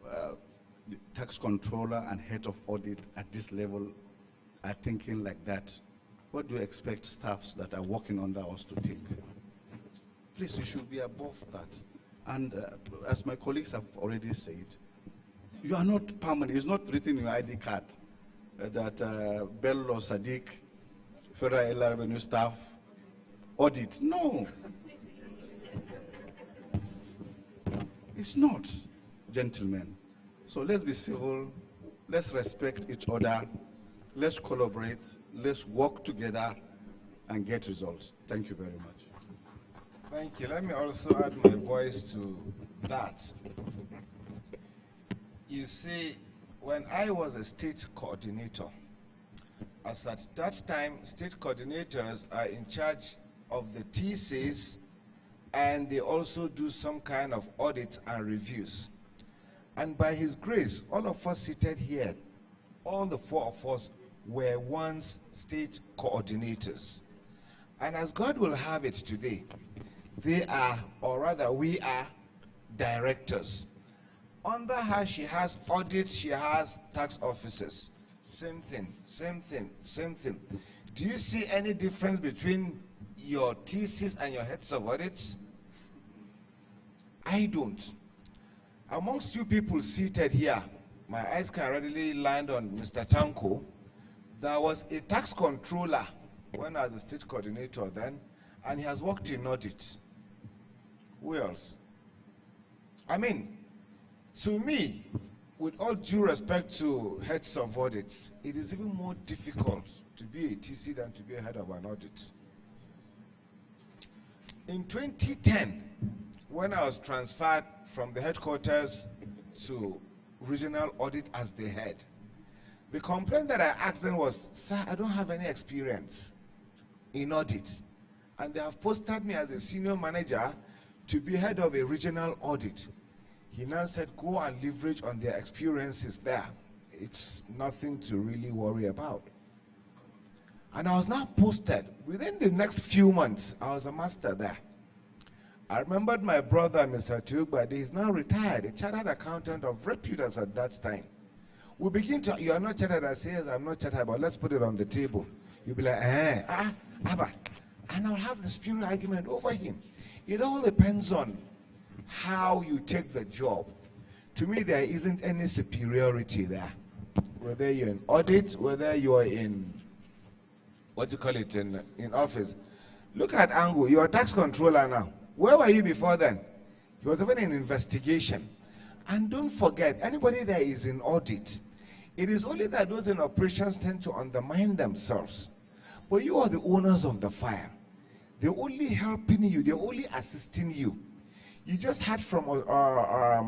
the tax controller and head of audit at this level are thinking like that, what do you expect staffs that are working under us to think? Please, you should be above that. And as my colleagues have already said, you are not permanent. It's not written in your ID card that Bello Sadiq, Federal Revenue Staff, audit. No. It's not, gentlemen. So let's be civil, let's respect each other, let's collaborate, let's work together and get results. Thank you very much. Thank you. Let me also add my voice to that. You see, when I was a state coordinator, as at that time, state coordinators are in charge of the TCs, and they also do some kind of audits and reviews. And by His grace, all of us seated here, all the four of us were once state coordinators. And as God will have it today, they are, or rather we are, directors. Under her, she has audits, she has tax officers. Same thing, same thing, same thing. Do you see any difference between your TCs and your heads of audits? I don't. Amongst you people seated here, my eyes can readily land on Mr. Tanko. There was a tax controller when I was a state coordinator then, and he has worked in audit. Who else? I mean, to me, with all due respect to heads of audits, it is even more difficult to be a TC than to be a head of an audit. In 2010, when I was transferred from the headquarters to regional audit as the head, the complaint that I asked them was, sir, I don't have any experience in audit. And they have posted me as a senior manager to be head of a regional audit. He now said, go and leverage on their experiences there. It's nothing to really worry about. And I was now posted. Within the next few months, I was a master there. I remembered my brother, Mr. Tugbade, he's now retired, a chartered accountant of repute as at that time. We begin to, you are not chartered, I say, yes, I'm not chartered, but let's put it on the table. You'll be like, Abba. And I'll have the spirit argument over him. It all depends on how you take the job. To me, there isn't any superiority there. Whether you're in audit, whether you're in, what do you call it, in office. Look at Angu, you're a tax controller now. Where were you before then? He was even in investigation. And don't forget, anybody that is in audit, it is only that those in operations tend to undermine themselves. But you are the owners of the fire. They're only helping you, they're only assisting you. You just heard from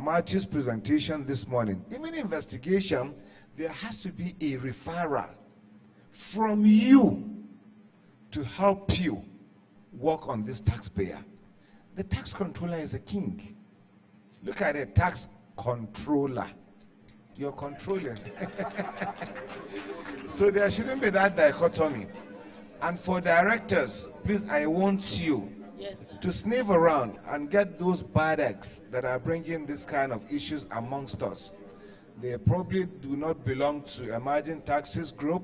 Matthew's presentation this morning. Even investigation, there has to be a referral from you to help you work on this taxpayer. The tax controller is a king. Look at a tax controller. You're controlling. So there shouldn't be that dichotomy. And for directors, please, I want you to sniff around and get those bad eggs that are bringing this kind of issues amongst us. They probably do not belong to emerging taxes group,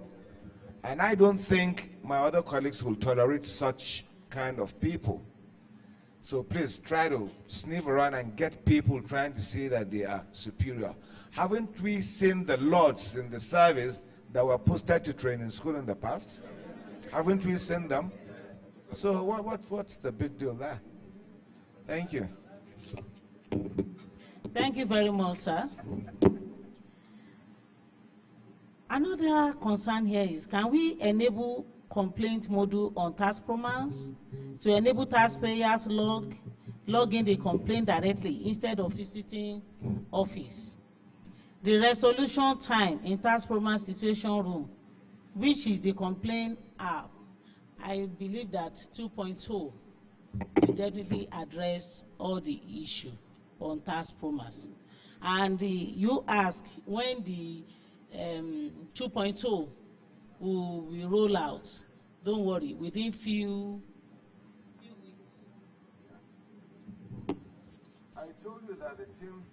and I don't think my other colleagues will tolerate such kind of people. So please try to sniff around and get people trying to say that they are superior. Haven't we seen the lords in the service that were posted to training school in the past? Haven't we seen them? So what's the big deal there? Thank you. Thank you very much, sir. Another concern here is, can we enable complaint module on tax promise to enable taxpayers log in the complaint directly instead of visiting office? The resolution time in tax promise situation room, which is the complaint app, I believe that 2.0 will definitely address all the issue on tax promise. And you ask when the 2.0 will roll out. Don't worry, within few weeks. I told you that the team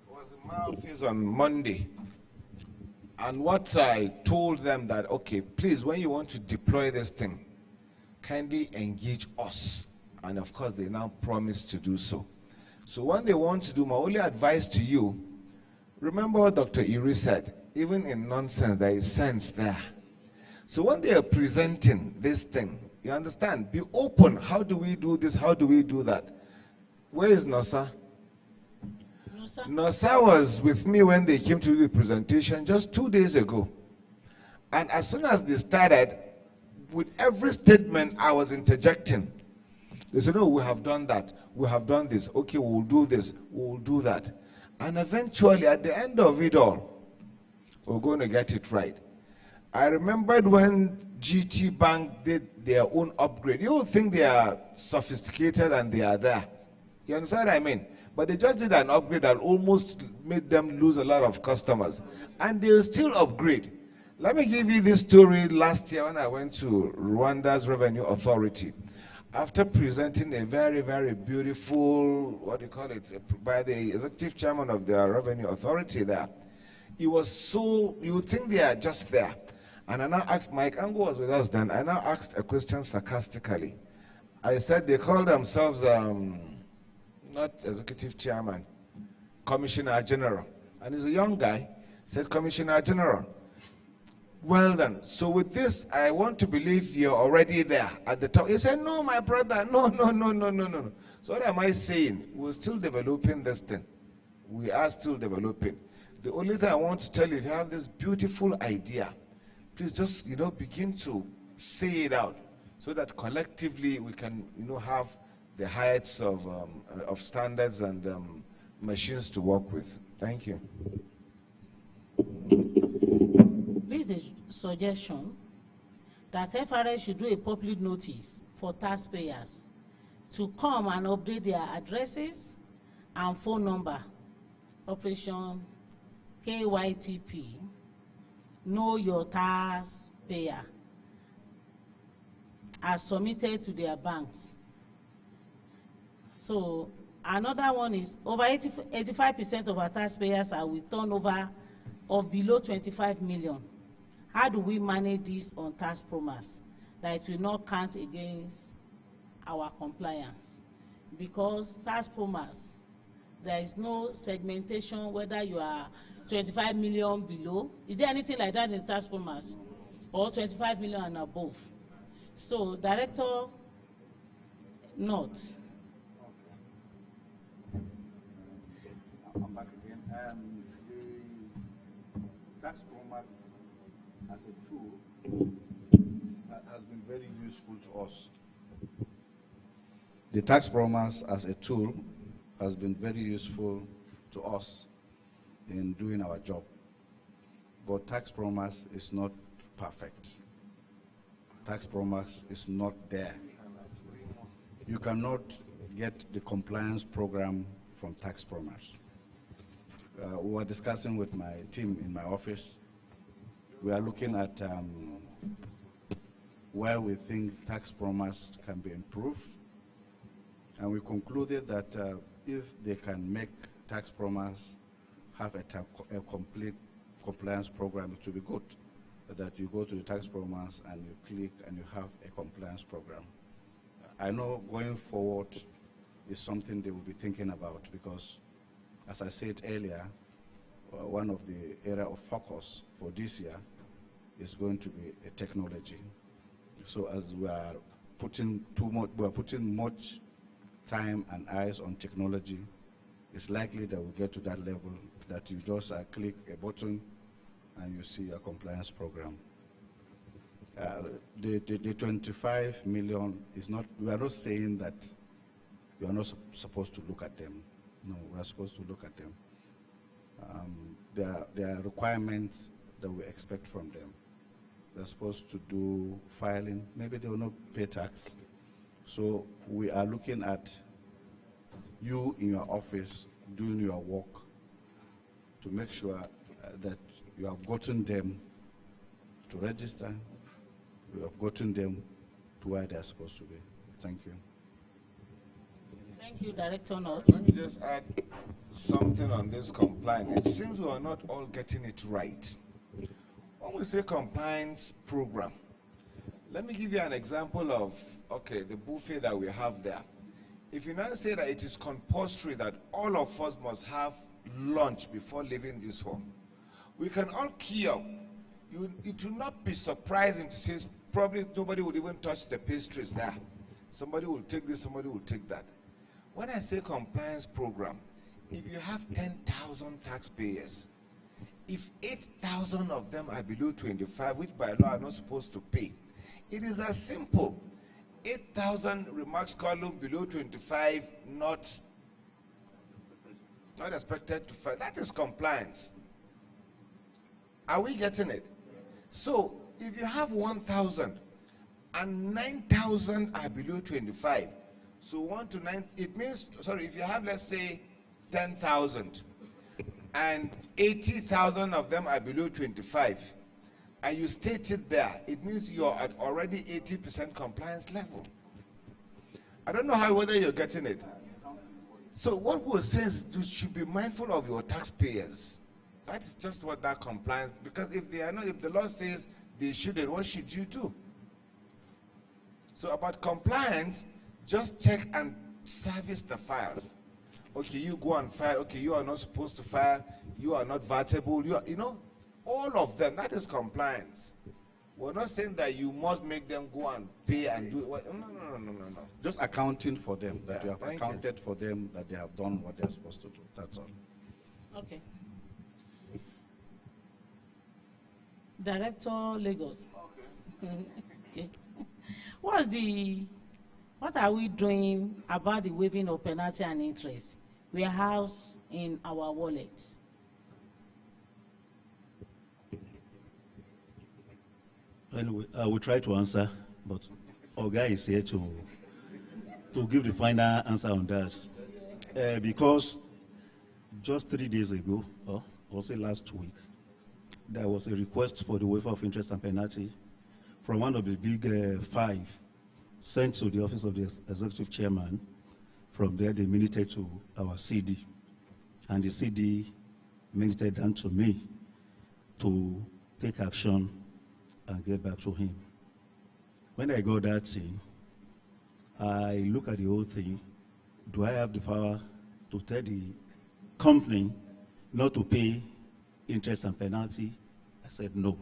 was in my office on Monday. And what I told them that, okay, please, when you want to deploy this thing, kindly engage us. And of course, they now promised to do so. So when they want to do, my only advice to you, remember what Dr. Iri said, even in nonsense, there is sense there. So when they are presenting this thing, you understand, be open. How do we do this? How do we do that? Where is Nosa? Nosa was with me when they came to do the presentation just 2 days ago. And as soon as they started, with every statement I was interjecting. They said, no, we have done that. We have done this. Okay, we'll do this. We'll do that. And eventually, at the end of it all, we're going to get it right. I remembered when GT Bank did their own upgrade. You would think they are sophisticated and they are there. You understand what I mean? But they just did an upgrade that almost made them lose a lot of customers. And they'll still upgrade. Let me give you this story last year when I went to Rwanda's Revenue Authority. After presenting a very, very beautiful, what do you call it, by the executive chairman of the Revenue Authority there, it was so, you would think they are just there. And I now asked, Mike Ango was with us then, I now asked a question sarcastically. I said they call themselves, not executive chairman, commissioner general. And he's a young guy, said commissioner general. Well done. So with this, I want to believe you're already there at the top. He said, no, my brother, no. So what am I saying? We're still developing this thing. We are still developing. The only thing I want to tell you, if you have this beautiful idea, please just, begin to say it out so that collectively we can, have the heights of standards and machines to work with. Thank you. This is a suggestion that FIRS should do a public notice for taxpayers to come and update their addresses and phone number. Operation KYTP, Know Your Taxpayer, as submitted to their banks. So another one is over 85% of our taxpayers are with turnover of below 25 million. How do we manage this on tax promise that it will not count against our compliance? Because tax promise, there is no segmentation whether you are 25 million below. Is there anything like that in tax promise? Or 25 million and above? So, Director, not. I'm back again. The tax promise as a tool has been very useful to us. The tax promise as a tool has been very useful to us in doing our job. But tax promise is not perfect. Tax promise is not there. You cannot get the compliance program from tax promise. We were discussing with my team in my office. We are looking at where we think tax promise can be improved. And we concluded that if they can make tax promise have a complete compliance program, it will be good. That you go to the tax promise and you click and you have a compliance program. I know going forward is something they will be thinking about because, as I said earlier, one of the area of focus for this year is going to be a technology. So as we are we are putting much time and eyes on technology, it's likely that we get to that level that you just click a button and you see a compliance program. The 25 million is not, we are not saying that you are not supposed to look at them. No, we are supposed to look at them. There are requirements that we expect from them. They're supposed to do filing. Maybe they will not pay tax. So we are looking at you in your office doing your work to make sure that you have gotten them to register, you have gotten them to where they're supposed to be. Thank you. Thank you, Director Nott. Let me just add something on this compliance. It seems we are not all getting it right. When we say compliance program, let me give you an example of, okay, the buffet that we have there. If you now say that it is compulsory that all of us must have lunch before leaving this home, we can all queue up. It will not be surprising to see probably nobody would even touch the pastries there. Somebody will take this, somebody will take that. When I say compliance program, if you have 10,000 taxpayers, if 8,000 of them are below 25, which by law are not supposed to pay, it is as simple. 8,000 remarks column below 25, not expected to file. That is compliance. Are we getting it? So if you have 1,000 and 9,000 are below 25, so 1 to 9, it means, sorry, if you have, let's say, 10,000 and 80,000 of them are below 25, and you state it there, it means you're at already 80% compliance level. I don't know whether you're getting it. So what we're saying is you should be mindful of your taxpayers. That's just what that compliance, because if they are not, if the law says they shouldn't, what should you do? So about compliance, just check and service the files. Okay, you go and file. Okay, you are not supposed to file. You are not vatable. You know, all of them. That is compliance. We're not saying that you must make them go and pay and do it. No. Just accounting for them, that you have accounted for them, that they have done what they're supposed to do. That's all. Okay. Director Lagos. Okay. What are we doing about the waiving of penalty and interest? We house in our wallet. Anyway, I will try to answer, but Oga is here to give the final answer on that. Because just 3 days ago, or say last week, there was a request for the waiver of interest and penalty from one of the big five sent to the office of the executive chairman. From there, they minuted to our CD, and the CD minuted down to me to take action and get back to him. When I got that thing, I look at the whole thing. Do I have the power to tell the company not to pay interest and penalty? I said no.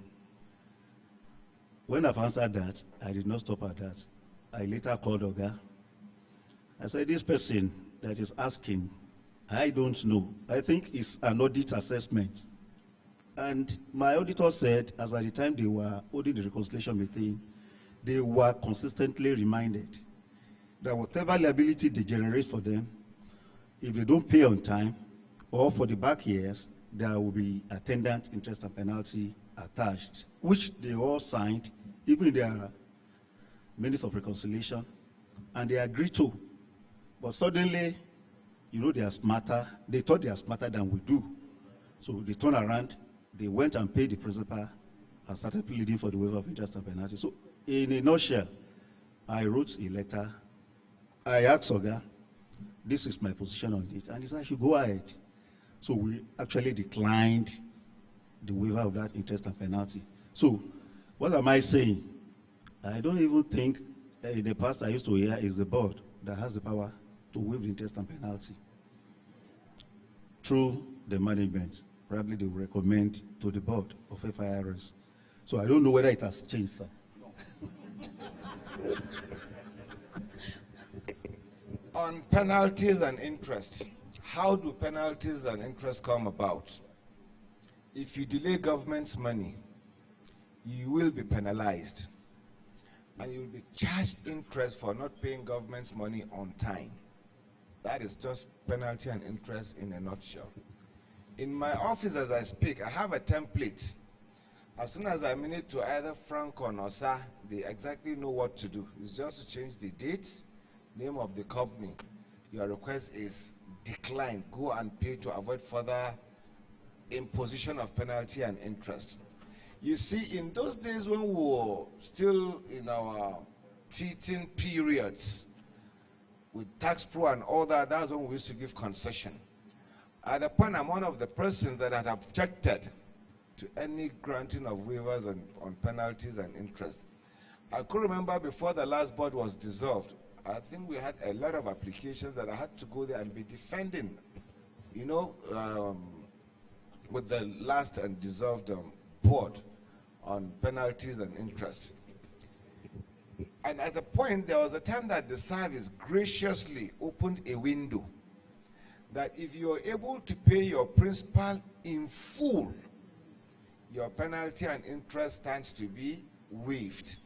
When I've answered that, I did not stop at that. I later called Oga. I said, this person that is asking, I don't know. I think it's an audit assessment. And my auditor said, as at the time they were holding the reconciliation meeting, they were consistently reminded that whatever liability they generate for them, if they don't pay on time, or for the back years, there will be attendant interest and penalty attached, which they all signed, even their minutes of reconciliation, and they agreed to. But suddenly, you know, they are smarter. They thought they are smarter than we do. So they turned around, they went and paid the principal and started pleading for the waiver of interest and penalty. So in a nutshell, I wrote a letter. I asked Oga, this is my position on it. And he said, I should go ahead. So we actually declined the waiver of that interest and penalty. So what am I saying? I don't even think in the past I used to hear is the board that has the power to waive the interest and penalty. Through the management, probably they will recommend to the board of FIRS. So I don't know whether it has changed, sir. On penalties and interest, how do penalties and interest come about? If you delay government's money, you will be penalized. And you will be charged interest for not paying government's money on time. That is just penalty and interest in a nutshell. In my office as I speak, I have a template. As soon as I mean it to either Frank or Nosa, they exactly know what to do. It's just to change the date, name of the company. Your request is declined. Go and pay to avoid further imposition of penalty and interest. You see, in those days when we were still in our teething periods, with tax pro and all that, that's when we used to give concession. At the point, I'm one of the persons that had objected to any granting of waivers on penalties and interest. I could remember before the last board was dissolved, I think we had a lot of applications that I had to go there and be defending, you know, with the last and dissolved board on penalties and interest. And at a point, there was a time that the service graciously opened a window that if you are able to pay your principal in full, your penalty and interest stands to be waived.